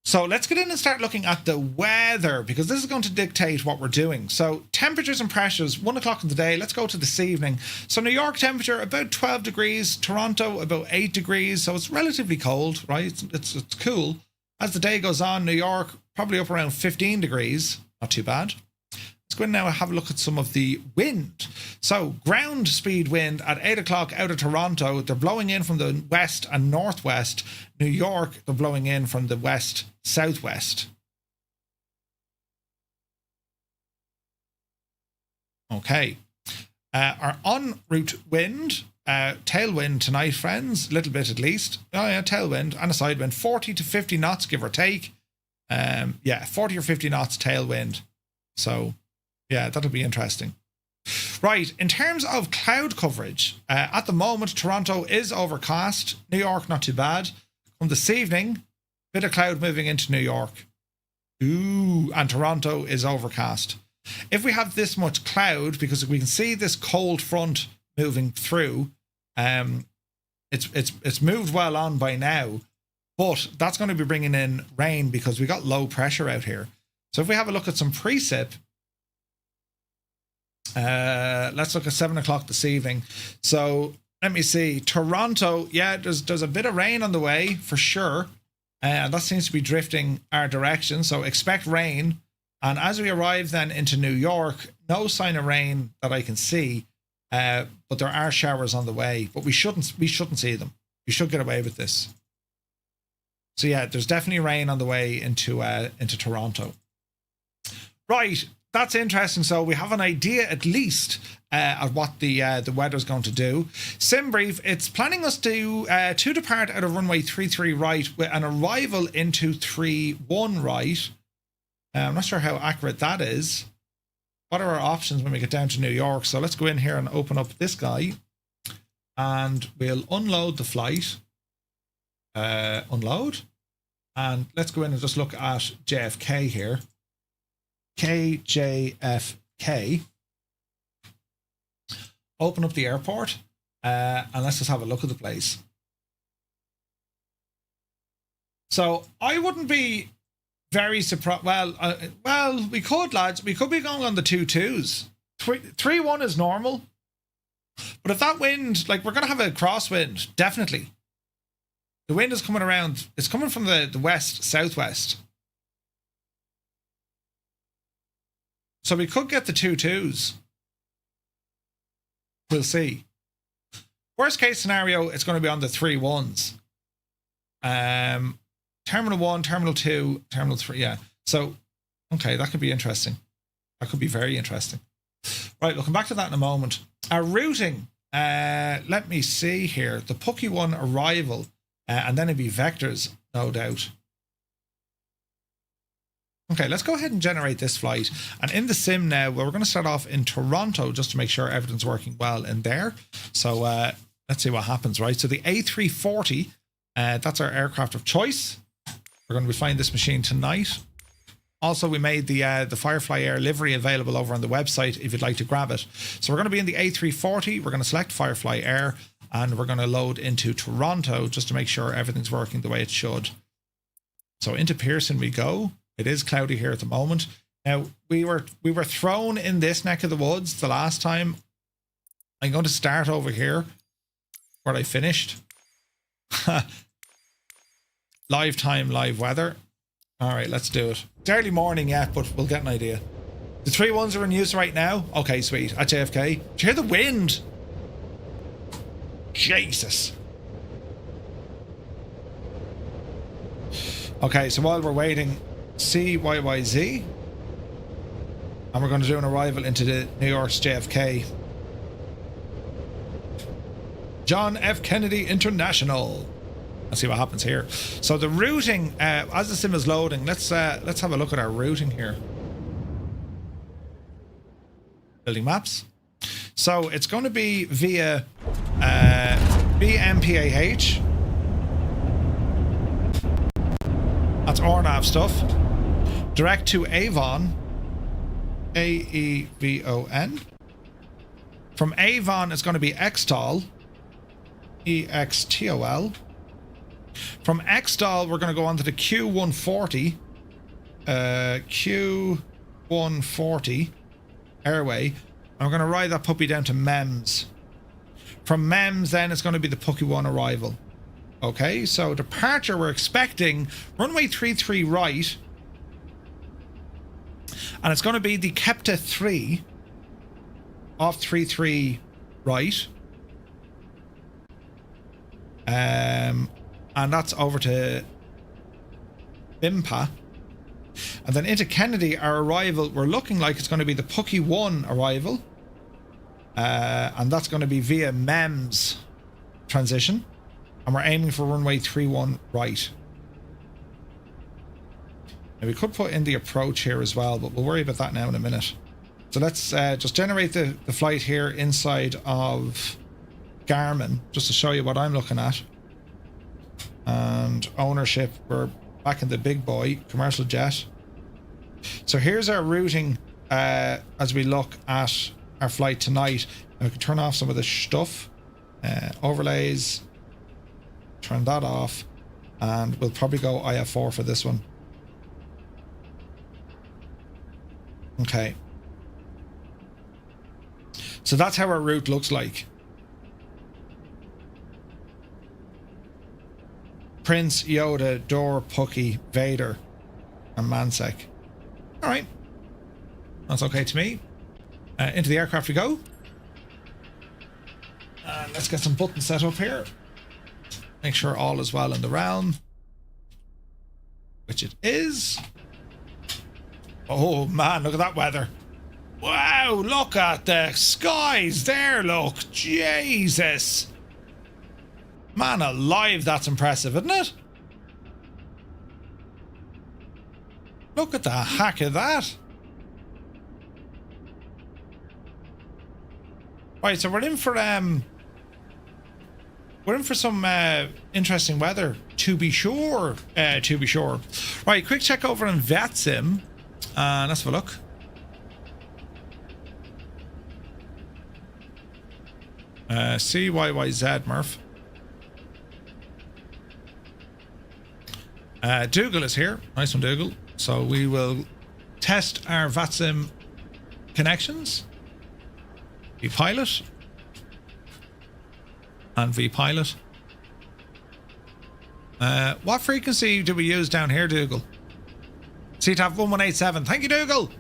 So let's get in and start looking at the weather, because this is going to dictate what we're doing. So temperatures and pressures, 1 o'clock in the day. Let's go to this evening. So New York temperature about 12 degrees, Toronto about 8 degrees. So it's relatively cold, right? It's cool. As the day goes on, New York probably up around 15 degrees. Not too bad. Let's go in now and have a look at some of the wind. So ground speed wind at 8 o'clock out of Toronto. They're blowing in from the west and northwest. New York, they're blowing in from the west southwest. Okay. Our en route wind, tailwind tonight, friends. A little bit at least. Oh yeah, tailwind and a side wind. 40 to 50 knots, give or take. Yeah, 40 or 50 knots tailwind. So yeah, that'll be interesting. Right, in terms of cloud coverage, at the moment, Toronto is overcast. New York, not too bad. From this evening, bit of cloud moving into New York. Ooh, and Toronto is overcast. If we have this much cloud, because we can see this cold front moving through, it's moved well on by now, but that's going to be bringing in rain because we got low pressure out here. So if we have a look at some precip, let's look at 7 o'clock this evening. So let me see. Toronto, yeah, there's a bit of rain on the way for sure. And that seems to be drifting our direction. So expect rain. And as we arrive then into New York, no sign of rain that I can see. But there are showers on the way. But we shouldn't see them. We should get away with this. So yeah, there's definitely rain on the way into Toronto. Right. That's interesting. So we have an idea at least of what the weather's going to do. Sim Brief, it's planning us to depart out of runway 33 right with an arrival into 31 right. I'm not sure how accurate that is. What are our options when we get down to New York? So let's go in here and open up this guy. And we'll unload the flight. Unload. And let's go in and just look at JFK here. KJFK. Open up the airport and let's just have a look at the place. So I wouldn't be very surprised. Well, we could, lads. We could be going on the 2-2s. 3-1 is normal. But if that wind, like, we're going to have a crosswind, definitely. The wind is coming around. It's coming from the west, southwest. So we could get the 2-2s. We'll see. Worst case scenario, it's going to be on the 3-1s. Terminal 1, Terminal 2, Terminal 3, yeah. So, okay, that could be interesting. That could be very interesting. Right, we'll come back to that in a moment. Our routing, let me see here. The Pucky 1 arrival, and then it'd be vectors, no doubt. Okay, let's go ahead and generate this flight. And in the sim now, well, we're going to start off in Toronto just to make sure everything's working well in there. So let's see what happens, right? So the A340, that's our aircraft of choice. We're going to be flying this machine tonight. Also, we made the Firefly Air livery available over on the website if you'd like to grab it. So we're going to be in the A340. We're going to select Firefly Air and we're going to load into Toronto just to make sure everything's working the way it should. So into Pearson we go. It is cloudy here at the moment. Now, we were thrown in this neck of the woods the last time. I'm going to start over here where I finished. Live time, live weather. All right, let's do it. It's early morning yet, but we'll get an idea. The 3-1s are in use right now. Okay, sweet. At JFK. Did you hear the wind? Jesus. Okay, so while we're waiting, CYYZ. And we're going to do an arrival into the New York's JFK. John F. Kennedy International. Let's see what happens here. So the routing, as the sim is loading, let's have a look at our routing here. Building maps. So it's going to be via BMPAH. That's RNAV stuff. Direct to Avon. AEVON. From Avon, it's going to be XTOL. EXTOL. From XTOL, we're going to go on to the Q140. Q140 airway. And we're going to ride that puppy down to MEMS. From MEMS, then it's going to be the Pucky 1 arrival. Okay, so departure, we're expecting runway 33 right. And it's going to be the Kepta 3 off 33 right. And that's over to Bimpa. And then into Kennedy, our arrival, we're looking like it's going to be the Pucky 1 arrival. And that's going to be via MEMS transition. And we're aiming for runway 31 right. Now we could put in the approach here as well, but we'll worry about that now in a minute. So let's just generate the flight here inside of Garmin, just to show you what I'm looking at. And ownership, we're back in the big boy, commercial jet. So here's our routing as we look at our flight tonight. Now we can turn off some of the stuff. Overlays. Turn that off. And we'll probably go IF4 for this one. Okay. So that's how our route looks like. Prince, Yoda, Dor, Pucky, Vader, and Mansek. All right. That's okay to me. Into the aircraft we go. And let's get some buttons set up here. Make sure all is well in the realm. Which it is. Oh man, look at that weather. Wow, look at the skies there, look. Jesus. Man alive, that's impressive, isn't it? Look at the heck of that. Right, so we're in for some interesting weather, to be sure. Right, quick check over on VATSIM. Let's have a look. CYYZ, Murph. Dougal is here. Nice one, Dougal. So we will test our VATSIM connections. The pilot. And V-pilot. What frequency do we use down here, Dougal? CTAF 1187. Thank you, Dougal.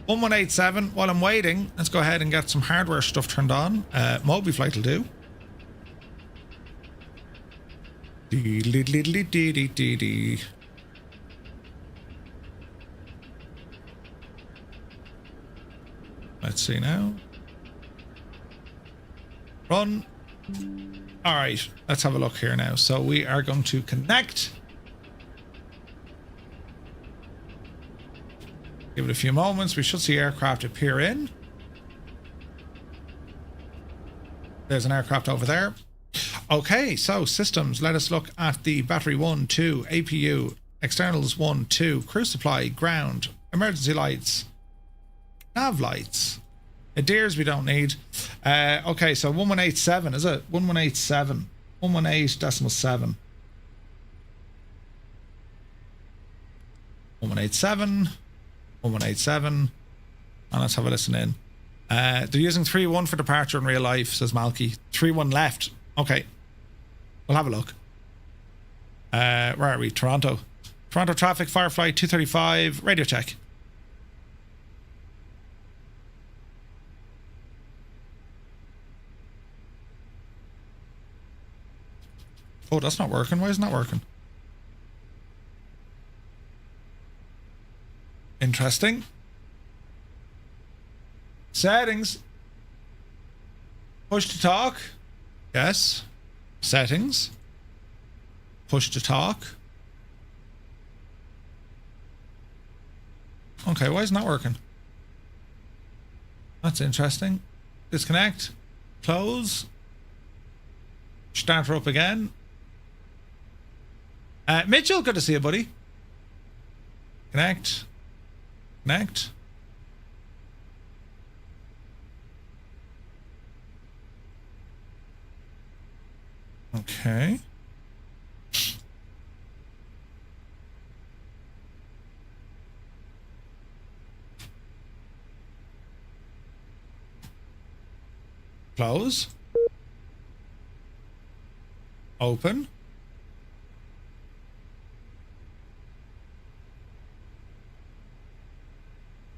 1187. While I'm waiting, let's go ahead and get some hardware stuff turned on. Moby flight will do. Dee-dee-dee-dee-dee-dee-dee. Let's see now. Run. All right, let's have a look here now. So we are going to connect. Give it a few moments. We should see aircraft appear in. There's an aircraft over there. Okay, so systems. Let us look at the battery 1, 2, APU, externals 1, 2, crew supply, ground, emergency lights, nav lights. Adheres we don't need. Okay, so 1187, is it? 1187. 118.7. 1187. 1187. And let's have a listen in. They're using 3-1 for departure in real life, says Malky. 3-1 left. Okay. We'll have a look. Where are we? Toronto. Toronto traffic, Firefly 235, radio check. Oh, that's not working. Why isn't that working? Interesting. Settings. Push to talk. Yes. Settings. Push to talk. Okay, why isn't that working? That's interesting. Disconnect. Close. Start her up again. Mitchell, good to see you, buddy. Connect. Connect. Okay. Close. Open.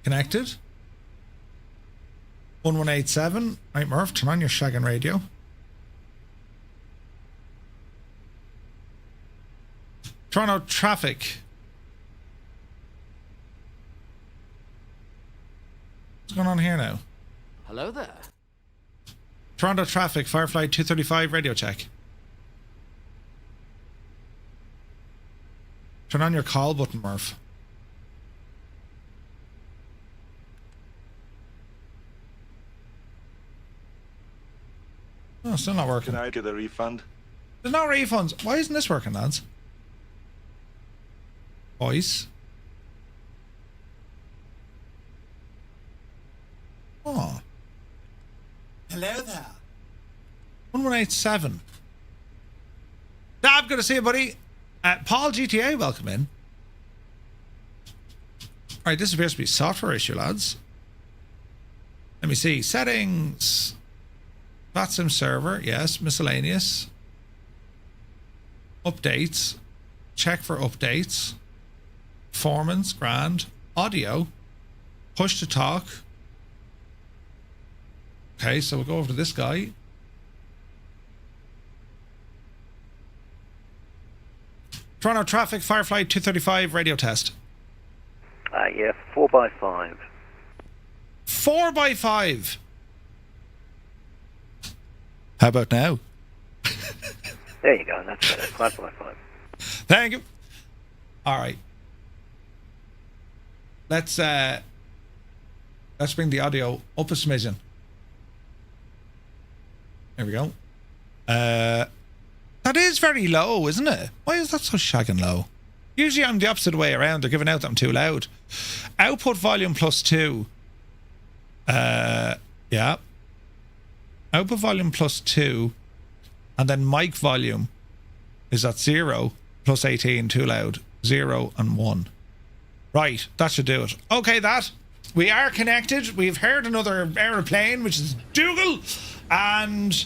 Connected. 1187. Right, Murph, turn on your shagging radio. Toronto traffic. What's going on here now? Hello there. Toronto traffic, Firefly 235, radio check. Turn on your call button, Murph. Oh, still not working. Can I get a refund? There's no refunds. Why isn't this working, lads? Voice. Oh. Hello there. 1187. I'm good to see you, buddy. Paul GTA, welcome in. Alright, this appears to be a software issue, lads. Let me see. Settings. VATSIM server, yes. Miscellaneous. Updates. Check for updates. Performance, grand. Audio. Push to talk. Okay, so we'll go over to this guy. Toronto traffic, Firefly 235, radio test. Yeah, 4x5. 4x5. How about now? There you go, that's better. 5x5. Thank you. All right. Let's bring the audio up a smidgen. There we go. That is very low, isn't it? Why is that so shagging low? Usually I'm the opposite way around. They're giving out that I'm too loud. Output volume +2. Yeah. Output volume +2. And then mic volume is at 0, +18, too loud. 0 and 1. Right, that should do it. Okay, we are connected. We've heard another aeroplane, which is Dougal. And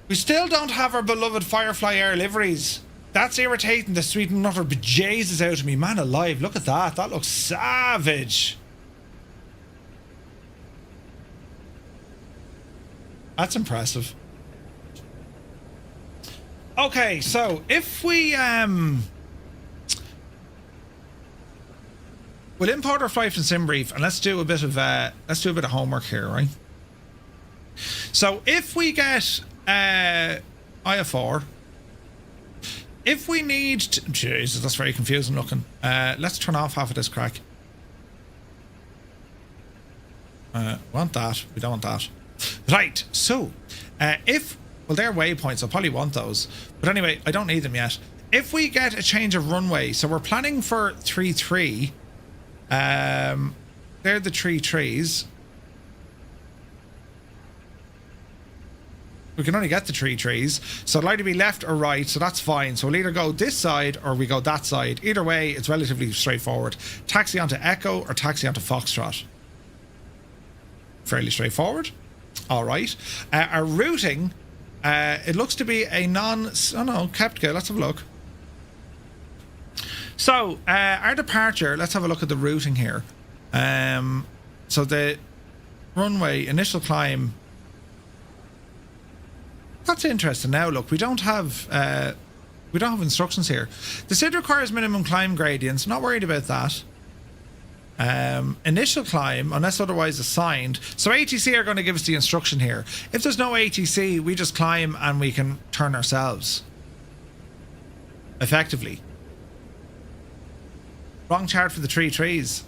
We still don't have our beloved Firefly Air liveries. That's irritating the sweet nutter bejesus out of me. Man alive, look at that. That looks savage. That's impressive. Okay, so if we we'll import our flight from SimBrief and let's do a bit of homework here, right? So if we get IFR, if we need to, Jesus, that's very confusing looking. Let's turn off half of this crack. Want that? We don't want that. Right. So, well, they're waypoints. I'll probably want those. But anyway, I don't need them yet. If we get a change of runway, so we're planning for 3-3. They're the 3-3s. We can only get the 3-3s, so it'll either be left or right, so that's fine. So we'll either go this side or we go that side. Either way, it's relatively straightforward. Taxi onto Echo or taxi onto Foxtrot. Fairly straightforward. All right. Our routing, it looks to be a Kepka. Let's have a look. So our departure, let's have a look at the routing here. So the runway, initial climb. That's interesting. Now look, we don't have instructions here. The SID requires minimum climb gradients. Not worried about that. Initial climb, unless otherwise assigned. So ATC are going to give us the instruction here. If there's no ATC, we just climb and we can turn ourselves. Effectively. Wrong chart for the 3-3s.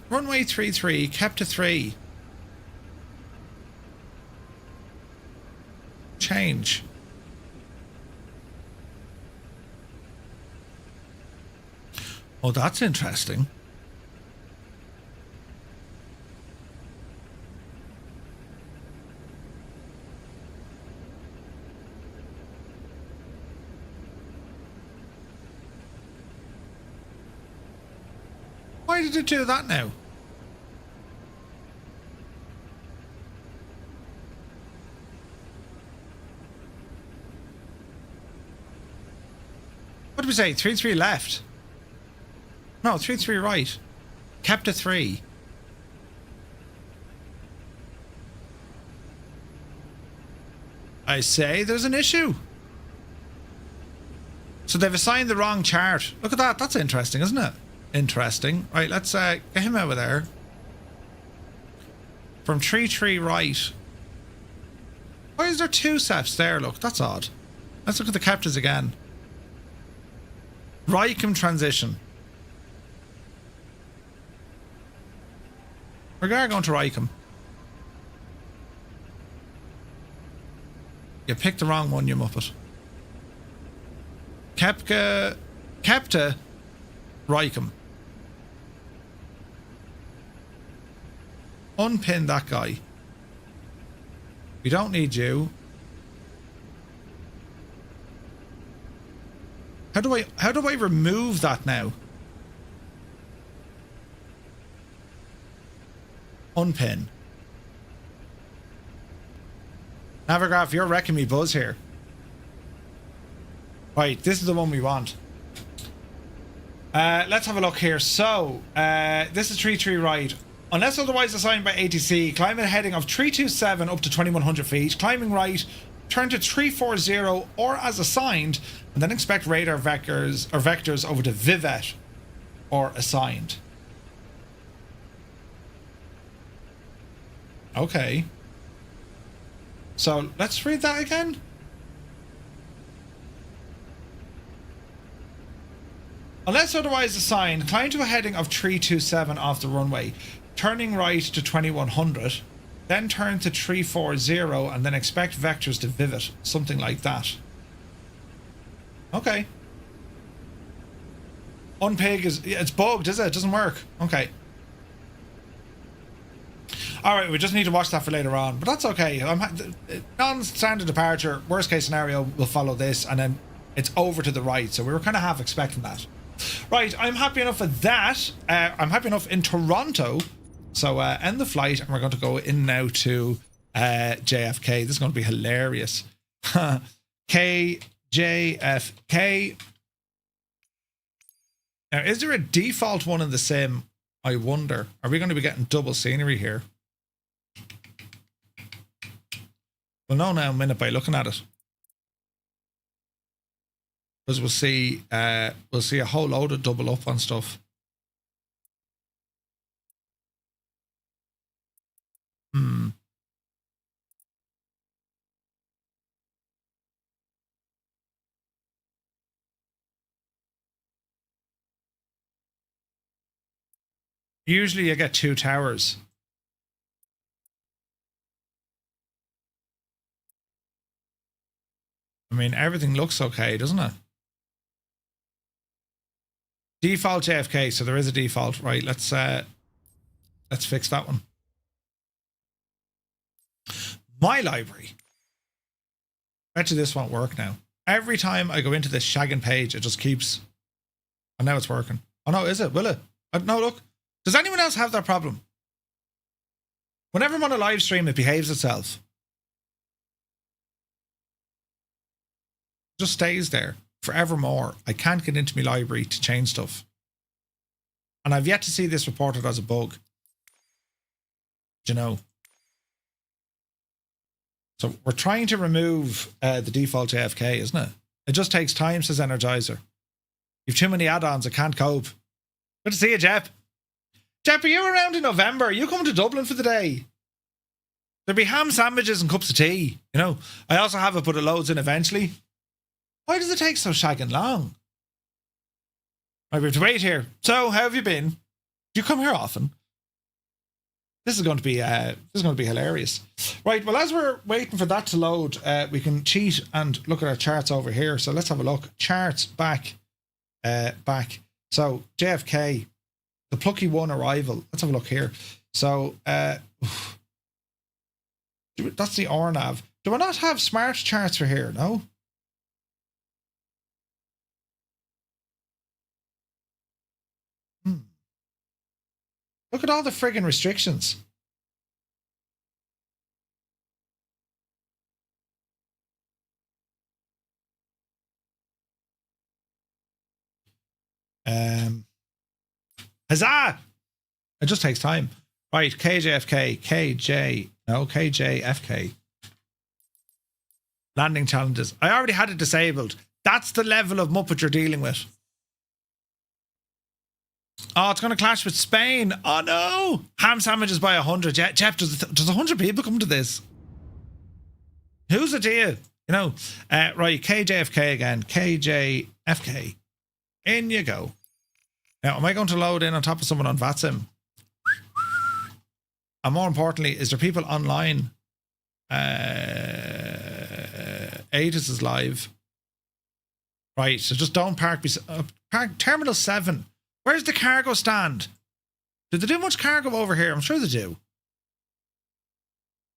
Runway 3-3, kept to 3. Change. Oh, that's interesting. Why did it do that now? What did we say? 3-3 left. No, 3-3 right. Kept to 3. I say there's an issue. So they've assigned the wrong chart. Look at that. That's interesting, isn't it? Interesting. Right, let's get him out of there. From 3-3 right. Why is there 2 steps there? Look, that's odd. Let's look at the captains again. Rycombe transition. We're going to Rycombe. You picked the wrong one, you muppet. Kepta, Rycombe. Unpin that guy. We don't need you. How do I remove that now? Unpin. Navigraph, you're wrecking me buzz here. Right, this is the one we want. Let's have a look here. So, this is 3-3 right. Unless otherwise assigned by ATC, climb at a heading of 327 up to 2100 feet. Climbing right, turn to 340 or as assigned, and then expect radar vectors over to Vivet or assigned. Okay. So let's read that again. Unless otherwise assigned, climb to a heading of 327 off the runway, turning right to 2100, then turn to 340 and then expect vectors to Vivet, something like that. Okay. Unpig it's bugged, is it? It doesn't work. Okay. Alright, we just need to watch that for later on, but that's okay. Non-standard departure, worst case scenario, we'll follow this, and then it's over to the right, so we were kind of half expecting that. Right, I'm happy enough with that. I'm happy enough in Toronto. So end the flight, and we're going to go in now to JFK. This is going to be hilarious. KJFK. Now, is there a default one in the sim? I wonder. Are we going to be getting double scenery here? We'll know now in a minute by looking at it. Because we'll see a whole load of double up on stuff. Usually you get 2 towers. I mean, everything looks okay, doesn't it? Default JFK, so there is a default, right? Let's fix that one. My library. Bet you this won't work now. Every time I go into this shagging page, it just keeps. Oh, now it's working. Oh no, is it? Will it? No, look. Does anyone else have that problem? Whenever I'm on a live stream, it behaves itself. It just stays there forevermore. I can't get into my library to change stuff. And I've yet to see this reported as a bug. Do you know? So we're trying to remove the default JFK, isn't it? It just takes time, says Energizer. You've too many add-ons, I can't cope. Good to see you, Jeff. Jeff, are you around in November? Are you coming to Dublin for the day? There'll be ham sandwiches and cups of tea. You know, I also have it, but it loads in eventually. Why does it take so shagging long? I have to wait here. So, how have you been? Do you come here often? This is going to be hilarious. Right, well, as we're waiting for that to load, we can cheat and look at our charts over here. So let's have a look. Charts back. So JFK, the plucky one arrival. Let's have a look here. So that's the RNAV. Do I not have smart charts for here? No. Look at all the friggin' restrictions. Huzzah! It just takes time. Right, KJFK. Landing challenges. I already had it disabled. That's the level of Muppet you're dealing with. Oh, it's going to clash with Spain. Oh, no. Ham sandwiches by 100. Jeff, does 100 people come to this? Who's it to you? You know, right, KJFK again. KJFK. In you go. Now, am I going to load in on top of someone on VATSIM? And more importantly, is there people online? Aegis is live. Right, so just don't park. Park Terminal 7. Where's the cargo stand? Do they do much cargo over here? I'm sure they do.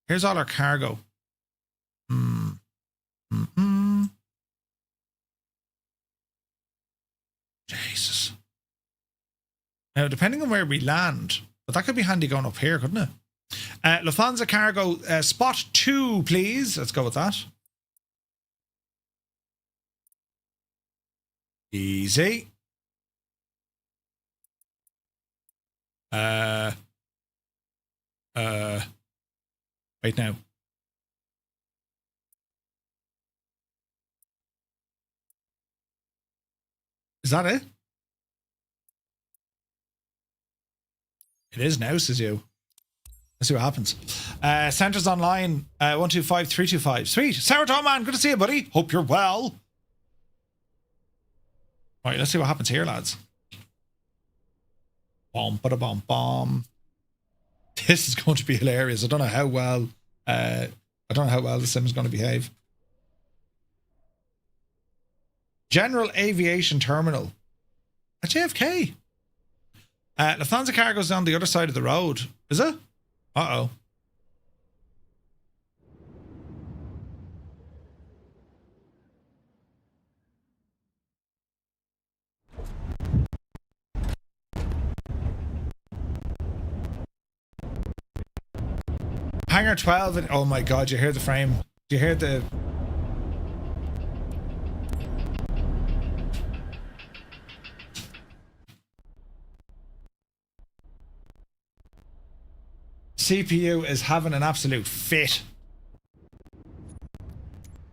Here's all our cargo. Jesus. Now, depending on where we land, but that could be handy going up here, couldn't it? Lufthansa cargo, spot 2, please. Let's go with that. Easy. Wait now. Is that it? It is now, says you. Let's see what happens. Centers online, 125325. Sweet. Sarah man, good to see you, buddy. Hope you're well. Right, let's see what happens here, lads. Bomb, bada bomb, bomb. This is going to be hilarious. I don't know how well the sim is going to behave. General Aviation Terminal at JFK. Lufthansa cargo's on the other side of the road. Is it? Uh-oh. Hangar 12 and oh my god, you hear the frame. Do you hear the CPU is having an absolute fit.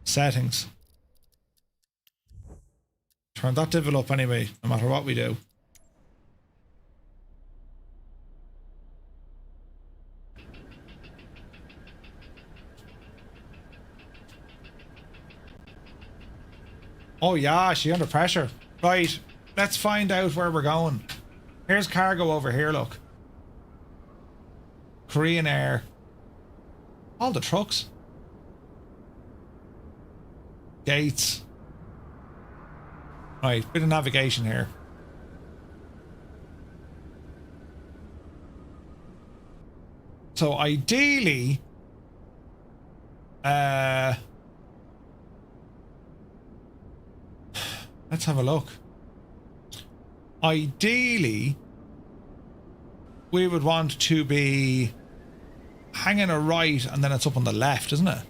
Settings. Turn that divel up anyway, no matter what we do. Oh yeah, she's under pressure. Right, let's find out where we're going. Here's cargo over here, look. Korean Air. All the trucks. Gates. Right, bit of navigation here. So ideally, let's have a look. Ideally, we would want to be hanging a right and then it's up on the left, isn't it?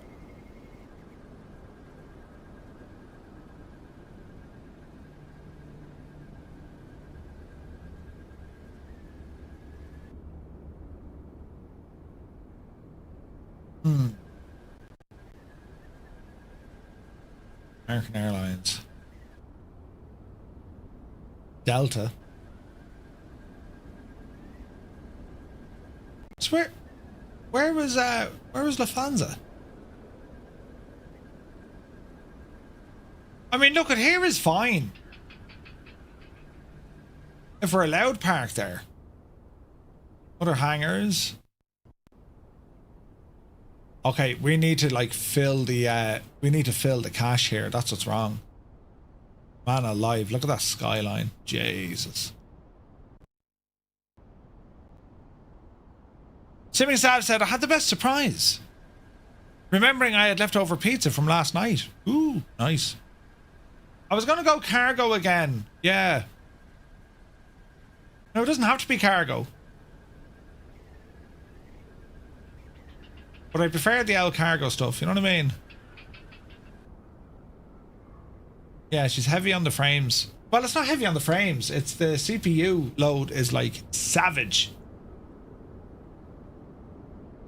American Airlines. Delta. So where was Lufthansa? I mean, look, at here is fine. If we're allowed park there. Other hangars. Okay, we need to like fill the cache here. That's what's wrong. Man alive, look at that skyline. Jesus. Simming Sav said, I had the best surprise. Remembering I had leftover pizza from last night. Ooh, nice. I was going to go cargo again. Yeah. No, it doesn't have to be cargo. But I prefer the L cargo stuff, you know what I mean? Yeah, she's heavy on the frames. Well, it's not heavy on the frames. It's the CPU load is like savage.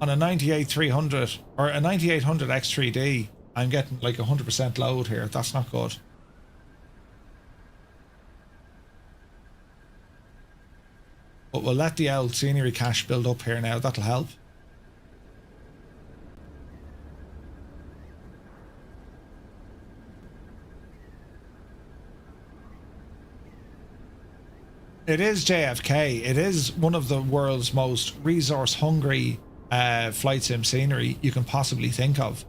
On a 98-300 or a 9800 X3D, I'm getting like 100% load here. That's not good. But we'll let the L scenery cache build up here now. That'll help. It is JFK. It is one of the world's most resource-hungry flight sim scenery you can possibly think of.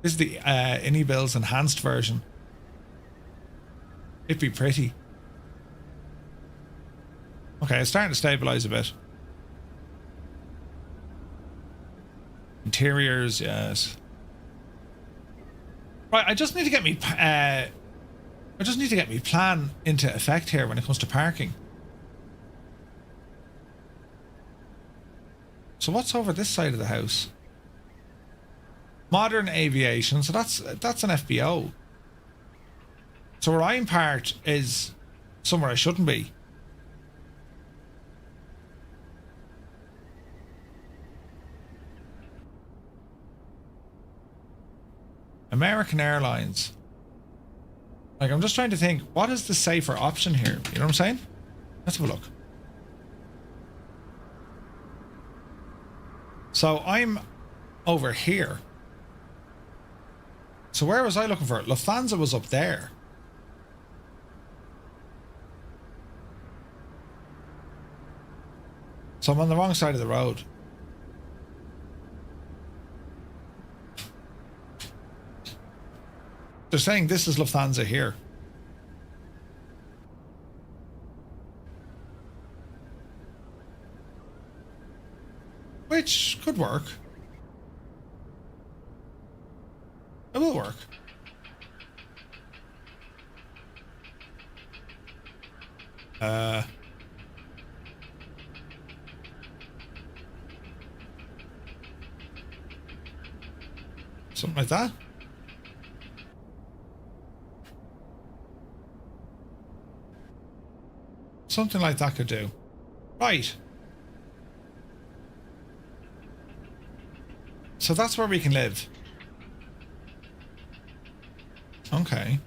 This is the Inibill's enhanced version. It'd be pretty. Okay, it's starting to stabilize a bit. Interiors, yes. Right, I just need to get me plan into effect here when it comes to parking. So what's over this side of the house? Modern Aviation, so that's an FBO. So where I'm parked is somewhere I shouldn't be. American Airlines. Like, I'm just trying to think, what is the safer option here? You know what I'm saying? Let's have a look. So I'm over here. So where was I looking for? Lufthansa was up there. So I'm on the wrong side of the road. They're saying this is Lufthansa here. Which could work. It will work. Something like that. Something like that could do. Right. So that's where we can live. Okay.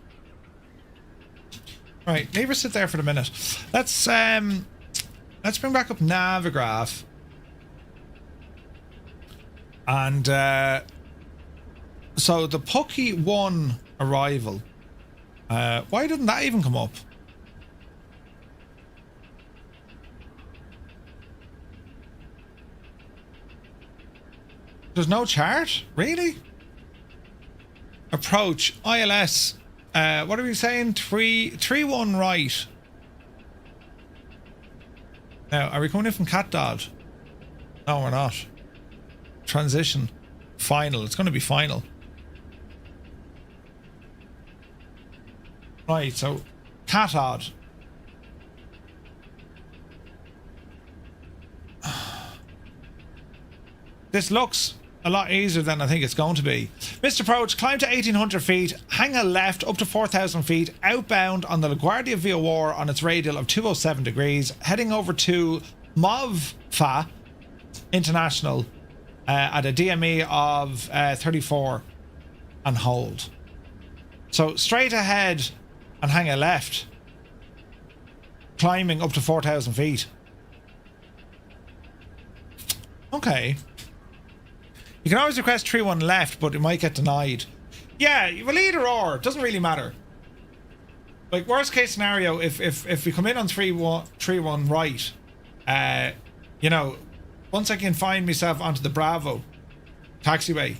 Right, leave her sit there for the minute. Let's bring back up Navigraph. And so the Pucky 1 arrival. Why didn't that even come up? There's no chart? Really? Approach ILS. What are we saying? 3-1 right. Now, are we coming in from Cat Dod? No, we're not. Transition. Final. It's going to be final. Right, so Cat Dod. This looks a lot easier than I think it's going to be. Missed approach, climb to 1800 feet, hang a left up to 4000 feet, outbound on the LaGuardia VOR on its radial of 207 degrees, heading over to MOVFA International at a DME of 34 and hold. So straight ahead and hang a left, climbing up to 4000 feet. Okay. You can always request 3-1 left, but it might get denied. Yeah, well, either or. It doesn't really matter. Like, worst case scenario, if we come in on 3-1 right, you know, once I can find myself onto the Bravo taxiway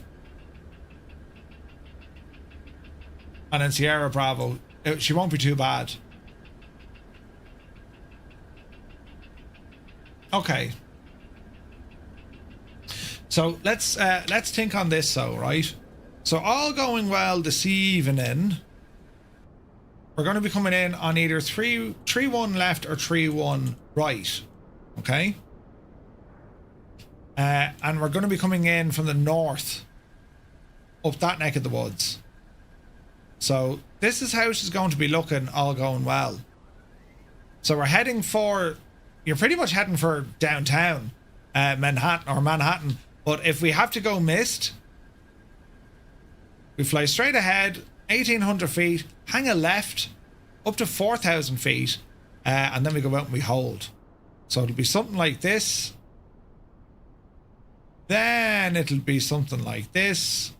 and then Sierra Bravo, she won't be too bad. Okay. So let's think on this though, right? So all going well this evening, we're going to be coming in on either 3-1 left or 3-1 right, okay? And we're going to be coming in from the north, up that neck of the woods. So this is how she's going to be looking, all going well. So we're heading for, you're pretty much heading for downtown Manhattan. But if we have to go mist, we fly straight ahead, 1800 feet, hang a left, up to 4000 feet, and then we go out and we hold. So it'll be something like this. Then it'll be something like this.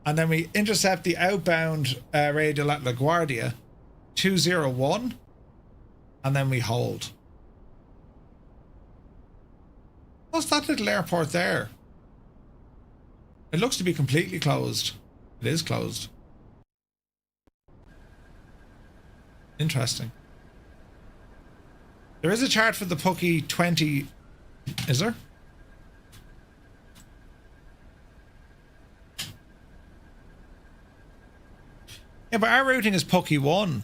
And then we intercept the outbound radial at LaGuardia, 201, and then we hold. What's that little airport there? It looks to be completely closed. It is closed. Interesting. There is a chart for the PA-28. Is there? Yeah, but our routing is PA-1.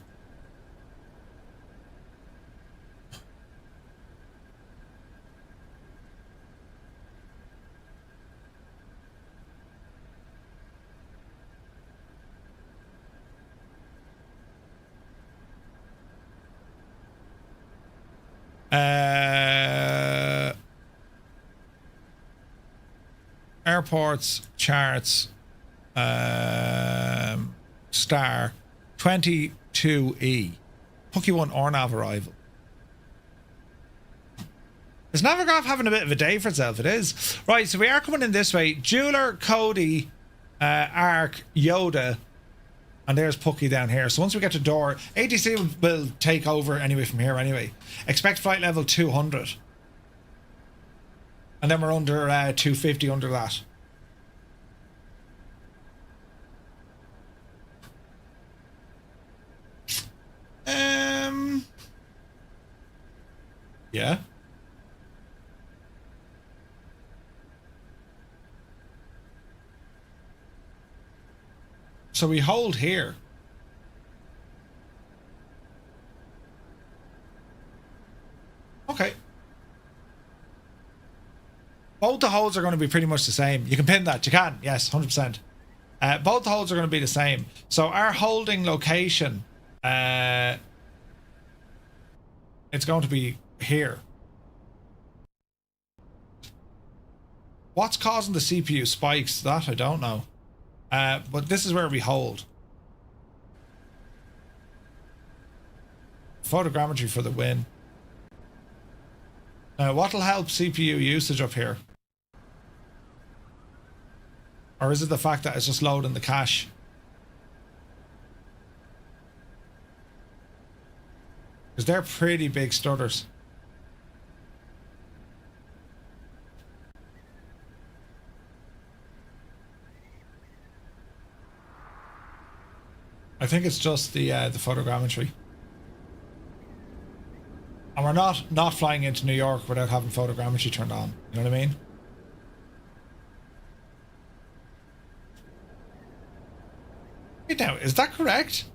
Airports, charts, star, 22E. PA-1 Ornav arrival. Is Navigraph having a bit of a day for itself? It is. Right, so we are coming in this way. Jeweler, Cody, Arc, Yoda, and there's Pucky down here. So once we get to door, ATC will take over anyway from here anyway. Expect flight level 200. And then we're under 250 under that. Yeah. So we hold here. Okay. both the holes are going to be pretty much the same. You can pin that. You can. Yes, 100%. Both the holes are going to be the same. So our holding location, it's going to be here. What's causing the CPU spikes? That I don't know. But this is where we hold. Photogrammetry for the win. Now, what'll help CPU usage up here? Or is it the fact that it's just loading the cache? Because they're pretty big stutters. I think it's just the photogrammetry. And we're not flying into New York without having photogrammetry turned on. You know what I mean? Wait now, is that correct?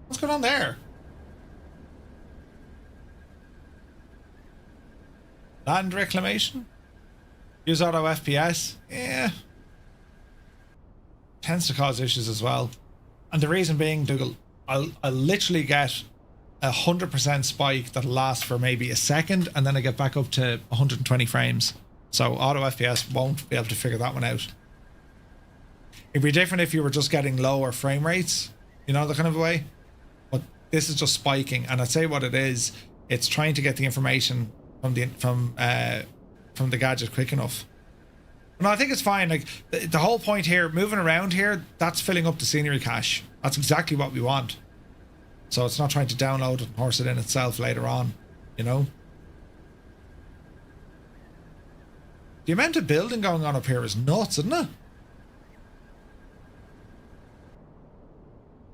What's going on there? Land reclamation? Use auto FPS? Yeah. Tends to cause issues as well. And the reason being, Dougal, I'll literally get 100% spike that'll last for maybe a second, and then I get back up to 120 frames. So auto FPS won't be able to figure that one out. It'd be different if you were just getting lower frame rates, you know, the kind of way. But this is just spiking, and I'd say what it is, it's trying to get the information from the gadget quick enough. No, I think it's fine. Like the whole point here, moving around here, that's filling up the scenery cache. That's exactly what we want. So it's not trying to download and horse it in itself later on, you know. The amount of building going on up here is nuts, isn't it?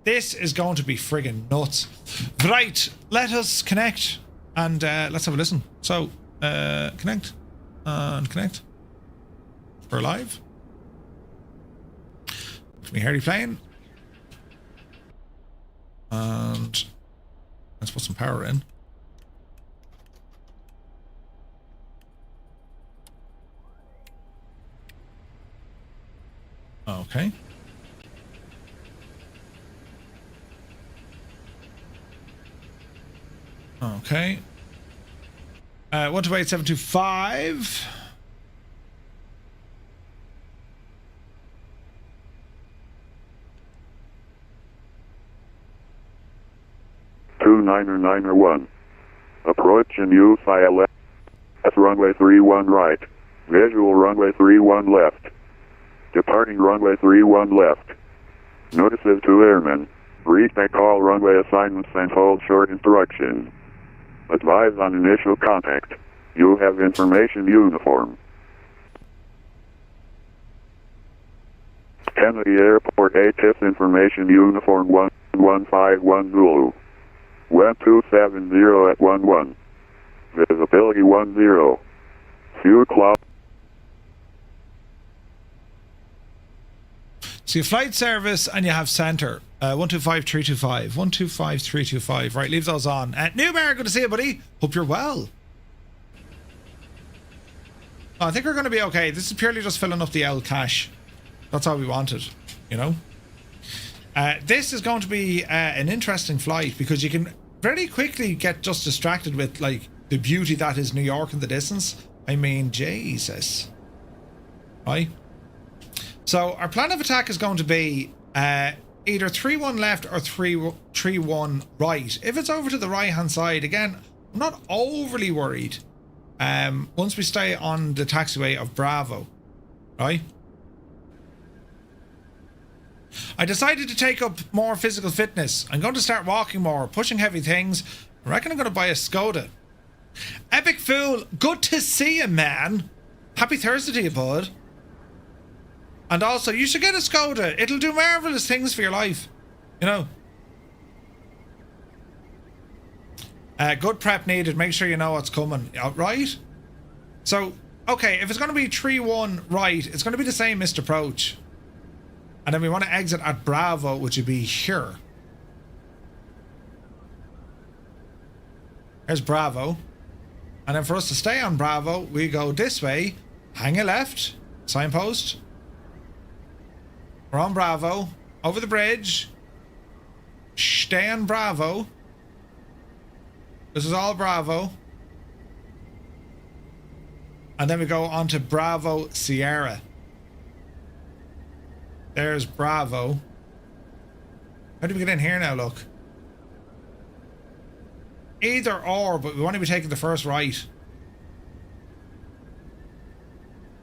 This is going to be friggin' nuts. Right, let us connect and let's have a listen. So, connect and connect. We're live. Can we hear you playing? And let's put some power in. Okay. Okay. 128725. Niner 1. Approach and use ILS. Runway 31 right. Visual runway 31 left. Departing runway 31 left. Notices to airmen. Respect all runway assignments and hold short instructions. Advise on initial contact. You have information uniform. Kennedy Airport ATIS information uniform 1151 Zulu. 1270 at 11. Visibility 10. Fuel cloud. So you have flight service and you have center. 125325. 125325. Right, leave those on. Newbear, good to see you, buddy. Hope you're well. I think we're going to be okay. This is purely just filling up the L cache. That's all we wanted, you know. This is going to be an interesting flight because you can very quickly get just distracted with like the beauty that is New York in the distance. I mean, Jesus. Right? So our plan of attack is going to be either 3-1 left or 3-1 right. If it's over to the right hand side, again, I'm not overly worried. Once we stay on the taxiway of Bravo, right? I decided to take up more physical fitness. I'm going to start walking more, pushing heavy things. I reckon I'm going to buy a Skoda. Epic Fool, good to see you, man. Happy Thursday to you, bud. And also, you should get a Skoda. It'll do marvellous things for your life. You know. Good prep needed. Make sure you know what's coming. Right? So, okay, if it's going to be 3-1 right, it's going to be the same missed approach. And then we want to exit at Bravo, which would be here. There's Bravo. And then for us to stay on Bravo, we go this way, hang a left, signpost. We're on Bravo, over the bridge. Stay on Bravo. This is all Bravo. And then we go on to Bravo Sierra. There's Bravo. How do we get in here now, look? Either or, but we want to be taking the first right.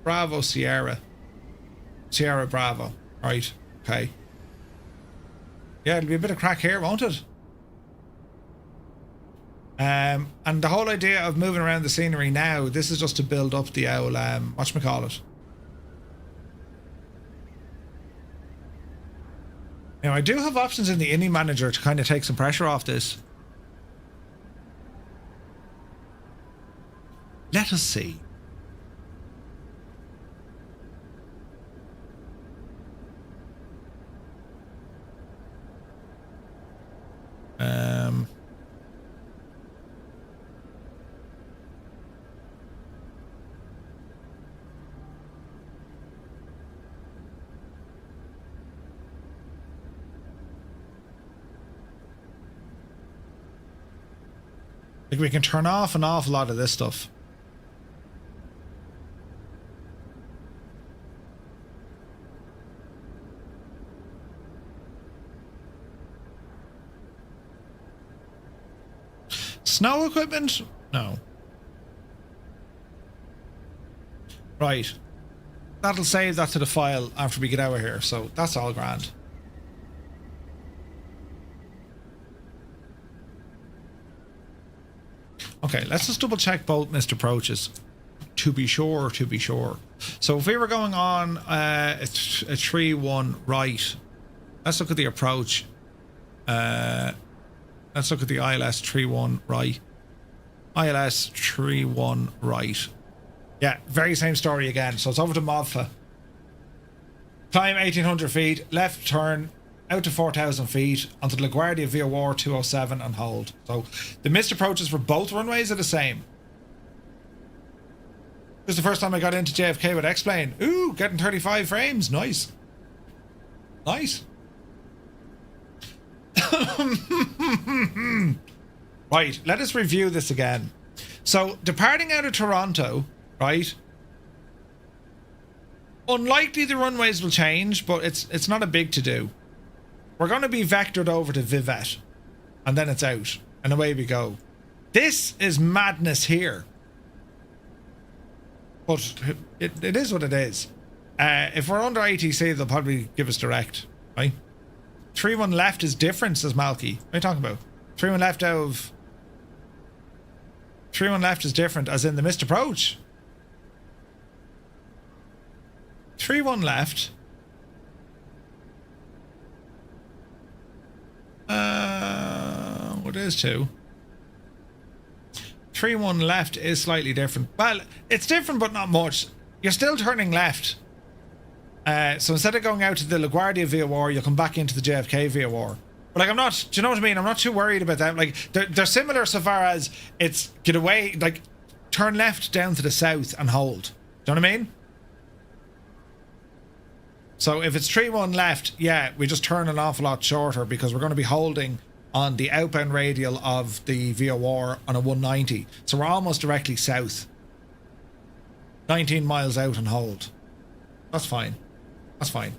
Bravo Sierra. Sierra Bravo. Right, okay. Yeah, it'll be a bit of crack here, won't it? And the whole idea of moving around the scenery now, this is just to build up the old, whatchamacallit. Now, I do have options in the Indy Manager to kind of take some pressure off this. Let us see. Like, we can turn off an awful lot of this stuff. Snow equipment? No. Right. That'll save that to the file after we get out of here, so that's all grand. Okay, let's just double check both missed approaches. To be sure, to be sure. So if we were going on a 3-1 right, let's look at the approach. Let's look at the ILS 3-1 right. ILS 3-1 right. Yeah, very same story again. So it's over to Modfa. Climb 1,800 feet, left turn, out to 4,000 feet, onto the LaGuardia VOR 207 and hold. So the missed approaches for both runways are the same. This is the first time I got into JFK with X-Plane. Ooh, getting 35 frames. Nice. Nice. Right, let us review this again. So, departing out of Toronto, right? Unlikely the runways will change, but it's not a big to-do. We're going to be vectored over to Vivet, and then it's out, and away we go. This is madness here. But it is what it is. If we're under ATC, they'll probably give us direct, right? 3-1 left is different, says Malky. What are you talking about? 3-1 left out of... 3-1 left is different, as in the missed approach. 3-1 left. What is 2? 3-1 left is slightly different. Well, it's different, but not much. You're still turning left. So instead of going out to the LaGuardia VOR, you'll come back into the JFK VOR. But like, I'm not, do you know what I mean? I'm not too worried about that. Like, they're similar so far as it's get away, like, turn left down to the south and hold. Do you know what I mean? So if it's 3-1 left, yeah, we just turn an awful lot shorter because we're going to be holding on the outbound radial of the VOR on a 190. So we're almost directly south. 19 miles out and hold. That's fine. That's fine.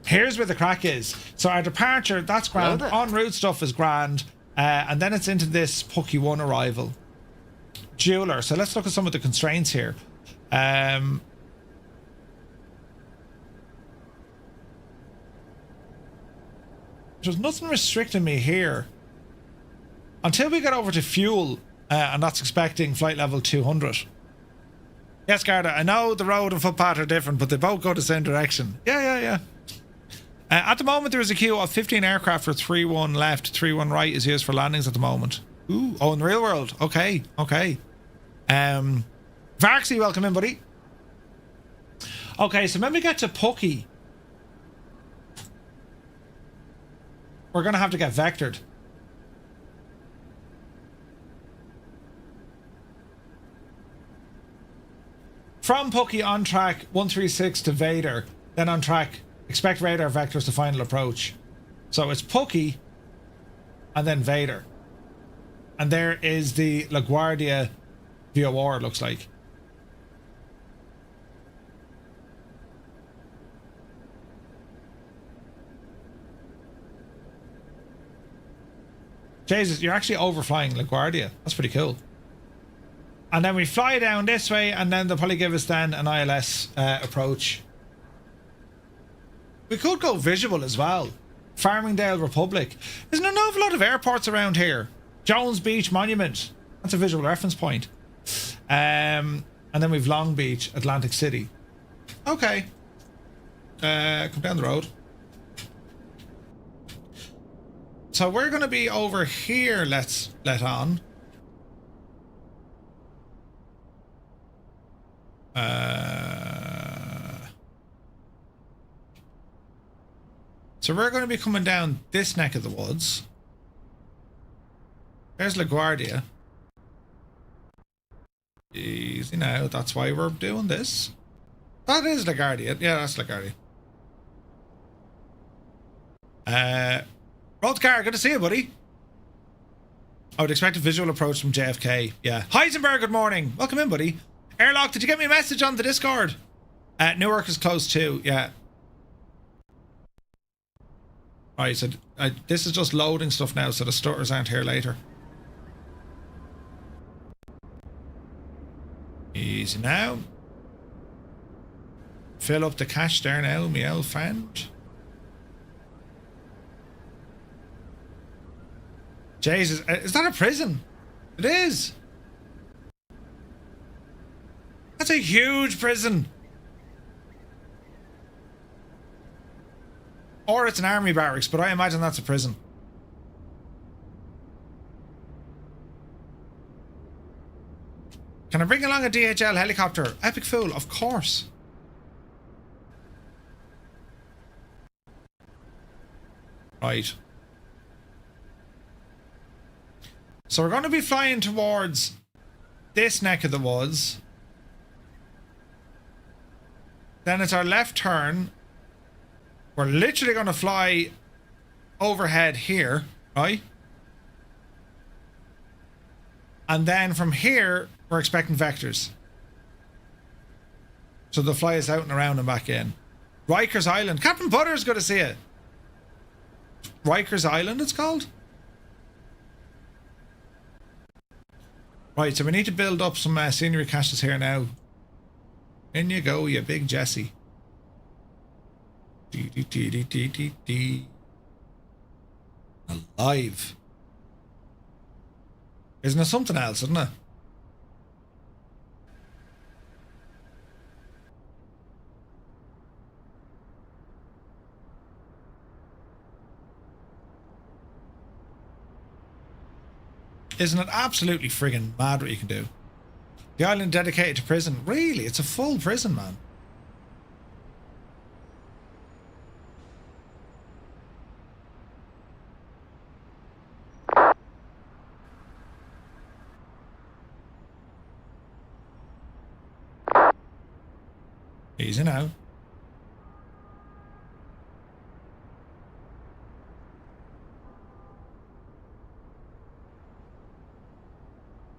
Here's where the crack is. So our departure, that's grand. En route stuff is grand. And then it's into this Pucky 1 arrival. Jeweler. So let's look at some of the constraints here. There's nothing restricting me here. Until we get over to fuel, and that's expecting flight level 200. Yes, Garda, I know the road and footpath are different, but they both go the same direction. Yeah. At the moment, there is a queue of 15 aircraft for 3-1 left, 3-1 right is used for landings at the moment. Ooh, oh, in the real world. Okay. Varxy, welcome in, buddy. Okay, so when we get to Pucky, we're going to have to get vectored. From Pucky on track 136 to Vader, then on track, expect radar vectors to final approach. So it's Pucky and then Vader. And there is the LaGuardia VOR, it looks like. Jesus, you're actually overflying LaGuardia. That's pretty cool. And then we fly down this way, and then they'll probably give us then an ILS approach. We could go visual as well. Farmingdale Republic. There's an awful lot of airports around here. Jones Beach Monument. That's a visual reference point. And then we've Long Beach, Atlantic City. Okay. Come down the road. So we're going to be over here, let's let on. So we're going to be coming down this neck of the woods. There's LaGuardia. Easy now, that's why we're doing this. That is LaGuardia. Yeah, that's LaGuardia. Roadcar, good to see you, buddy. I would expect a visual approach from JFK. Yeah. Heisenberg, good morning. Welcome in, buddy. Airlock, did you get me a message on the Discord? Newark is close too, yeah. Right, so this is just loading stuff now, so the stutters aren't here later. Easy now. Fill up the cache there now, my old friend. Jesus, is that a prison? It is. That's a huge prison. Or it's an army barracks, but I imagine that's a prison. Can I bring along a DHL helicopter? Epic fool, of course. Right. So we're going to be flying towards this neck of the woods. Then it's our left turn. We're literally going to fly overhead here, right? And then from here, we're expecting vectors. So they'll fly us out and around and back in. Rikers Island. Captain Butter's good to see you. Rikers Island, it's called? Right, so we need to build up some scenery caches here now. In you go, you big Jesse. Alive. Isn't it something else, isn't it? Isn't it absolutely friggin' mad what you can do? The island dedicated to prison. Really? It's a full prison, man. Easy now.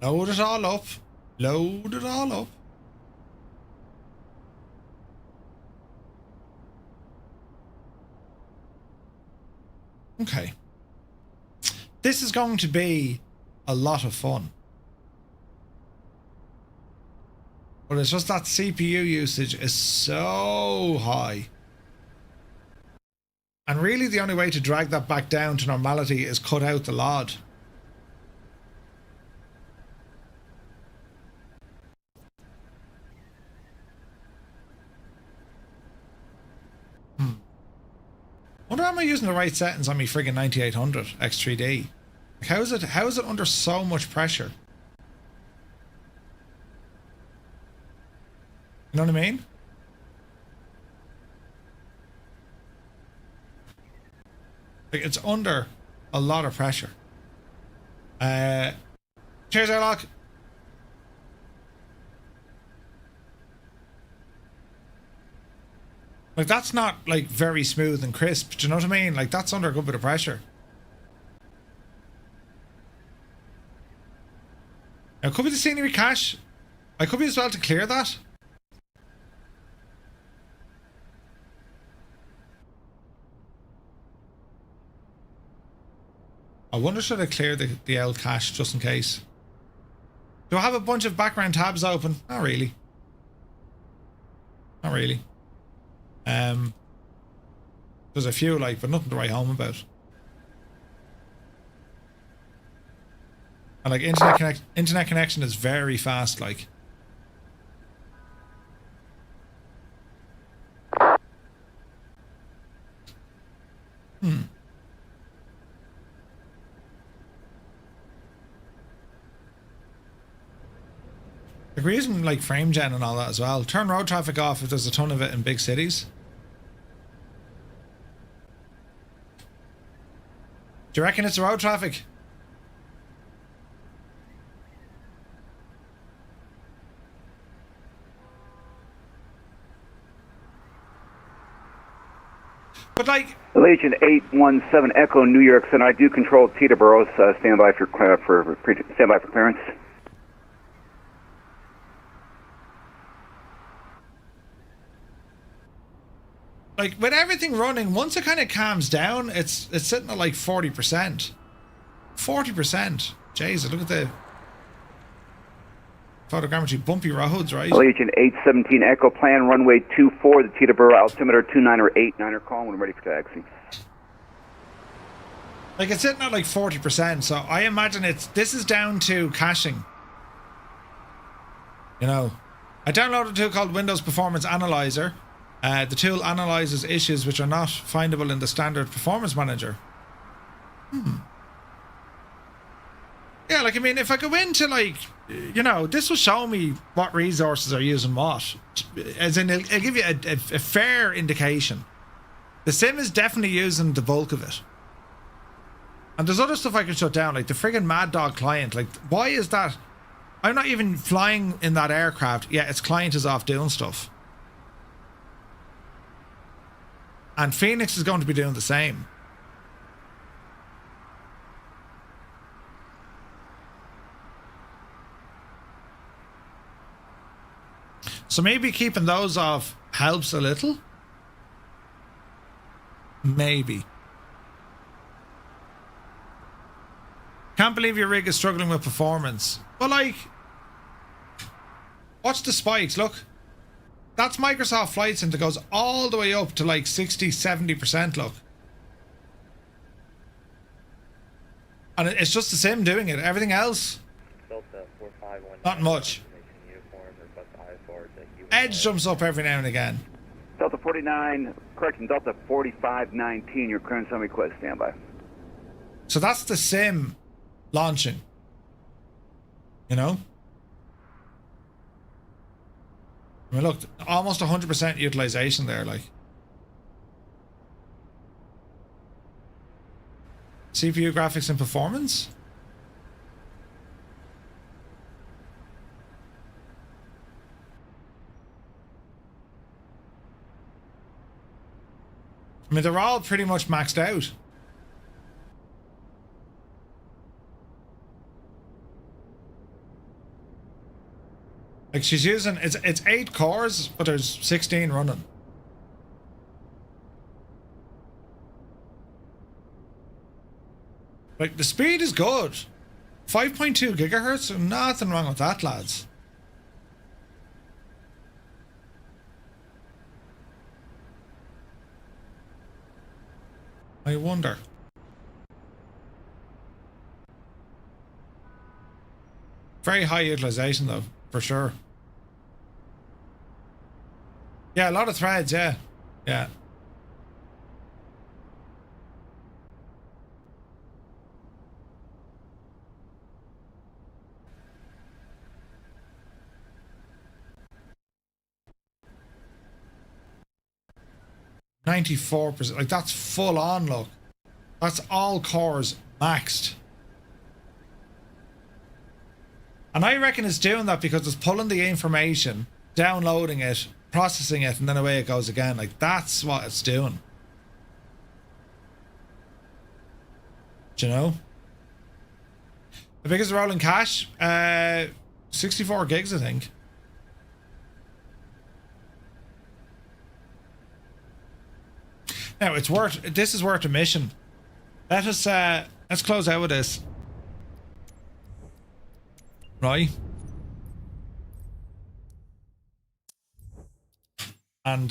Load it all up. Load it all up. Okay. This is going to be a lot of fun. But it's just that CPU usage is so high. And really the only way to drag that back down to normality is cut out the LOD. Wonder am I using the right settings on me friggin' 9800 X3D? Like how is it under so much pressure? You know what I mean? Like it's under a lot of pressure. Cheers, Airlock. Like, that's not, like, very smooth and crisp. Do you know what I mean? Like, that's under a good bit of pressure. Now, it could be the scenery cache. I could be as well to clear that. I wonder, should I clear the L cache just in case? Do I have a bunch of background tabs open? Not really. Not really. There's a few, like, but nothing to write home about. And like internet connection is very fast, like. Like, we're using like frame gen and all that as well. Turn road traffic off if there's a ton of it in big cities. Do you reckon it's road traffic? But like, Aviation 817 Echo New York Center. I do control Teterboro. Stand by for clearance. like with everything running, once it kind of calms down, it's sitting at like 40%. 40%. Jesus, look at the photogrammetry, bumpy roads, right? Aviation 817 Echo, plan runway 24, the Teterboro altimeter 29 9er call when ready for taxi. Like, it's sitting at like 40%, so I imagine this is down to caching. You know, I downloaded a tool called Windows Performance Analyzer. The tool analyzes issues which are not findable in the standard performance manager. Yeah, like, I mean, if I go into, like, you know, this will show me what resources are using what. As in, it'll give you a fair indication. The sim is definitely using the bulk of it. And there's other stuff I can shut down, like the friggin' Mad Dog client. Like, why is that? I'm not even flying in that aircraft, yet its client is off doing stuff. And Phoenix is going to be doing the same. So maybe keeping those off helps a little. Maybe. Can't believe your rig is struggling with performance. But like, watch the spikes, look. That's Microsoft Flight Sim that goes all the way up to like 60-70%, look. And it's just the sim doing it. Everything else, not much. Edge jumps up every now and again. Delta 49, correction, Delta 4519, your clearance on request, standby. So that's the sim launching. You know? I mean, look, almost 100% utilization there, like. CPU graphics and performance? I mean, they're all pretty much maxed out. Like, she's using, it's 8 cores, but there's 16 running. Like, the speed is good. 5.2 gigahertz, nothing wrong with that, lads. I wonder. Very high utilization though, for sure. Yeah, a lot of threads, yeah. Yeah. %, like that's full on, look. That's all cores maxed. And I reckon it's doing that because it's pulling the information, downloading it, processing it, and then away it goes again. Like, that's what it's doing. Do you know? The biggest rolling cache? 64 gigs, I think. Now, this is worth a mission. Let's close out with this. Right? And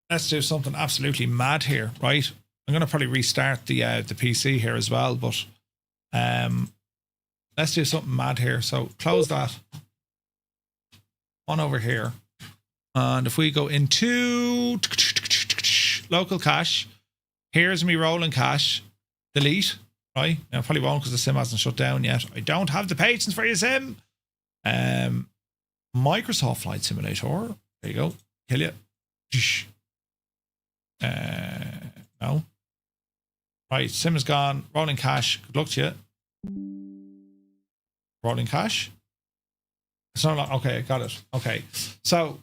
let's do something absolutely mad here, right? I'm going to probably restart the PC here as well, but let's do something mad here. So close that. On over here. And if we go into local cache, here's me rolling cache. Delete, right? Now, I probably won't because the sim hasn't shut down yet. I don't have the patience for your sim. Microsoft Flight Simulator. There you go. Kill you. No. Right, sim is gone. Rolling cache. Good luck to you. Rolling cache. It's not okay, got it. Okay. So,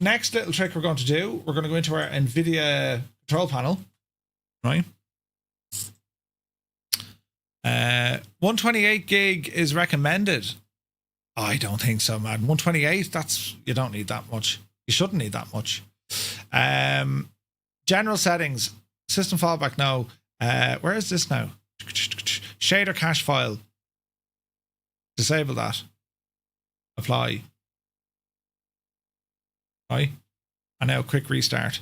next little trick we're going to do, we're going to go into our NVIDIA control panel, right? 128 gig is recommended. I don't think so, man. 128, you don't need that much. You shouldn't need that much. General settings, system fallback, no. Where is this now? Shader cache file. Disable that. Apply. Right? And now quick restart.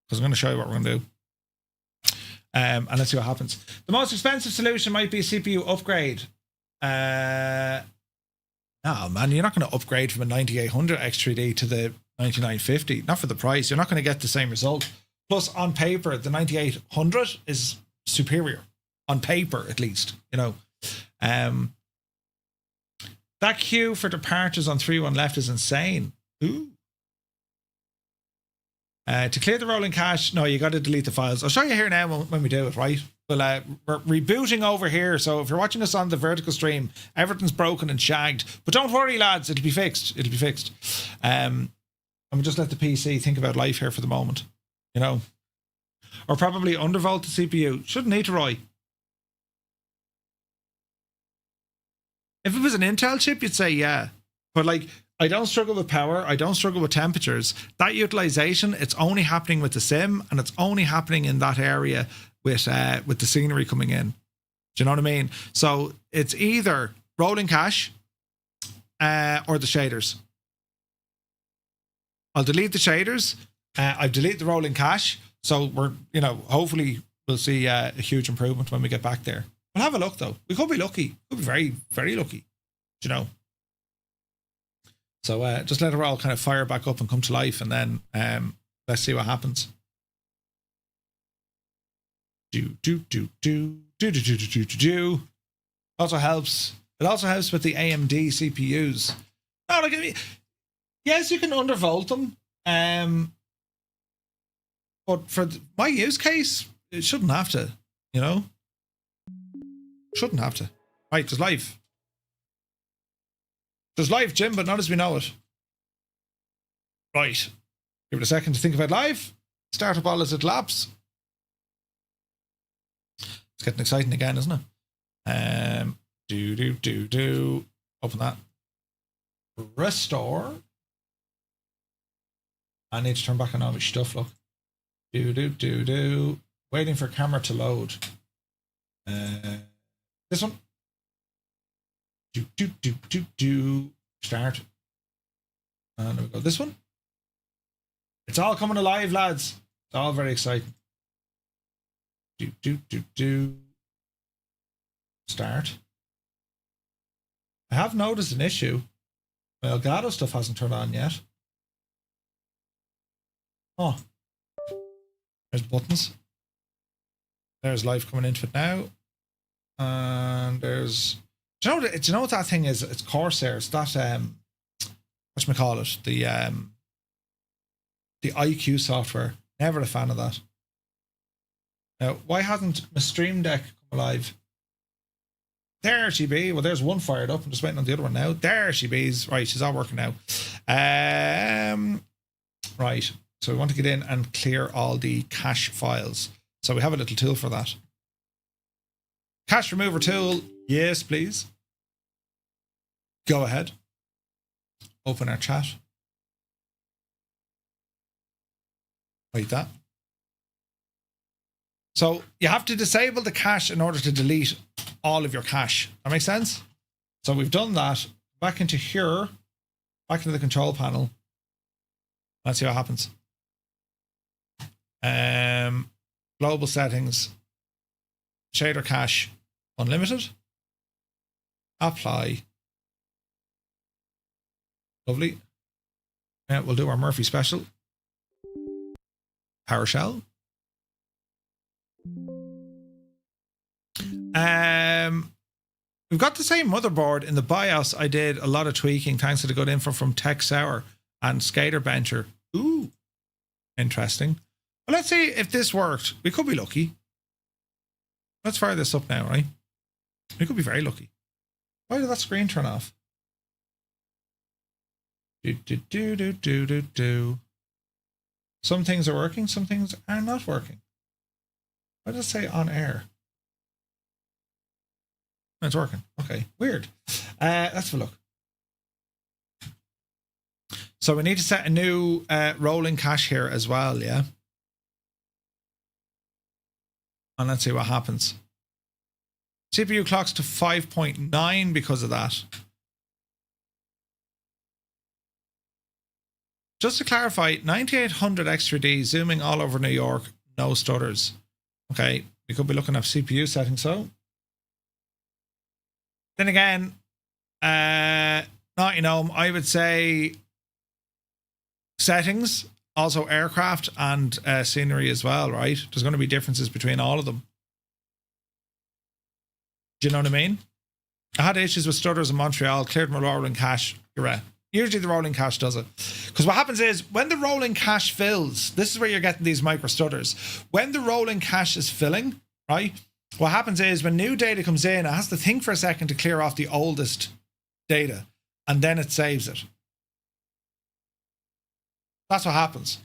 Because I'm going to show you what we're going to do. And let's see what happens. The most expensive solution might be a CPU upgrade. No, man, you're not going to upgrade from a 9800 X3D to the 9950. Not for the price. You're not going to get the same result. Plus, on paper, the 9800 is superior. On paper, at least. You know. That queue for departures on 3-1 left is insane. Ooh. To clear the rolling cache, no, you got to delete the files. I'll show you here now when we do it, right? Well, we're rebooting over here, so if you're watching us on the vertical stream, everything's broken and shagged. But don't worry, lads, it'll be fixed. It'll be fixed. And we'll just let the PC think about life here for the moment, you know? Or probably undervolt the CPU. Shouldn't need to, Roy. If it was an Intel chip, you'd say yeah. But like, I don't struggle with power. I don't struggle with temperatures. That utilization, it's only happening with the sim, and it's only happening in that area with the scenery coming in. Do you know what I mean? So it's either rolling cache or the shaders. I'll delete the shaders. I've deleted the rolling cache. So we're, you know, hopefully we'll see a huge improvement when we get back there. We'll have a look though. We could be lucky. Could be very, very lucky. Do you know? So just let it all kind of fire back up and come to life, and then let's see what happens. Also helps. It also helps with the AMD CPUs. Oh, like, yes, you can undervolt them. But for my use case, it shouldn't have to. You know, shouldn't have to. Right, there's live. There's live, Jim, but not as we know it. Right. Give it a second to think about live. Start up all as it laps. It's getting exciting again, isn't it? Open that. Restore. I need to turn back on all my stuff, look. Waiting for camera to load. This one. Start. And there we go. This one. It's all coming alive, lads. It's all very exciting. Start. I have noticed an issue. My Elgato stuff hasn't turned on yet. Oh. There's buttons. There's live coming into it now. And there's... Do you know what that thing is? It's Corsair. It's that whatchamacallit? The IQ software. Never a fan of that. Now, why hasn't my Stream Deck come alive? There she be. Well, there's one fired up. I'm just waiting on the other one now. There she be's. Right, she's all working now. Right. So we want to get in and clear all the cache files. So we have a little tool for that. Cache remover tool. Yes, please. Go ahead. Open our chat. Like that. So you have to disable the cache in order to delete all of your cache. That makes sense? So we've done that. Back into here. Back into the control panel. Let's see what happens. Global settings. Shader cache. Unlimited. Apply. Lovely. Now we'll do our Murphy special. PowerShell. We've got the same motherboard in the BIOS. I did a lot of tweaking thanks to the good info from Tech Sour and Skater Bencher. Ooh, interesting. Well, let's see if this worked. We could be lucky. Let's fire this up now, right? We could be very lucky. Why did that screen turn off? Some things are working, some things are not working. Why does it say on air? It's working. Okay, weird. Let's have a look. So we need to set a new rolling cache here as well, yeah? And let's see what happens. CPU clocks to 5.9 because of that. Just to clarify, 9800 extra D, zooming all over New York, no stutters. Okay, we could be looking at CPU settings, so. Then again, not, you know, I would say settings, also aircraft and scenery as well, right? There's going to be differences between all of them. Do you know what I mean? I had issues with stutters in Montreal, cleared my rolling cache. You're right. Usually the rolling cache does it. Because what happens is, when the rolling cache fills, this is where you're getting these micro stutters. When the rolling cache is filling, right? What happens is, when new data comes in, it has to think for a second to clear off the oldest data. And then it saves it. That's what happens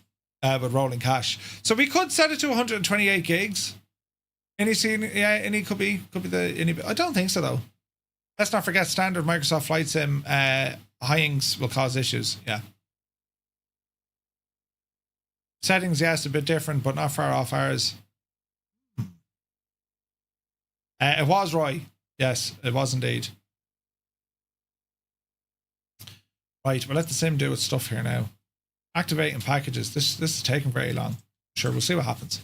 with rolling cache. So we could set it to 128 gigs. Any scene, yeah, any could be any. I don't think so though. Let's not forget standard Microsoft Flight Sim high-ings will cause issues. Yeah. Settings, yes, a bit different, but not far off ours. It was Roy. Yes, it was indeed. Right, we'll let the sim do its stuff here now. Activating packages. This is taking very long. Sure, we'll see what happens.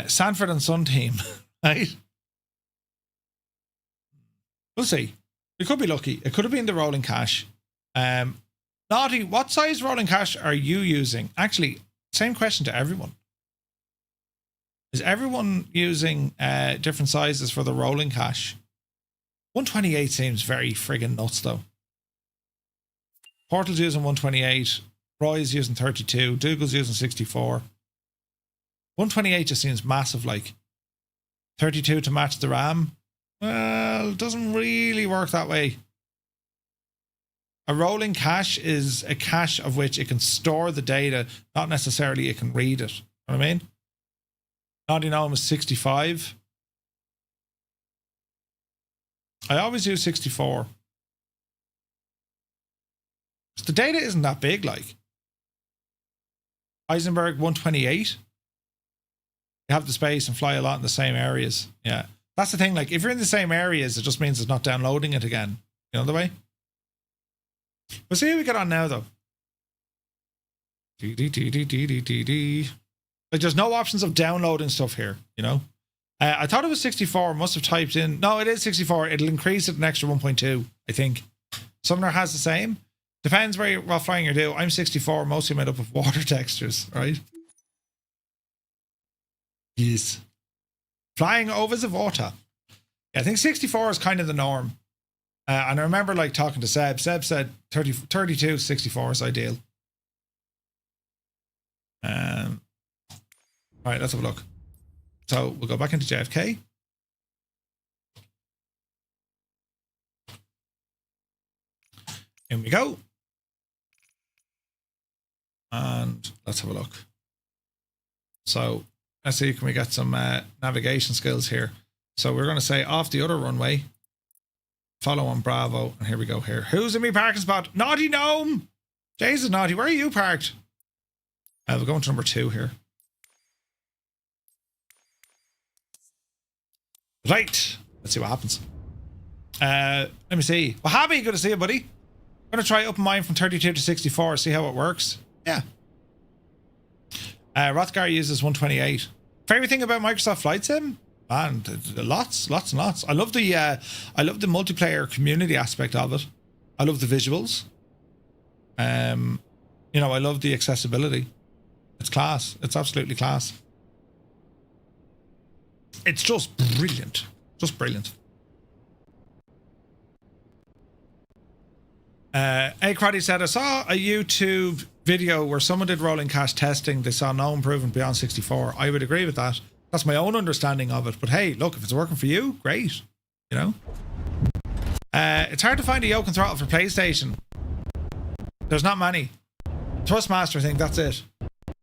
Sanford and Son team, right? We'll see. We could be lucky. It could have been the rolling cache. Naughty, what size rolling cache are you using? Actually, same question to everyone. Is everyone using different sizes for the rolling cache? 128 seems very friggin' nuts though. Portal's using 128. Roy's using 32. Dougal's using 64. 128 just seems massive, like 32 to match the RAM. Well, it doesn't really work that way. A rolling cache is a cache of which it can store the data, not necessarily it can read it. You know what I mean? Naughty Gnome is 65. I always use 64. So the data isn't that big, like. Eisenberg 128. You have the space and fly a lot in the same areas. Yeah. That's the thing, like, if you're in the same areas, it just means it's not downloading it again. You know the way? We'll see how we get on now, though. Like, there's no options of downloading stuff here, you know? I thought it was 64. Must have typed in. No, it is 64. It'll increase it an extra 1.2, I think. Sumner has the same. Depends what flying you do. I'm 64, mostly made up of water textures, right? Yes. Flying over the water. Yeah, I think 64 is kind of the norm. And I remember like talking to Seb. Seb said 32, 64 is ideal. Right, let's have a look. So we'll go back into JFK. In we go. And let's have a look. So let's see, can we get some navigation skills here? So we're going to say off the other runway, follow on Bravo, and here we go here. Who's in me parking spot? Naughty Gnome! Jesus, Naughty, where are you parked? We're going to number 2 here. Right, let's see what happens. Let me see. Well, Habby, good to see you, buddy. I'm going to try up mine from 32 to 64, see how it works. Yeah. Rothgar uses 128. Favorite thing about Microsoft Flight Sim? Man, lots and lots. I love the multiplayer community aspect of it. I love the visuals. You know, I love the accessibility. It's class. It's absolutely class. It's just brilliant. Just brilliant. Cruddy said, I saw a YouTube video where someone did rolling cache testing. They saw no improvement beyond 64. I would agree with that. That's my own understanding of it. But hey, look, if it's working for you, great. You know? It's hard to find a yoke and throttle for PlayStation. There's not many. Thrustmaster thing, that's it.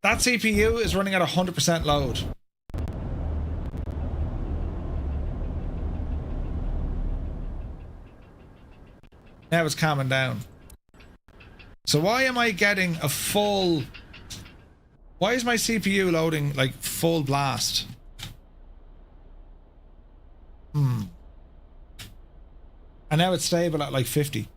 That CPU is running at 100% load. Now it's calming down. So why am I getting a full... Why is my CPU loading like full blast? And now it's stable at like 50.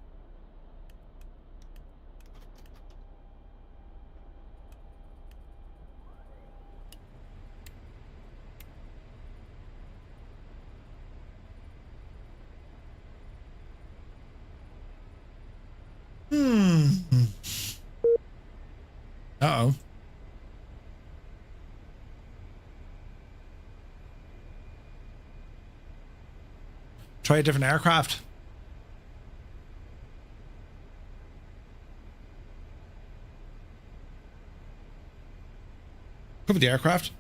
Uh-oh. Try a different aircraft. Could be the aircraft.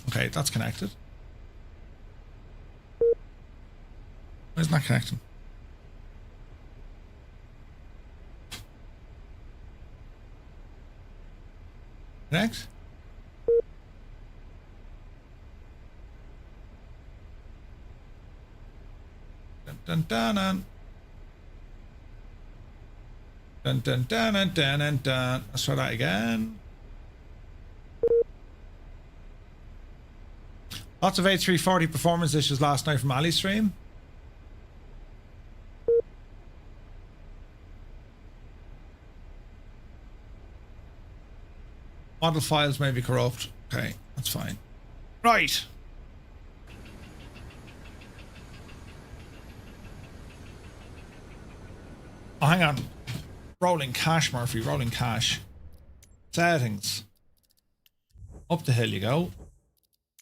Okay, that's connected. Why is it not connecting? Connect? Dun dun dun dun dun dun dun dun dun dun. Let's try that again. Lots of A340 performance issues last night from Ali's stream. Model files may be corrupt. Okay, that's fine. Right. Oh, hang on. Rolling cache, Murphy. Rolling cache. Settings. Up the hill you go.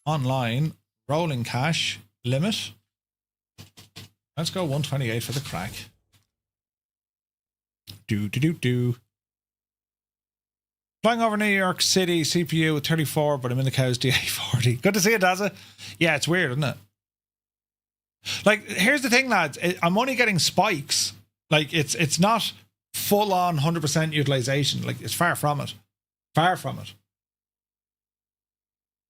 Online. Rolling cache. Limit. Let's go 128 for the crack. Do. Flying over New York City, CPU at 34, but I'm in the cow's DA40. Good to see it, Dazza. Yeah, it's weird, isn't it? Like, here's the thing, lads. I'm only getting spikes. Like, it's not full on 100% utilization. Like, it's far from it. Far from it.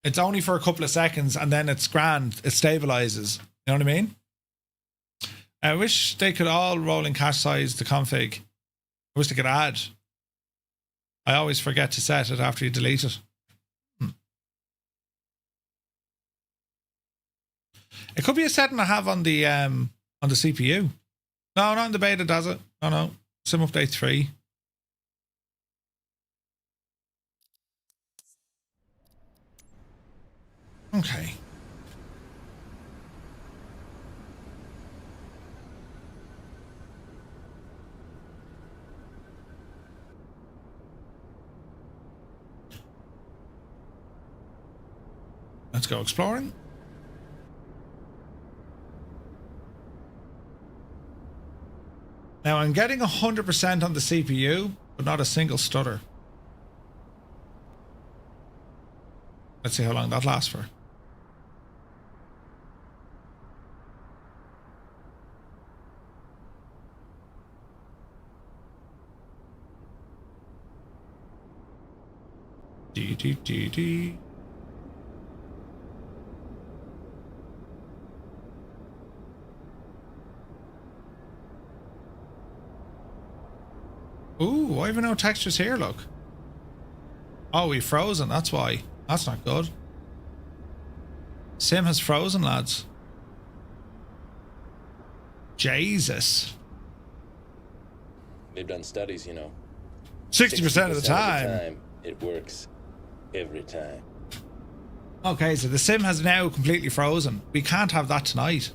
It's only for a couple of seconds and then it's grand. It stabilizes. You know what I mean? I wish they could all roll in cache size the config. I wish they could add. I always forget to set it after you delete it. It could be a setting I have on the CPU. No, not in the beta, does it? No. Sim update 3. Okay. Let's go exploring. Now I'm getting 100% on the CPU, but not a single stutter. Let's see how long that lasts for. D. Ooh, I even know textures here, look. Oh, we frozen, that's why. That's not good. Sim has frozen, lads. Jesus. They've done studies, you know. 60% of the time. It works every time. Okay, so the sim has now completely frozen. We can't have that tonight.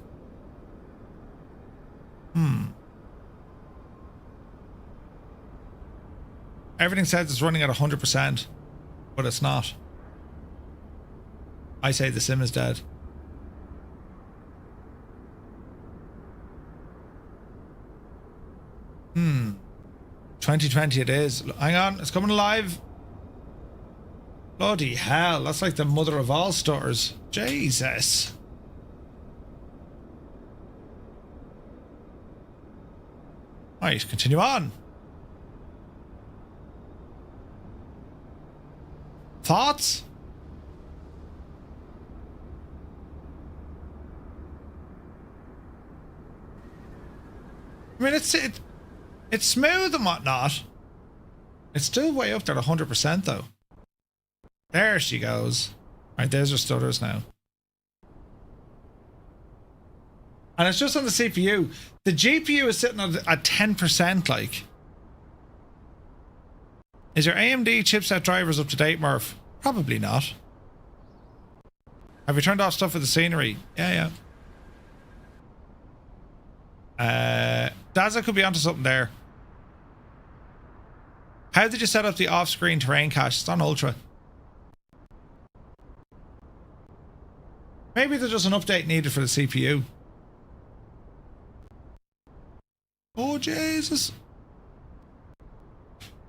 Everything says it's running at 100%, but it's not. I say the sim is dead. Hmm. 2020 it is. Hang on, it's coming alive. Bloody hell, that's like the mother of all stutters. Jesus. Right, continue on. Thoughts? I mean, it's smooth and whatnot. It's still way up there at 100% though. There she goes. Right, there's her stutters now. And it's just on the CPU. The GPU is sitting at 10%, like. Is your AMD chipset drivers up to date, Murph? Probably not. Have you turned off stuff with the scenery? Yeah. Daza could be onto something there. How did you set up the off-screen terrain cache? It's on Ultra. Maybe there's just an update needed for the CPU. Oh, Jesus.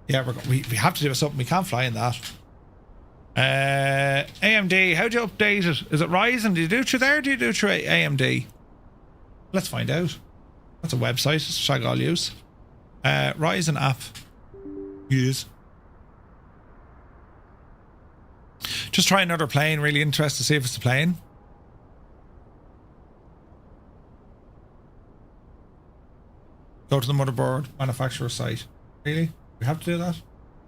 Yeah, we have to do something. We can't fly in that. AMD, how do you update it? Is it Ryzen? Do you do it through there or do you do it through AMD? Let's find out. That's a website. It's shag all use. Ryzen app. Use. Just try another plane. Really interested to see if it's the plane. Go to the motherboard manufacturer site. Really? We have to do that?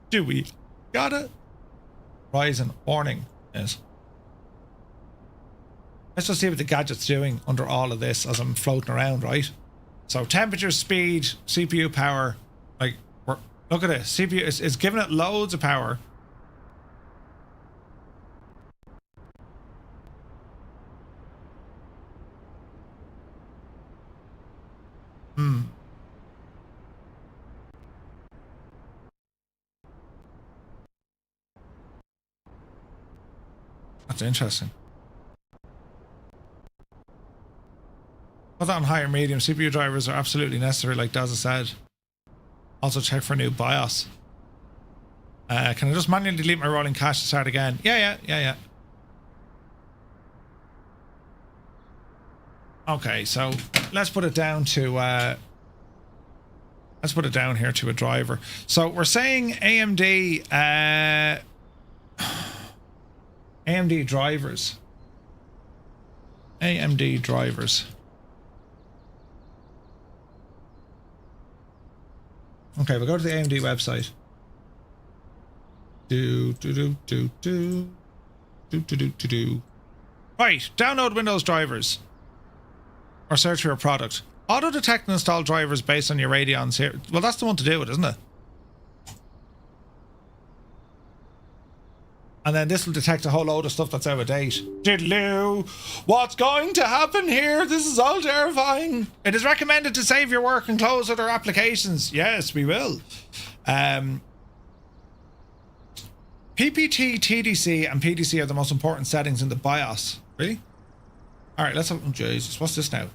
Do we? Got it. Ryzen warning. Yes. Let's just see what the gadget's doing under all of this as I'm floating around, right? So temperature, speed, CPU power. Like, look at this. CPU is giving it loads of power. That's interesting. Put that on higher medium. CPU drivers are absolutely necessary, like Daza said. Also check for a new BIOS. Can I just manually delete my rolling cache to start again? Yeah. Okay, so let's put it down to let's put it down here to a driver. So we're saying AMD AMD drivers. AMD drivers. Okay, we'll go to the AMD website. Right, download Windows drivers. Or search for a product. Auto detect and install drivers based on your Radeons here. Well, that's the one to do it, isn't it? And then this will detect a whole load of stuff that's out of date. Diddloo! What's going to happen here? This is all terrifying. It is recommended to save your work and close other applications. Yes, we will. PPT, TDC, and PDC are the most important settings in the BIOS. Really? Alright, let's have... Oh, Jesus. What's this now?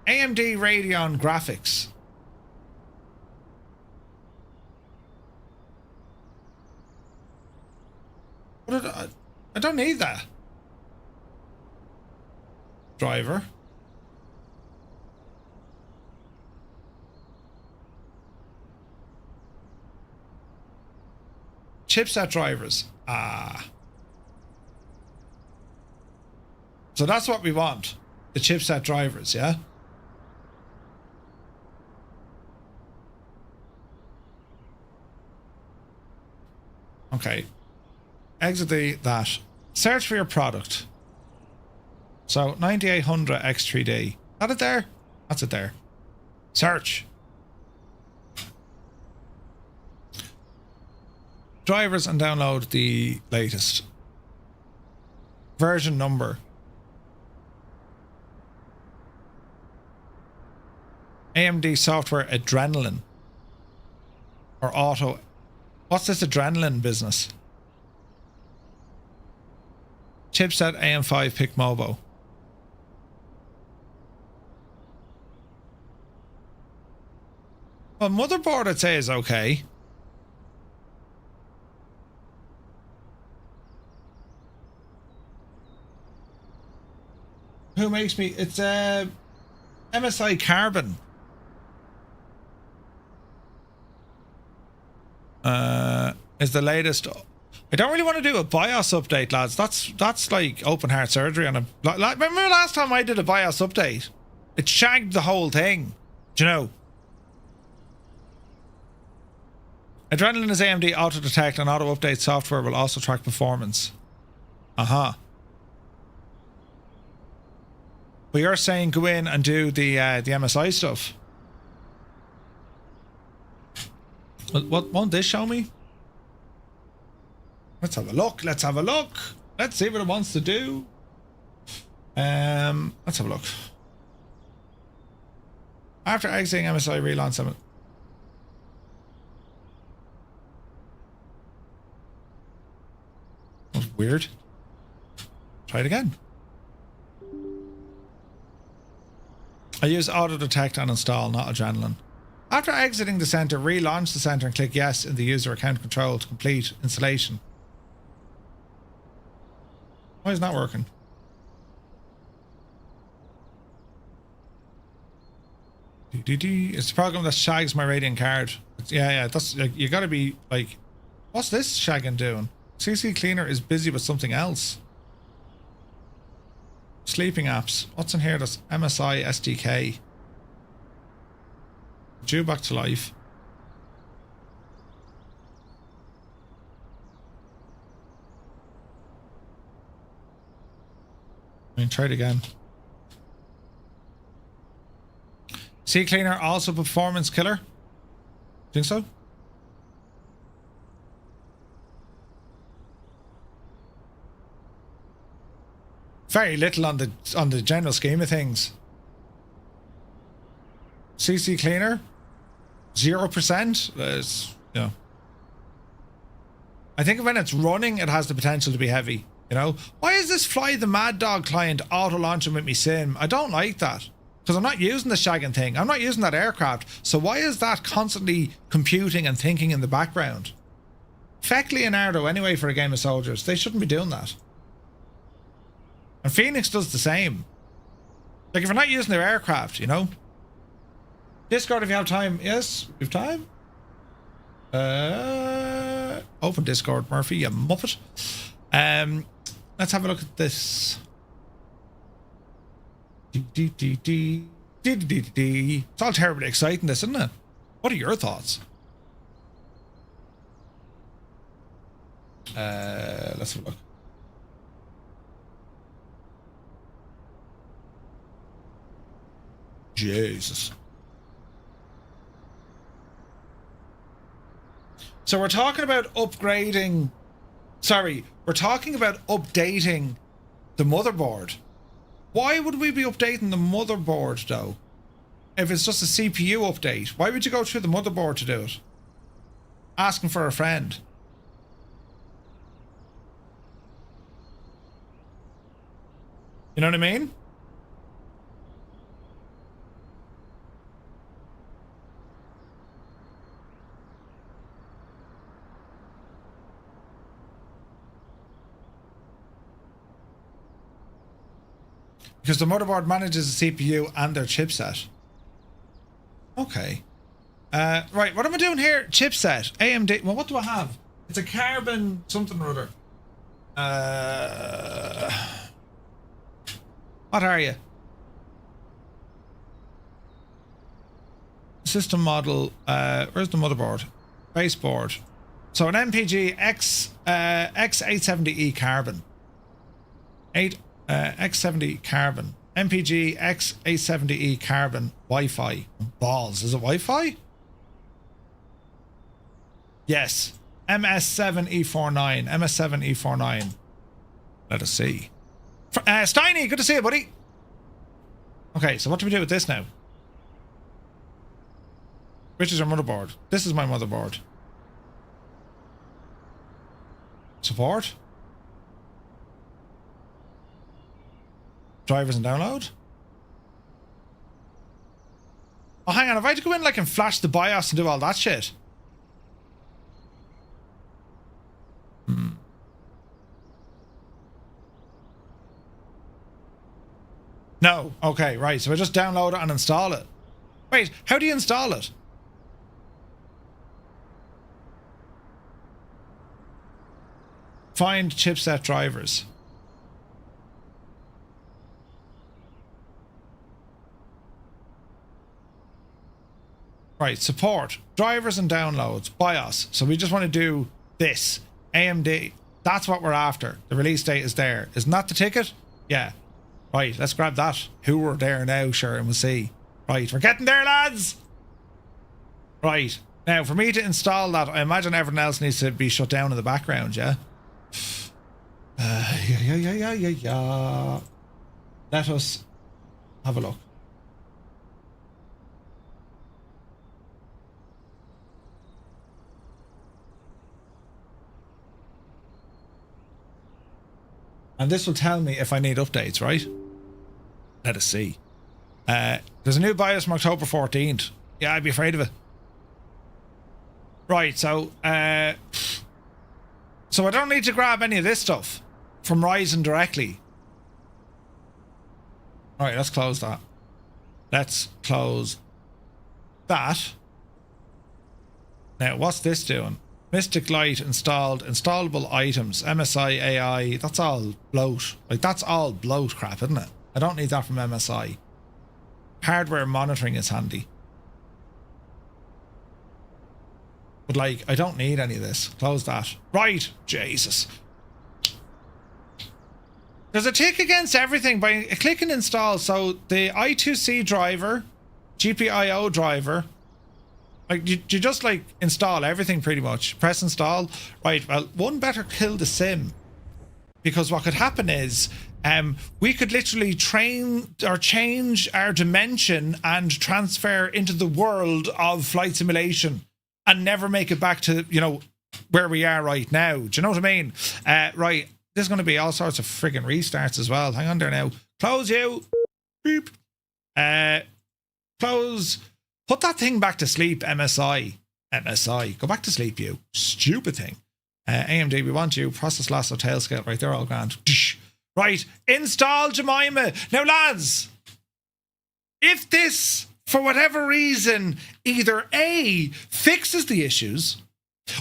AMD Radeon graphics. I don't need that. Driver. chipset drivers. So that's what we want. The chipset drivers, yeah? Okay. Exit that. Search for your product. So 9800 X3D. That it there? That's it there. Search. Drivers and download the latest. Version number. AMD software Adrenaline. Or auto. What's this Adrenaline business? Chipset AM5 Pic Mobo. Well, motherboard I'd say is okay. Who makes me? It's MSI Carbon. Is the latest. I don't really want to do a BIOS update, lads. That's like open heart surgery on a. Like, remember last time I did a BIOS update? It shagged the whole thing. Do you know? Adrenaline is AMD auto detect and auto update software will also track performance. But you're saying go in and do the MSI stuff. What won't this show me? Let's have a look. Let's have a look. Let's see what it wants to do. Let's have a look. After exiting MSI relaunch 7. That's weird. Try it again. I use auto detect and install, not Adrenaline. After exiting the center, relaunch the center and click yes in the user account control to complete installation. Why is that working? It's the program that shags my Radiant card. Yeah, that's like, you gotta be like, what's this shagging doing? CC Cleaner is busy with something else. Sleeping apps. What's in here? That's MSI SDK. Due back to life. I mean, try it again. C Cleaner also performance killer? Think so? Very little on the general scheme of things. CC Cleaner 0%. You know, I think when it's running, it has the potential to be heavy. You know, why is this Fly the Mad Dog client auto launching with me sim? I don't like that because I'm not using the shagging thing. I'm not using that aircraft. So why is that constantly computing and thinking in the background? Feck Leonardo anyway for a game of soldiers. They shouldn't be doing that. And Phoenix does the same. Like if you're not using their aircraft, you know. Discord if you have time. Yes, we have time. Open Discord, Murphy, you muppet. Let's have a look at this. It's all terribly exciting, this, isn't it? What are your thoughts? Let's have a look. Jesus. So we're talking about upgrading. Sorry, we're talking about updating the motherboard. Why would we be updating the motherboard though? If it's just a CPU update, why would you go through the motherboard to do it? Asking for a friend. You know what I mean? Because the motherboard manages the CPU and their chipset. Okay. Right, what am I doing here? Chipset. AMD. Well, what do I have? It's a carbon something or other. What are you? System model. Where's the motherboard? Baseboard. So an MPG X870E carbon. X70 carbon. MPG X870E carbon. Wi-Fi. Balls. Is it Wi-Fi? Yes. MS7E49. MS7E49. Let us see. Steiny, good to see you, buddy. Okay, so what do we do with this now? Which is our motherboard? This is my motherboard. Support. Drivers and download. Oh, hang on. If I had to go in like and flash the BIOS and do all that shit. No. Okay, right. So I just download it and install it. Wait, how do you install it? Find chipset drivers. Right, support. Drivers and downloads. BIOS. So we just want to do this. AMD. That's what we're after. The release date is there. Isn't that the ticket? Yeah. Right, let's grab that. Who we're there now, sure, and we'll see. Right, we're getting there, lads! Right. Now, for me to install that, I imagine everything else needs to be shut down in the background, yeah? Yeah. Let us have a look. And this will tell me if I need updates, right? Let us see. There's a new BIOS from October 14th. Yeah, I'd be afraid of it. Right, so I don't need to grab any of this stuff from Ryzen directly. Alright, let's close that. Let's close that. Now, what's this doing? Mystic Light installed, installable items, MSI AI, that's all bloat. Like, that's all bloat crap, isn't it? I don't need that from MSI. Hardware monitoring is handy. But, like, I don't need any of this. Close that. Right, Jesus. There's a tick against everything by clicking install. So, the I2C driver, GPIO driver, like, you just, like, install everything pretty much. Press install. Right, well, one better kill the sim. Because what could happen is, we could literally train or change our dimension and transfer into the world of flight simulation and never make it back to, you know, where we are right now. Do you know what I mean? Right, there's going to be all sorts of friggin' restarts as well. Hang on there now. Close you. Beep. Close. Put that thing back to sleep, MSI. MSI. Go back to sleep, you. Stupid thing. AMD, we want you. Process lasso tail scale. Right, they're all grand. Right, install Jemima. Now, lads, if this, for whatever reason, either A, fixes the issues,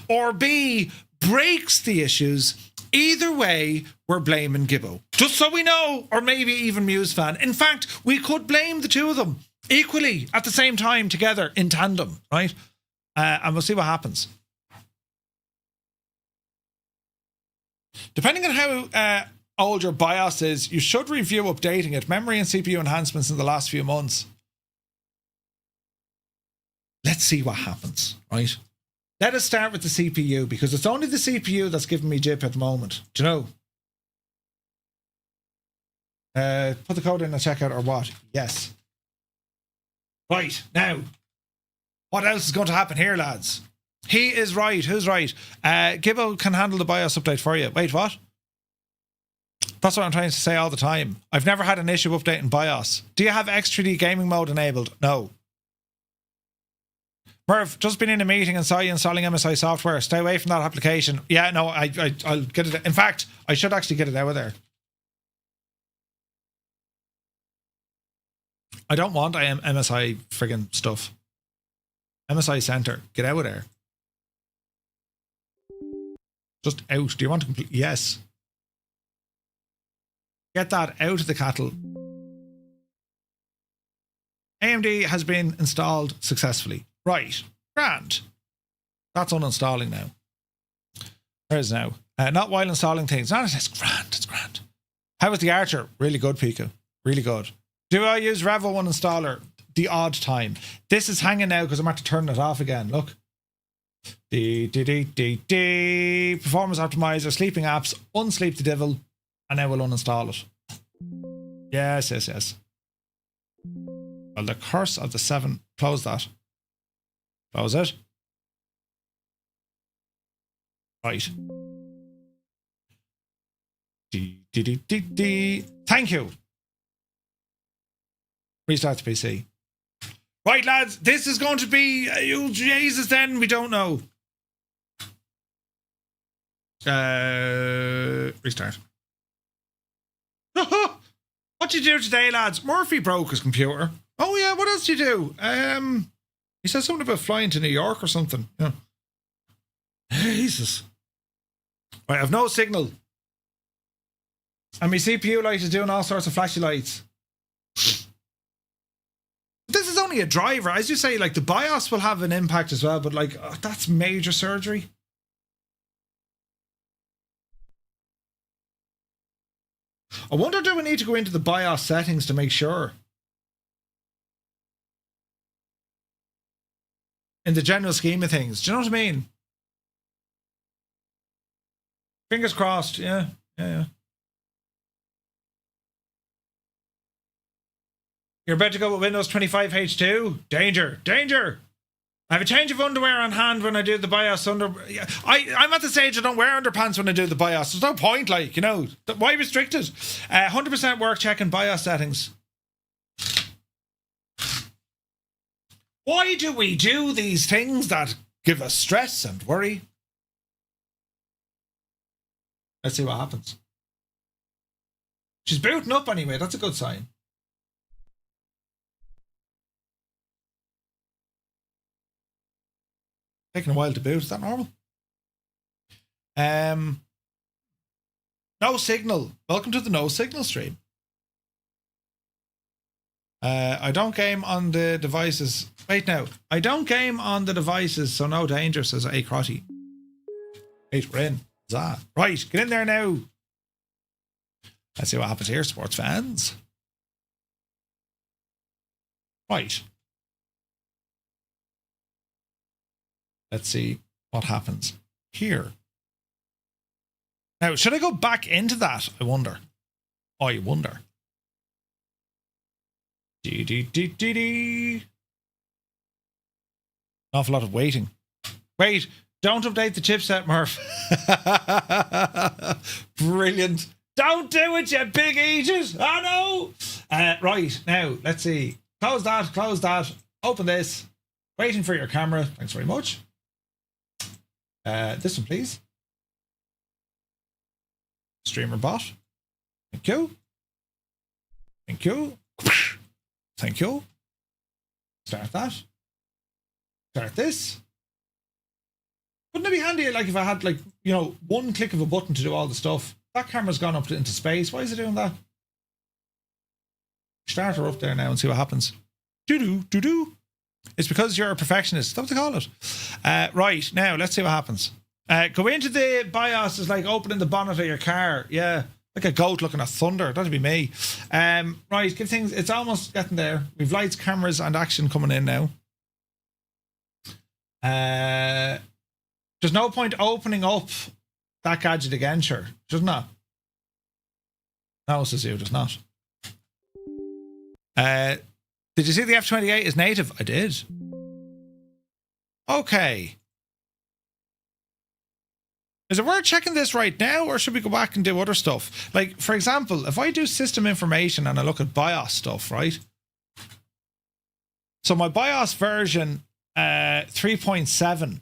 or B, breaks the issues, either way, we're blaming Gibbo. Just so we know, or maybe even MuseFan. In fact, we could blame the two of them equally at the same time together in tandem, right? And we'll see what happens. Depending on how old your BIOS is, you should review updating it. Memory and CPU enhancements in the last few months. Let's see what happens, right? Let us start with the CPU, because it's only the CPU that's giving me jip at the moment. Do you know? Put the code in and check out or what? Yes. Right, now, what else is going to happen here, lads? He is right. Who's right? Gibbo can handle the BIOS update for you. Wait, what? That's what I'm trying to say all the time. I've never had an issue updating BIOS. Do you have X3D gaming mode enabled? No. Merv, just been in a meeting and saw you installing MSI software. Stay away from that application. Yeah, no, I'll get it. In fact, I should actually get it out of there. I don't want MSI friggin' stuff. MSI Center. Get out of there. Just out. Do you want to complete? Yes. Get that out of the kettle. AMD has been installed successfully. Right. Grand. That's uninstalling now. There is now. Not while installing things. No, it's grand. It's grand. How was the Archer? Really good, Pico. Really good. Do I use Revo 1 installer the odd time? This is hanging now because I'm about to turn it off again. Look. Performance optimizer, sleeping apps, unsleep the devil, and now we'll uninstall it. Yes, yes, yes. Well, the curse of the 7. Close that. Close it. Right. Thank you. Restart the PC. Right, lads, this is going to be... Jesus, then, we don't know. Restart. What'd you do today, lads? Murphy broke his computer. Oh, yeah, what else did you do? He said something about flying to New York or something. Yeah. Jesus. Right, I've no signal. And my CPU light is doing all sorts of flashy lights. This is only a driver. As you say, like, the BIOS will have an impact as well, but, like, that's major surgery. I wonder, do we need to go into the BIOS settings to make sure? In the general scheme of things. Do you know what I mean? Fingers crossed. Yeah, yeah, yeah. You're about to go with Windows 25 H2? Danger, danger! I have a change of underwear on hand when I do the BIOS under... I'm at the stage I don't wear underpants when I do the BIOS. There's no point, like, you know. Why restrict it? 100% work check in BIOS settings. Why do we do these things that give us stress and worry? Let's see what happens. She's booting up anyway. That's a good sign. Taking a while to boot. Is that normal? No signal. Welcome to the no signal stream. I don't game on the devices. Wait now. I don't game on the devices, so no danger, says A. Crotty. Right, we're in. Zah. Right, get in there now. Let's see what happens here, sports fans. Right. Let's see what happens here. Now, should I go back into that? I wonder. I wonder. An awful lot of waiting. Wait, don't update the chipset, Murph. Brilliant. Don't do it, you big eaters. Oh, no. Right, now, let's see. Close that, open this. Waiting for your camera. Thanks very much. This one, please. Streamer bot. Thank you. Thank you. Thank you. Start that. Start this. Wouldn't it be handy, like, if I had, like, you know, one click of a button to do all the stuff? That camera's gone up into space. Why is it doing that? Start her up there now and see what happens. Do-do. It's because you're a perfectionist. That's what they call it. Right, now, let's see what happens. Go into the BIOS. It's like opening the bonnet of your car. Yeah, like a goat looking at thunder. That'd be me. Right, give things... It's almost getting there. We've lights, cameras, and action coming in now. There's no point opening up that gadget again, sure. Doesn't that? No, says you, there's not. Did you see the F-28 is native? I did. Okay. Is it worth checking this right now, or should we go back and do other stuff? Like, for example, if I do system information and I look at BIOS stuff, right? So my BIOS version 3.7.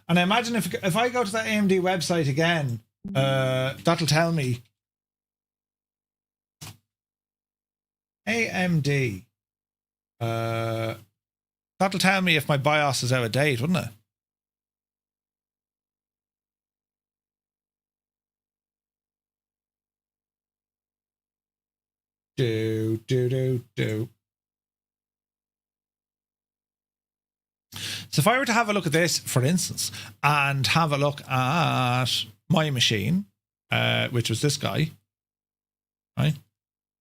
And I imagine if I go to that AMD website again, that'll tell me AMD. That'll tell me if my BIOS is out of date, wouldn't it? Do. So if I were to have a look at this, for instance, and have a look at my machine, which was this guy, right?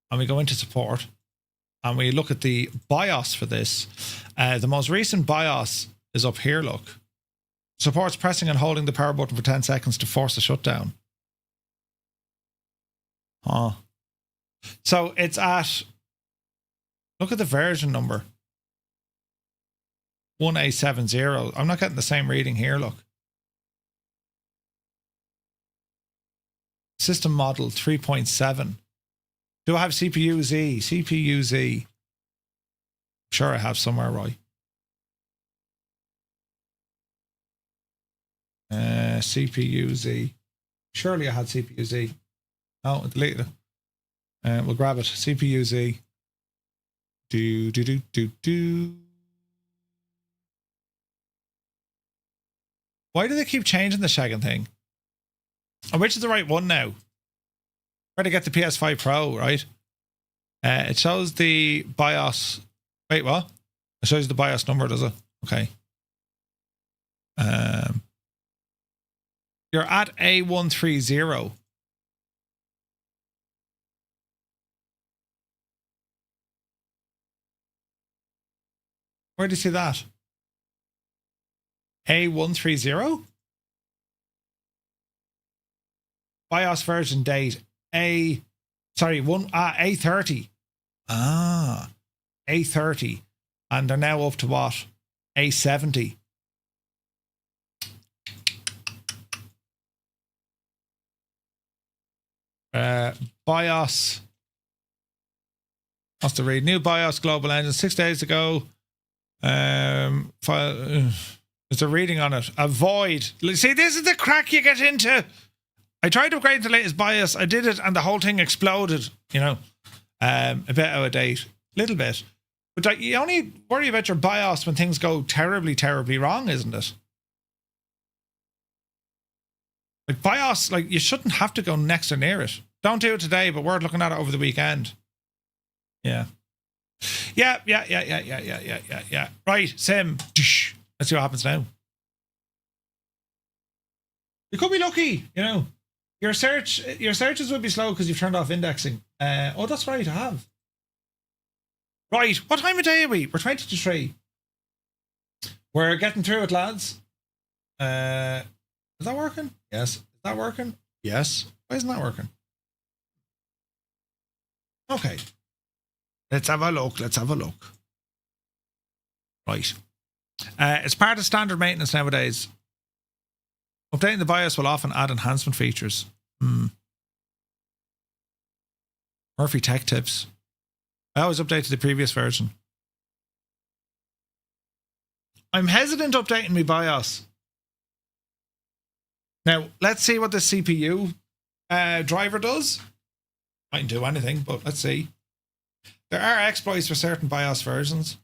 And we go into support and we look at the BIOS for this. The most recent BIOS is up here, look. Supports pressing and holding the power button for 10 seconds to force a shutdown. Oh. So it's at, look at the version number. 1870. I'm not getting the same reading here, look. System model 3.7. Do I have CPU-Z? CPU-Z. Sure I have somewhere, right? CPU-Z. Surely I had CPU-Z. Oh, I deleted it. We'll grab it. CPU-Z. Do. Why do they keep changing the shagging thing? And which is the right one now? Try to get the PS5 Pro, right? It shows the BIOS. Wait, what? It shows the BIOS number, does it? Okay. You're at A130. Where do you see that? A130? BIOS version date. A30. A30. And they're now up to what? A70. BIOS. What's the read? New BIOS global engine 6 days ago. There's a reading on it. Avoid. See, this is the crack you get into. I tried to upgrade the latest BIOS. I did it and the whole thing exploded, you know. A bit out of date. Little bit. But you only worry about your BIOS when things go terribly, terribly wrong, isn't it? Like BIOS, like you shouldn't have to go next or near it. Don't do it today, but we're looking at it over the weekend. Yeah. Yeah. Right, Sim. Let's see what happens now. You could be lucky, you know. Your searches would be slow because you've turned off indexing. Oh, that's right, I have. Right, what time of day are we? We're 20 to 3. We're getting through it, lads. Is that working? Yes. Is that working? Yes. Why isn't that working? Okay. Let's have a look. Right. It's part of standard maintenance nowadays. Updating the BIOS will often add enhancement features. Murphy Tech Tips. I always updated the previous version. I'm hesitant updating my BIOS. Now, let's see what the CPU driver does. Mightn't do anything, but let's see. There are exploits for certain BIOS versions.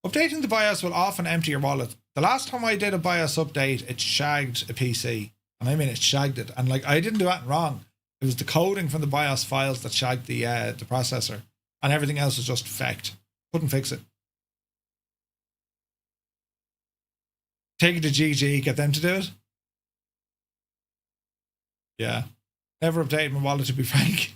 Updating the BIOS will often empty your wallet. The last time I did a BIOS update, it shagged a PC. And I mean, it shagged it. And like, I didn't do anything wrong. It was the coding from the BIOS files that shagged the processor. And everything else was just fecked. Couldn't fix it. Take it to GG, get them to do it. Yeah. Never updated my wallet, to be frank.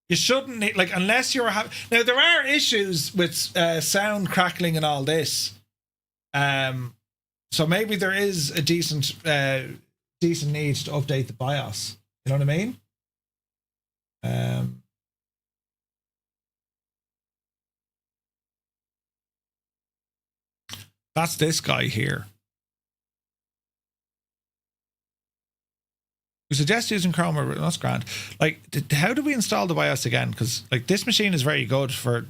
You shouldn't need, like, unless you're having... Now, there are issues with sound crackling and all this. So maybe there is a decent need to update the BIOS. You know what I mean? That's this guy here. We suggest using Chrome or that's grand. Like, how do we install the BIOS again? Because like this machine is very good for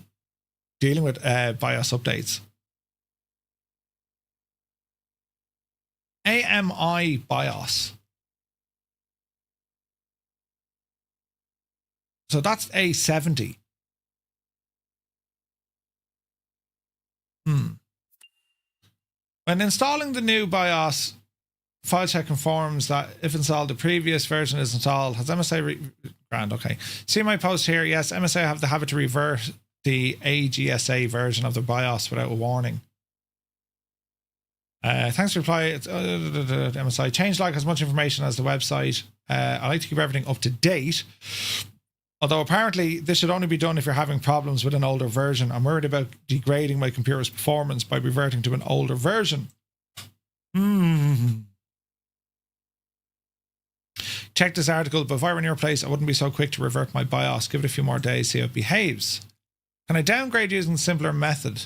dealing with BIOS updates. AMI BIOS. So that's A70. When installing the new BIOS, file check confirms that if installed, the previous version is installed. Has MSA grand? Okay. See my post here? Yes, MSA have the habit to revert the AGSA version of the BIOS without a warning. Thanks for reply. It's MSI. Changelog has much information as the website. I like to keep everything up to date. Although apparently this should only be done if you're having problems with an older version. I'm worried about degrading my computer's performance by reverting to an older version. Check this article, but if I were in your place, I wouldn't be so quick to revert my BIOS. Give it a few more days, see how it behaves. Can I downgrade using a simpler method?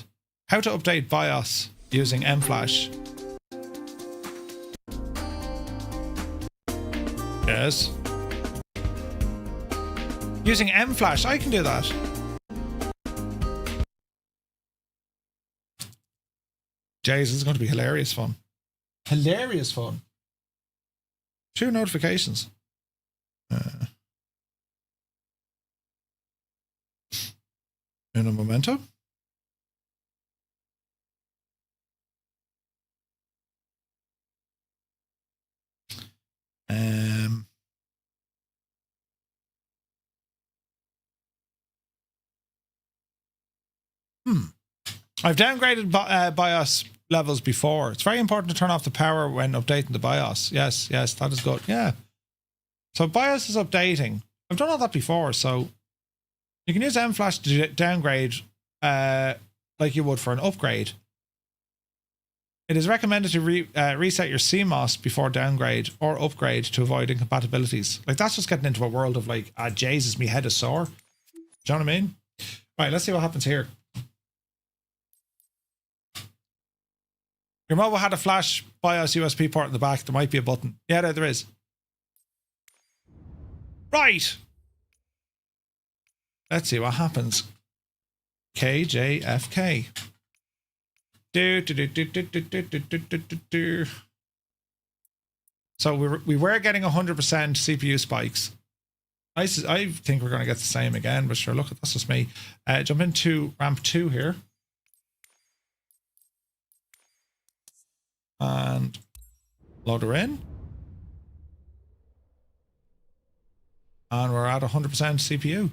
How to update BIOS using mFlash. Yes. Using mFlash, I can do that. Jeez, this is going to be hilarious fun. Hilarious fun. 2 notifications. In a momento. I've downgraded BIOS levels before. It's very important to turn off the power when updating the BIOS. Yes, that is good. Yeah. So BIOS is updating. I've done all that before, so you can use mFlash to downgrade like you would for an upgrade. It is recommended to reset your CMOS before downgrade or upgrade to avoid incompatibilities. Like, that's just getting into a world of like, Jesus, me head is sore. Do you know what I mean? Right, let's see what happens here. Your mobile had a flash BIOS USB port in the back. There might be a button. Yeah, there is. Right. Let's see what happens. KJFK. So we were getting 100% CPU spikes. I think we're going to get the same again, but sure, look, that's just me. Jump into ramp 2 here. And load her in. And we're at 100% CPU.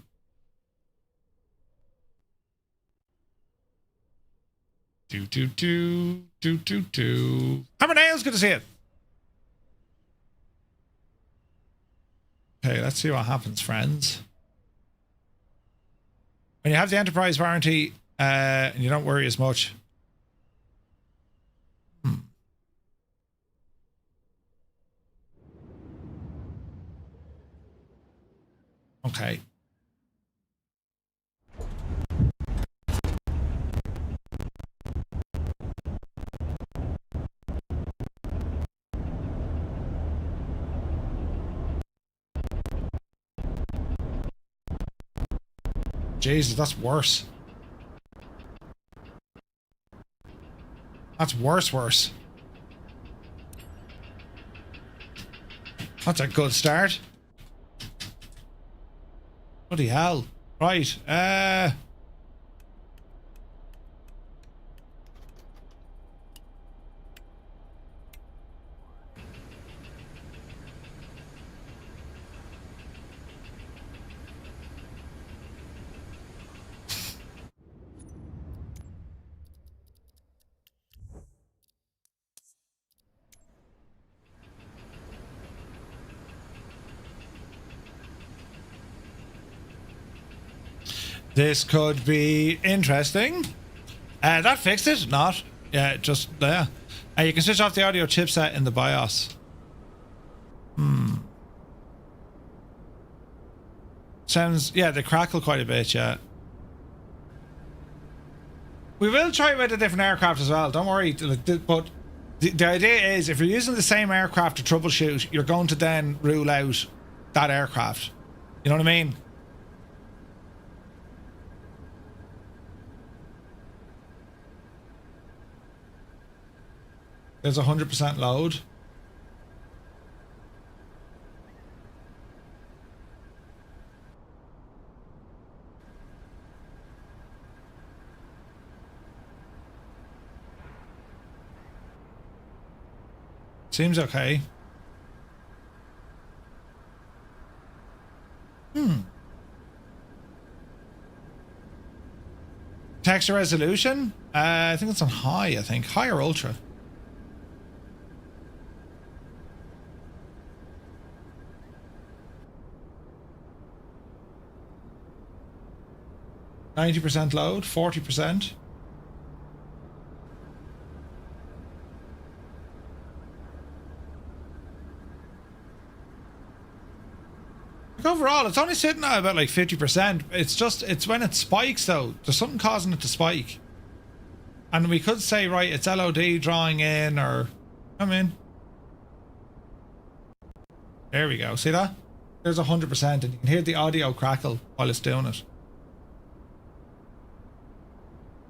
Hammer nails, good to see it. Okay, let's see what happens, friends. When you have the enterprise warranty and you don't worry as much. Okay. Jesus, that's worse. That's worse. That's a good start. Bloody hell. Right. This could be interesting. That fixed it? Not. Yeah, just there. You can switch off the audio chipset in the BIOS. Sounds, yeah, they crackle quite a bit, yeah. We will try it with a different aircraft as well, don't worry. But the idea is, if you're using the same aircraft to troubleshoot, you're going to then rule out that aircraft. You know what I mean? There's 100% load. Seems okay. Texture resolution? I think it's on high, I think. High or ultra? %90 load, 40%. Overall, it's only sitting at about like 50%. It's when it spikes though. There's something causing it to spike. And we could say, right, it's LOD drawing in, or come in. There we go. See that? There's 100%, and you can hear the audio crackle while it's doing it.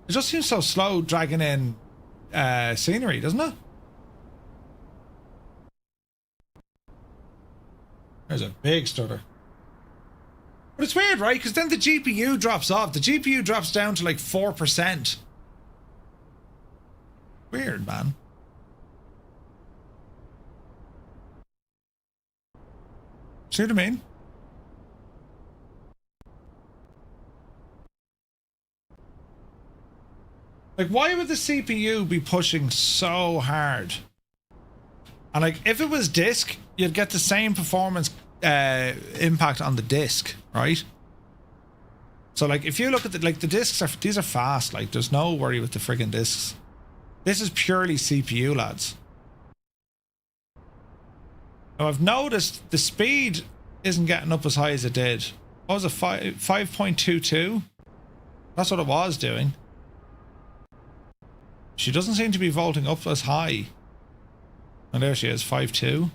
It just seems so slow dragging in scenery, doesn't it? There's a big stutter. But it's weird, right? Because then the GPU drops off. The GPU drops down to like 4%. Weird, man. See what I mean? Like, why would the CPU be pushing so hard? And like, if it was disk, you'd get the same performance impact on the disk, right? So like, if you look at the disks these are fast. Like, there's no worry with the friggin' disks. This is purely CPU, lads. Now I've noticed the speed isn't getting up as high as it did. What was it? 5.22? That's what it was doing. She doesn't seem to be vaulting up as high. And there she is, 5.2.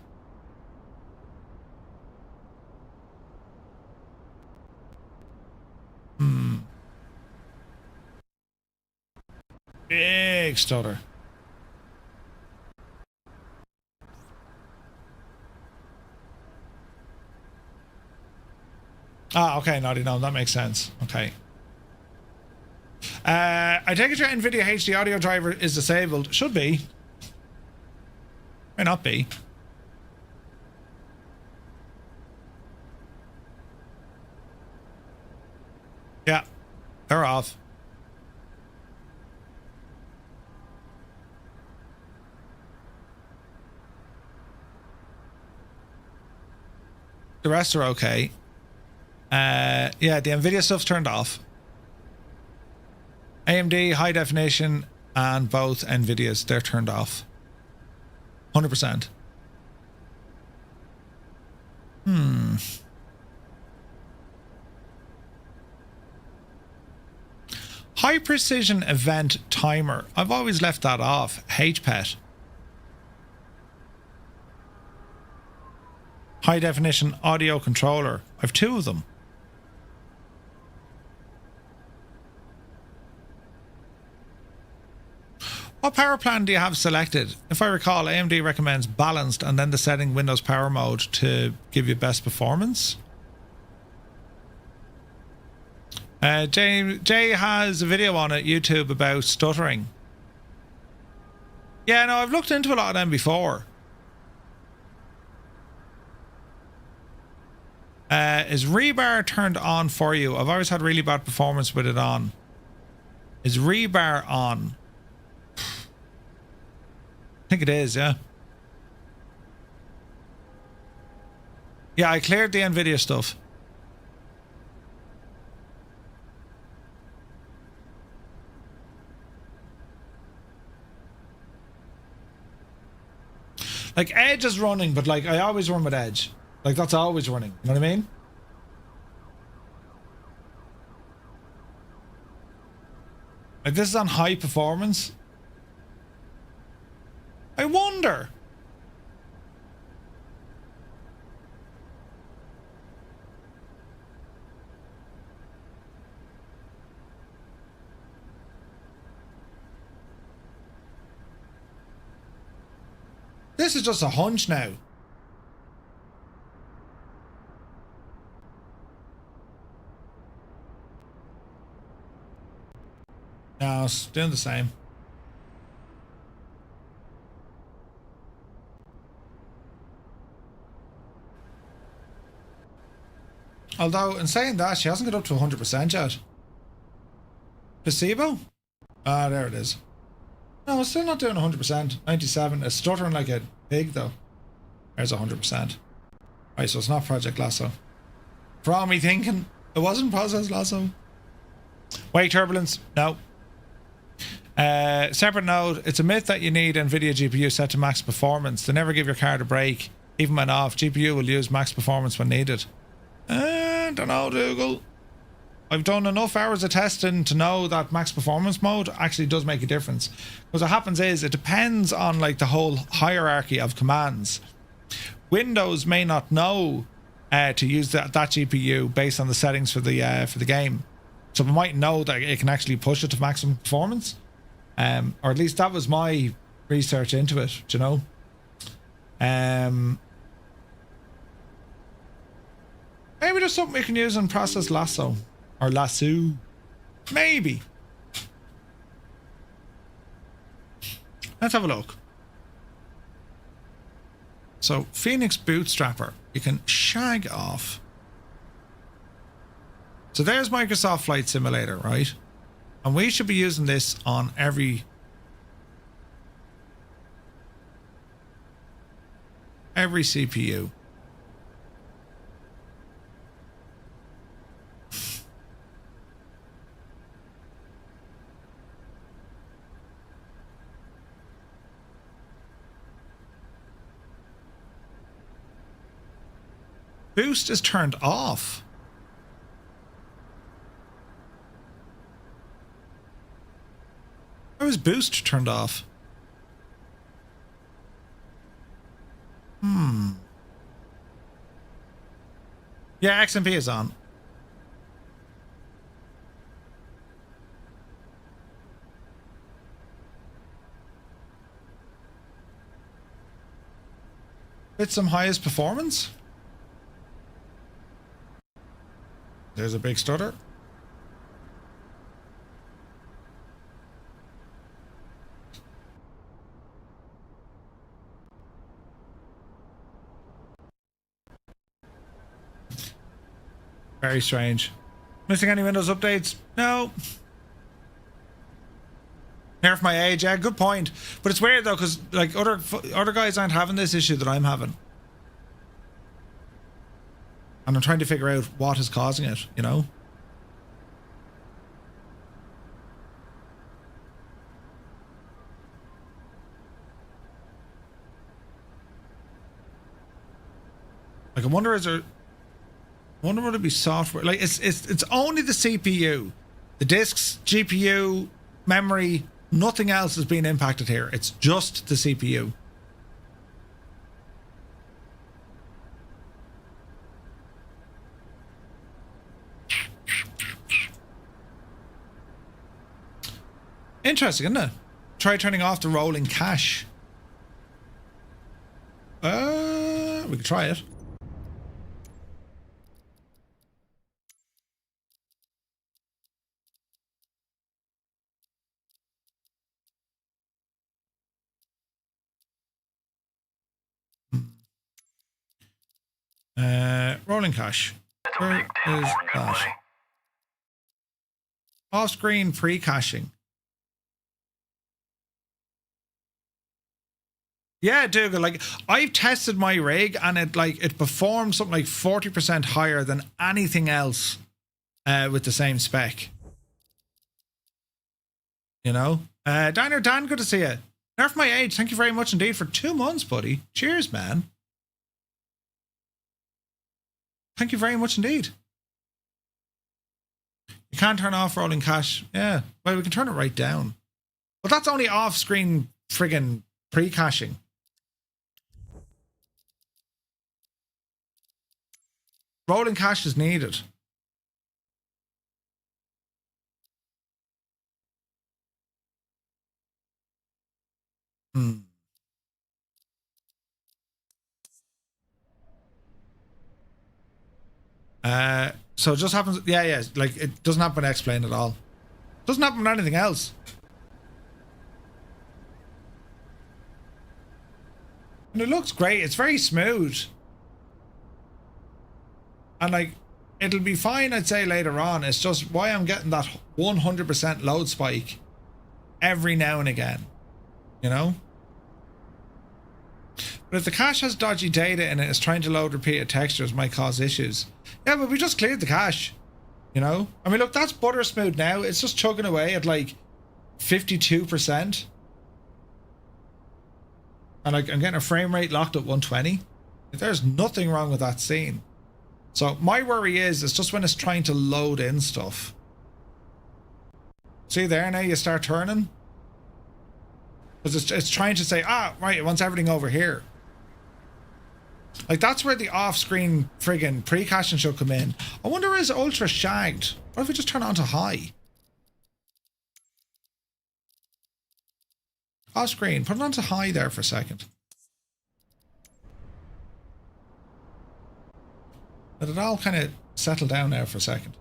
Big stutter. Ah, okay, Naughty, no, that makes sense. Okay. I take it your NVIDIA HD audio driver is disabled. Should be. May not be. Yeah, they're off. The rest are okay. Yeah, the NVIDIA stuff's turned off. AMD, high definition, and both NVIDIAs, they're turned off. 100%. High precision event timer. I've always left that off. HPET. High definition audio controller. I've two of them. What power plan do you have selected? If I recall, AMD recommends balanced and then the setting Windows Power Mode to give you best performance. Jay has a video on it, YouTube, about stuttering. Yeah, no, I've looked into a lot of them before. Is rebar turned on for you? I've always had really bad performance with it on. Is rebar on? I think it is, yeah. Yeah, I cleared the NVIDIA stuff. Like, Edge is running, but like, I always run with Edge. Like, that's always running. You know what I mean? Like, this is on high performance. I wonder. This is just a hunch now. No, it's doing the same. Although, in saying that, she hasn't got up to 100% yet. Placebo? Ah, there it is. No, it's still not doing 100%. 97. It's stuttering like a pig, though. There's 100%. Right, so it's not Project Lasso. For all me thinking, it wasn't Process Lasso. Wake turbulence? No. Separate note, it's a myth that you need NVIDIA GPU set to max performance. They never give your card a break. Even when off, GPU will use max performance when needed. Don't know, Dougal. I've done enough hours of testing to know that max performance mode actually does make a difference. Because what happens is, it depends on like the whole hierarchy of commands. Windows may not know to use that GPU based on the settings for the game. So we might know that it can actually push it to maximum performance. Or at least that was my research into it, do you know? Maybe there's something we can use in Process Lasso. Or Lasso. Maybe. Let's have a look. So, Phoenix Bootstrapper. You can shag off. So there's Microsoft Flight Simulator, right? And we should be using this on every CPU. Boost is turned off. How is boost turned off? Yeah, XMP is on. With some highest performance. There's a big stutter. Very strange. Missing any Windows updates? No. Nerf my age, yeah, good point. But it's weird though, because like other guys aren't having this issue that I'm having. And I'm trying to figure out what is causing it, you know? Like I wonder would it be software? Like it's only the CPU. The disks, GPU, memory, nothing else is being impacted here. It's just the CPU. Interesting, isn't it? Try turning off the rolling cache. We could try it. Rolling cache. Where is that? Off-screen pre-caching. Yeah, Dougal, like I've tested my rig and it performs something like 40% higher than anything else with the same spec. You know? Diner Dan, good to see you. Nerf my age, thank you very much indeed for 2 months, buddy. Cheers, man. Thank you very much indeed. You can't turn off rolling cache. Yeah, well, we can turn it right down. But that's only off-screen friggin' pre-caching. Rolling cache is needed. So it just happens. Yeah. Like it doesn't happen to explain at all. Doesn't happen with anything else. And it looks great. It's very smooth. And like, it'll be fine, I'd say, later on. It's just why I'm getting that 100% load spike every now and again, you know? But if the cache has dodgy data in it, it's trying to load repeated textures might cause issues. Yeah, but we just cleared the cache, you know? I mean, look, that's butter smooth now. It's just chugging away at like 52%. And like, I'm getting a frame rate locked at 120. There's nothing wrong with that scene. So my worry is, it's just when it's trying to load in stuff. See there, now you start turning. Because it's trying to say, right, it wants everything over here. Like, that's where the off-screen friggin' pre-caching should come in. I wonder, is ultra shagged? What if we just turn it on to high? Off-screen, put it on to high there for a second. Let it all kind of settle down now for a second.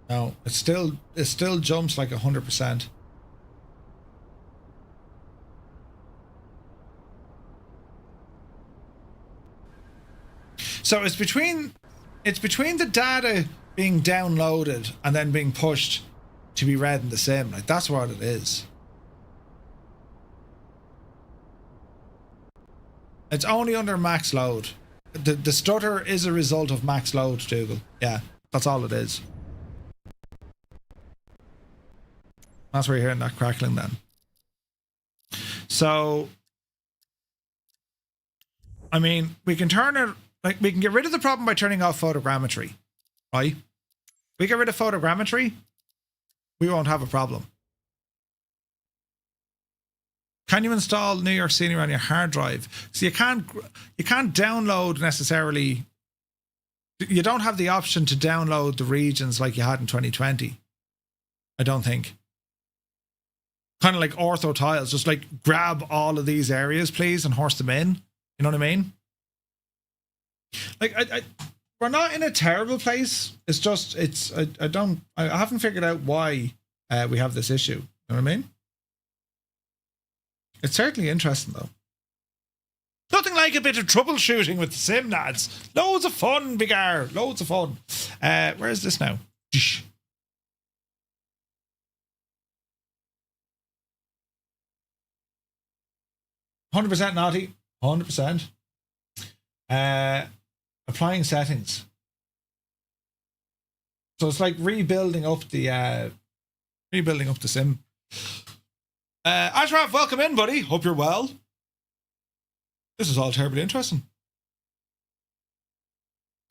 No, it still jumps like 100%. So it's between the data being downloaded and then being pushed to be read in the sim. Like, that's what it is. It's only under max load. The stutter is a result of max load, Dougal. Yeah, that's all it is. That's where you're hearing that crackling then. So, I mean, we can turn it, like, we can get rid of the problem by turning off photogrammetry, right? We get rid of photogrammetry, we won't have a problem. Can you install New York scenery on your hard drive? So you can't download necessarily. You don't have the option to download the regions like you had in 2020. I don't think. Kind of like ortho tiles, just like grab all of these areas, please, and horse them in. You know what I mean? Like, we're not in a terrible place. It's just, I haven't figured out why we have this issue. You know what I mean? It's certainly interesting, though. Nothing like a bit of troubleshooting with the sim, lads. Loads of fun, Big R. Loads of fun. Where is this now? 100% naughty. 100%. Applying settings. So it's like rebuilding up the sim. Ashraf, welcome in, buddy. Hope you're well. This is all terribly interesting.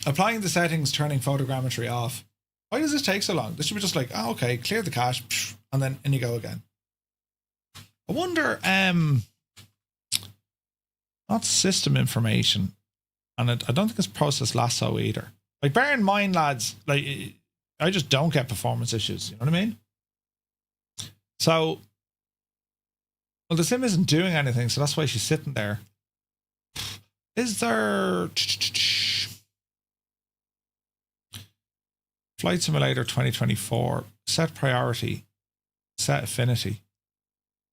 Applying the settings, turning photogrammetry off. Why does this take so long? This should be just like, oh, okay, clear the cache, and then in you go again. I wonder, not system information, and I don't think it's process lasso either. Like, bear in mind, lads, like, I just don't get performance issues. You know what I mean? So, well, the sim isn't doing anything, so that's why she's sitting there. Is there Flight Simulator 2024, set priority, set affinity?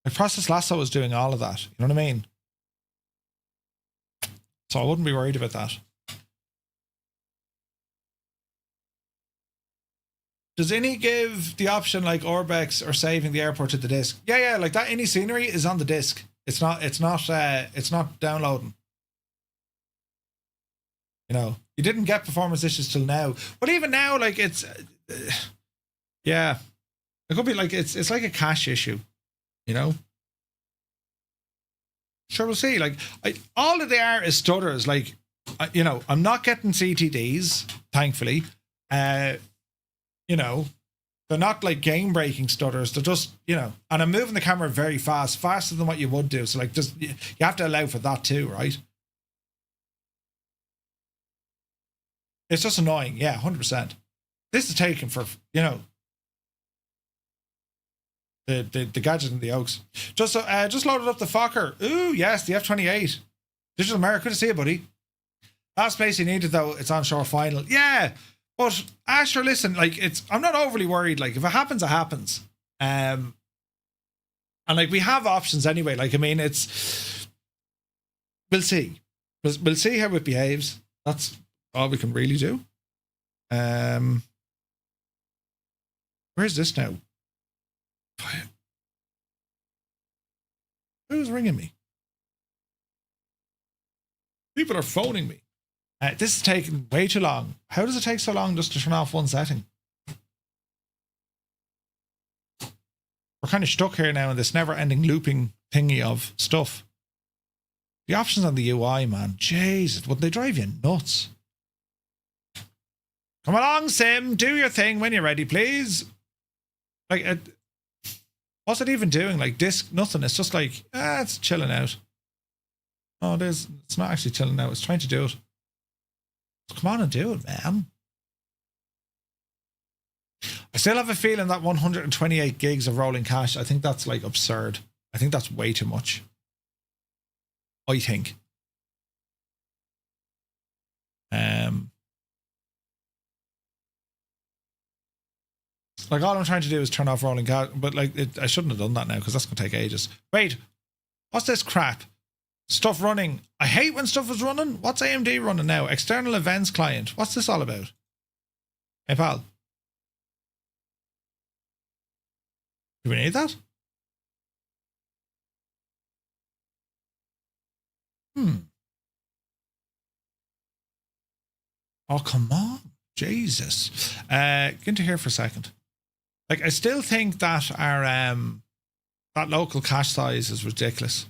Like, process lasso is doing all of that. You know what I mean? So I wouldn't be worried about that. Does any give the option like Orbex or saving the airport to the disk? Yeah, like that. Any scenery is on the disk. It's not downloading. You know, you didn't get performance issues till now. But even now, like, it's yeah, it could be like it's like a cache issue. You know. Sure, we'll see. Like, all that they are is stutters. Like, you know, I'm not getting CTDs, thankfully. You know, they're not like game-breaking stutters. They're just, you know, and I'm moving the camera very fast, faster than what you would do. So, like, just you have to allow for that too, right? It's just annoying. Yeah, 100%. This is taken for, you know, the gadget and the Oaks. Just loaded up the Fokker. Ooh, yes, the F-28. Digital America, good to see you, buddy. Last place you needed, though, it's onshore final. Yeah, but Asher, listen, like, I'm not overly worried. Like, if it happens, it happens. I And like, we have options anyway. Like, I mean, it's, we'll see. We'll see how it behaves. That's all we can really do. Where's this now? Who's ringing me? People are phoning me. This is taking way too long. How does it take so long just to turn off one setting? We're kind of stuck here now in this never-ending looping thingy of stuff. The options on the UI, man. Jesus, would they drive you nuts? Come along, Sim. Do your thing when you're ready, please. Like, what's it even doing? Like, disk, nothing. It's just like, it's chilling out. Oh, it is. It's not actually chilling out. It's trying to do it. Come on and do it, man. I still have a feeling that 128 gigs of rolling cache, I think that's like absurd. I think that's way too much. I think. Like, all I'm trying to do is turn off rolling cache, but like, I shouldn't have done that now because that's going to take ages. Wait, what's this crap? Stuff running. I hate when stuff is running. What's AMD running now? External events client. What's this all about? Hey, pal. Do we need that? Oh, come on. Jesus. Get into here for a second. Like, I still think that our that local cache size is ridiculous.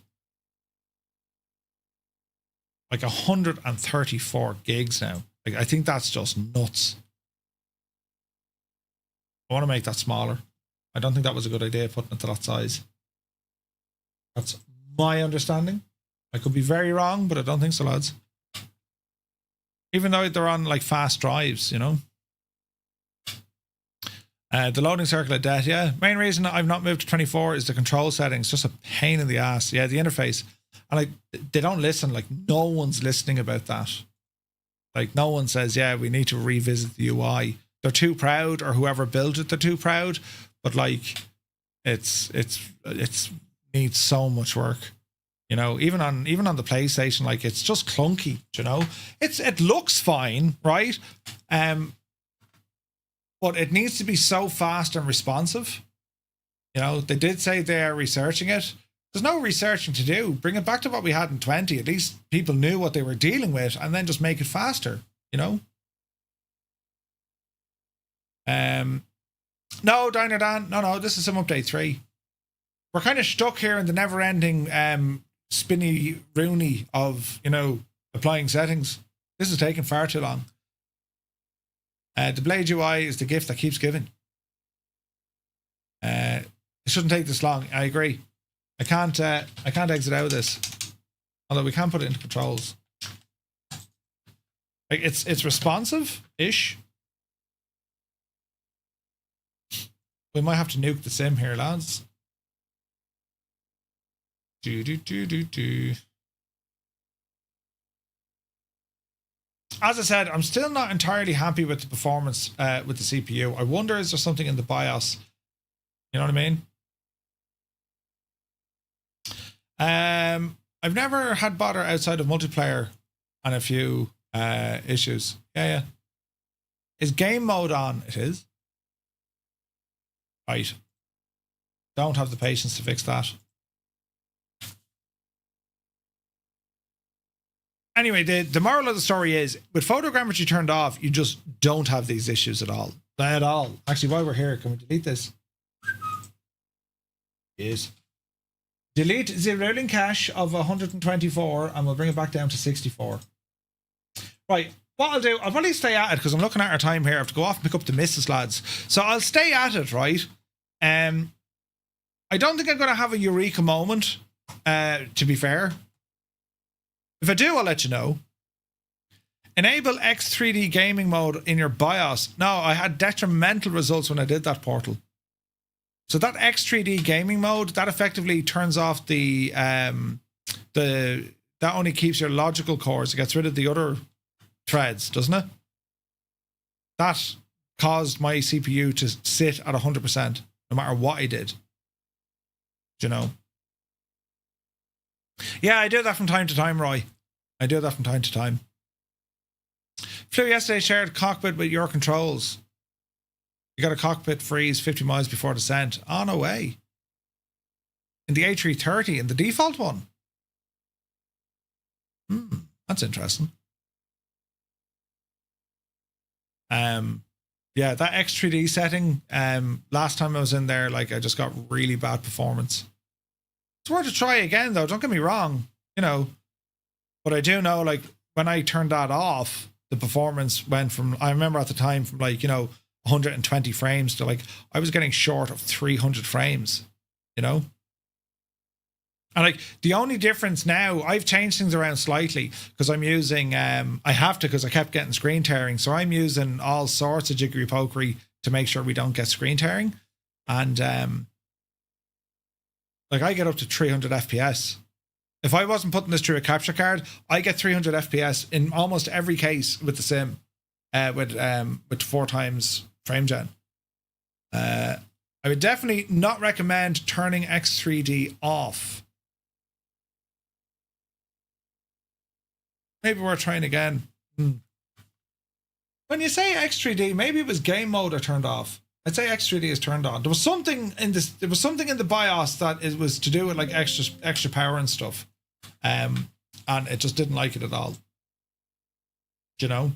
Like 134 gigs now. Like, I think that's just nuts. I want to make that smaller. I don't think that was a good idea, putting it to that size. That's my understanding. I could be very wrong, but I don't think so, lads. Even though they're on like fast drives, you know. The loading circle of death, yeah. Main reason I've not moved to 24 is the control settings. Just a pain in the ass. Yeah, the interface. And like, they don't listen. Like, no one's listening about that. Like, no one says, yeah, we need to revisit the UI. They're too proud, or whoever built it, they're too proud. But like, it's needs so much work. You know, even on the PlayStation, like, it's just clunky, you know. It looks fine, right? But it needs to be so fast and responsive. You know, they did say they're researching it. There's no researching to do. Bring it back to what we had in 20. At least people knew what they were dealing with, and then just make it faster, you know? No, Diner Dan. No, this is some update 3. We're kind of stuck here in the never-ending spinny Rooney of, you know, applying settings. This is taking far too long. The Blade UI is the gift that keeps giving. It shouldn't take this long. I agree. I can't exit out of this. Although we can put it into controls. Like, it's responsive-ish. We might have to nuke the sim here, lads. As I said, I'm still not entirely happy with the performance with the CPU. I wonder, is there something in the BIOS? You know what I mean? I've never had bother outside of multiplayer on a few issues. Yeah. Is game mode on? It is. Right. Don't have the patience to fix that. Anyway, the moral of the story is, with photogrammetry turned off, you just don't have these issues at all. At all. Actually, while we're here, can we delete this? Yes. Delete the rolling cache of 124, and we'll bring it back down to 64. Right. What I'll do, I'll probably stay at it because I'm looking at our time here. I have to go off and pick up the missus, lads. So I'll stay at it, right? I don't think I'm going to have a eureka moment, to be fair. If I do, I'll let you know. Enable X3D gaming mode in your BIOS. No, I had detrimental results when I did that, Portal. So that X3D gaming mode, that effectively turns off that only keeps your logical cores. It gets rid of the other threads, doesn't it? That caused my CPU to sit at 100%, no matter what I did. Do you know? Yeah, I do that from time to time, Roy. I do that from time to time. Flew yesterday, shared cockpit with your controls. You got a cockpit freeze 50 miles before descent. Oh, no way. In the A330, in the default one. That's interesting. Yeah, that X3D setting, last time I was in there, like, I just got really bad performance. It's worth a try again, though, don't get me wrong, you know. But I do know, like, when I turned that off, the performance went from, I remember at the time, from, like, you know, 120 frames to, like, I was getting short of 300 frames, you know. And, like, the only difference now, I've changed things around slightly because I'm using, I have to because I kept getting screen tearing. So I'm using all sorts of jiggery pokery to make sure we don't get screen tearing. And, like, I get up to 300 FPS. If I wasn't putting this through a capture card, I get 300 FPS in almost every case with the sim, with 4 times frame gen. I would definitely not recommend turning X3D off. Maybe we're trying again. When you say X3D, maybe it was game mode I turned off. I'd say X3D is turned on. There was something in this. There was something in the BIOS that it was to do with like extra power and stuff, and it just didn't like it at all. Do you know?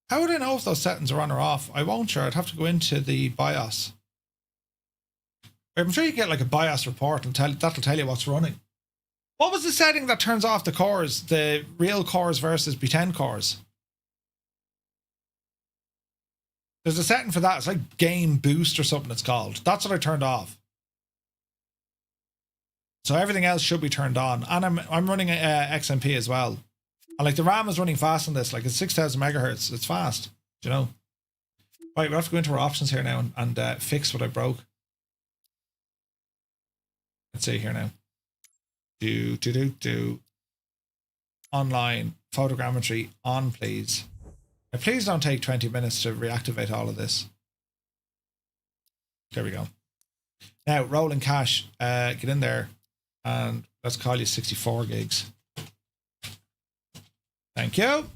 How would I know if those settings are on or off? I won't. Sure, I'd have to go into the BIOS. I'm sure you get like a BIOS report and that'll tell you what's running. What was the setting that turns off the cores, the real cores versus pretend cores? There's a setting for that. It's like game boost or something it's called. That's what I turned off. So everything else should be turned on. And I'm running XMP as well. And like the RAM is running fast on this. Like it's 6,000 megahertz. It's fast. Do you know? Right, we have to go into our options here now and fix what I broke. Let's see here now. Online photogrammetry on, please. Now, please don't take 20 minutes to reactivate all of this. There we go. Now, rolling cache. Get in there and let's call you 64 gigs. Thank you.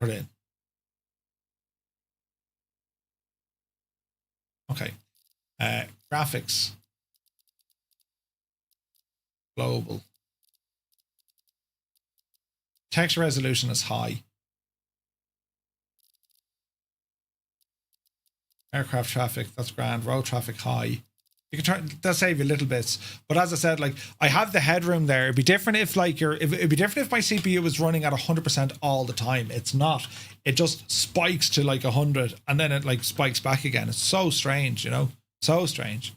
Brilliant. Okay. Graphics. Global. Text resolution is high. Aircraft traffic, that's grand. Road traffic high. You can turn, they'll save you little bits, but as I said, like I have the headroom there. It'd be different if like it'd be different if my CPU was running at 100% all the time. It's not. It just spikes to like 100 and then it like spikes back again. It's so strange, you know, so strange.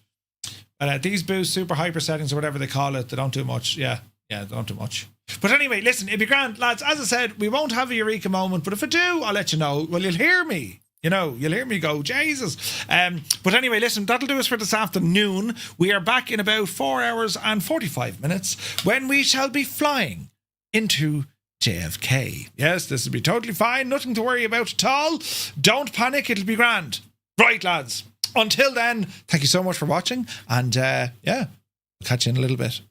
These boost super hyper settings or whatever they call it, they don't do much. Yeah, they don't do much. But anyway, listen, it'd be grand, lads. As I said, we won't have a eureka moment, but if I do, I'll let you know. Well, you'll hear me. You know, you'll hear me go, Jesus. But anyway, listen, that'll do us for this afternoon. We are back in about 4 hours and 45 minutes when we shall be flying into JFK. Yes, this will be totally fine. Nothing to worry about at all. Don't panic. It'll be grand. Right, lads. Until then, thank you so much for watching. And yeah, I'll catch you in a little bit.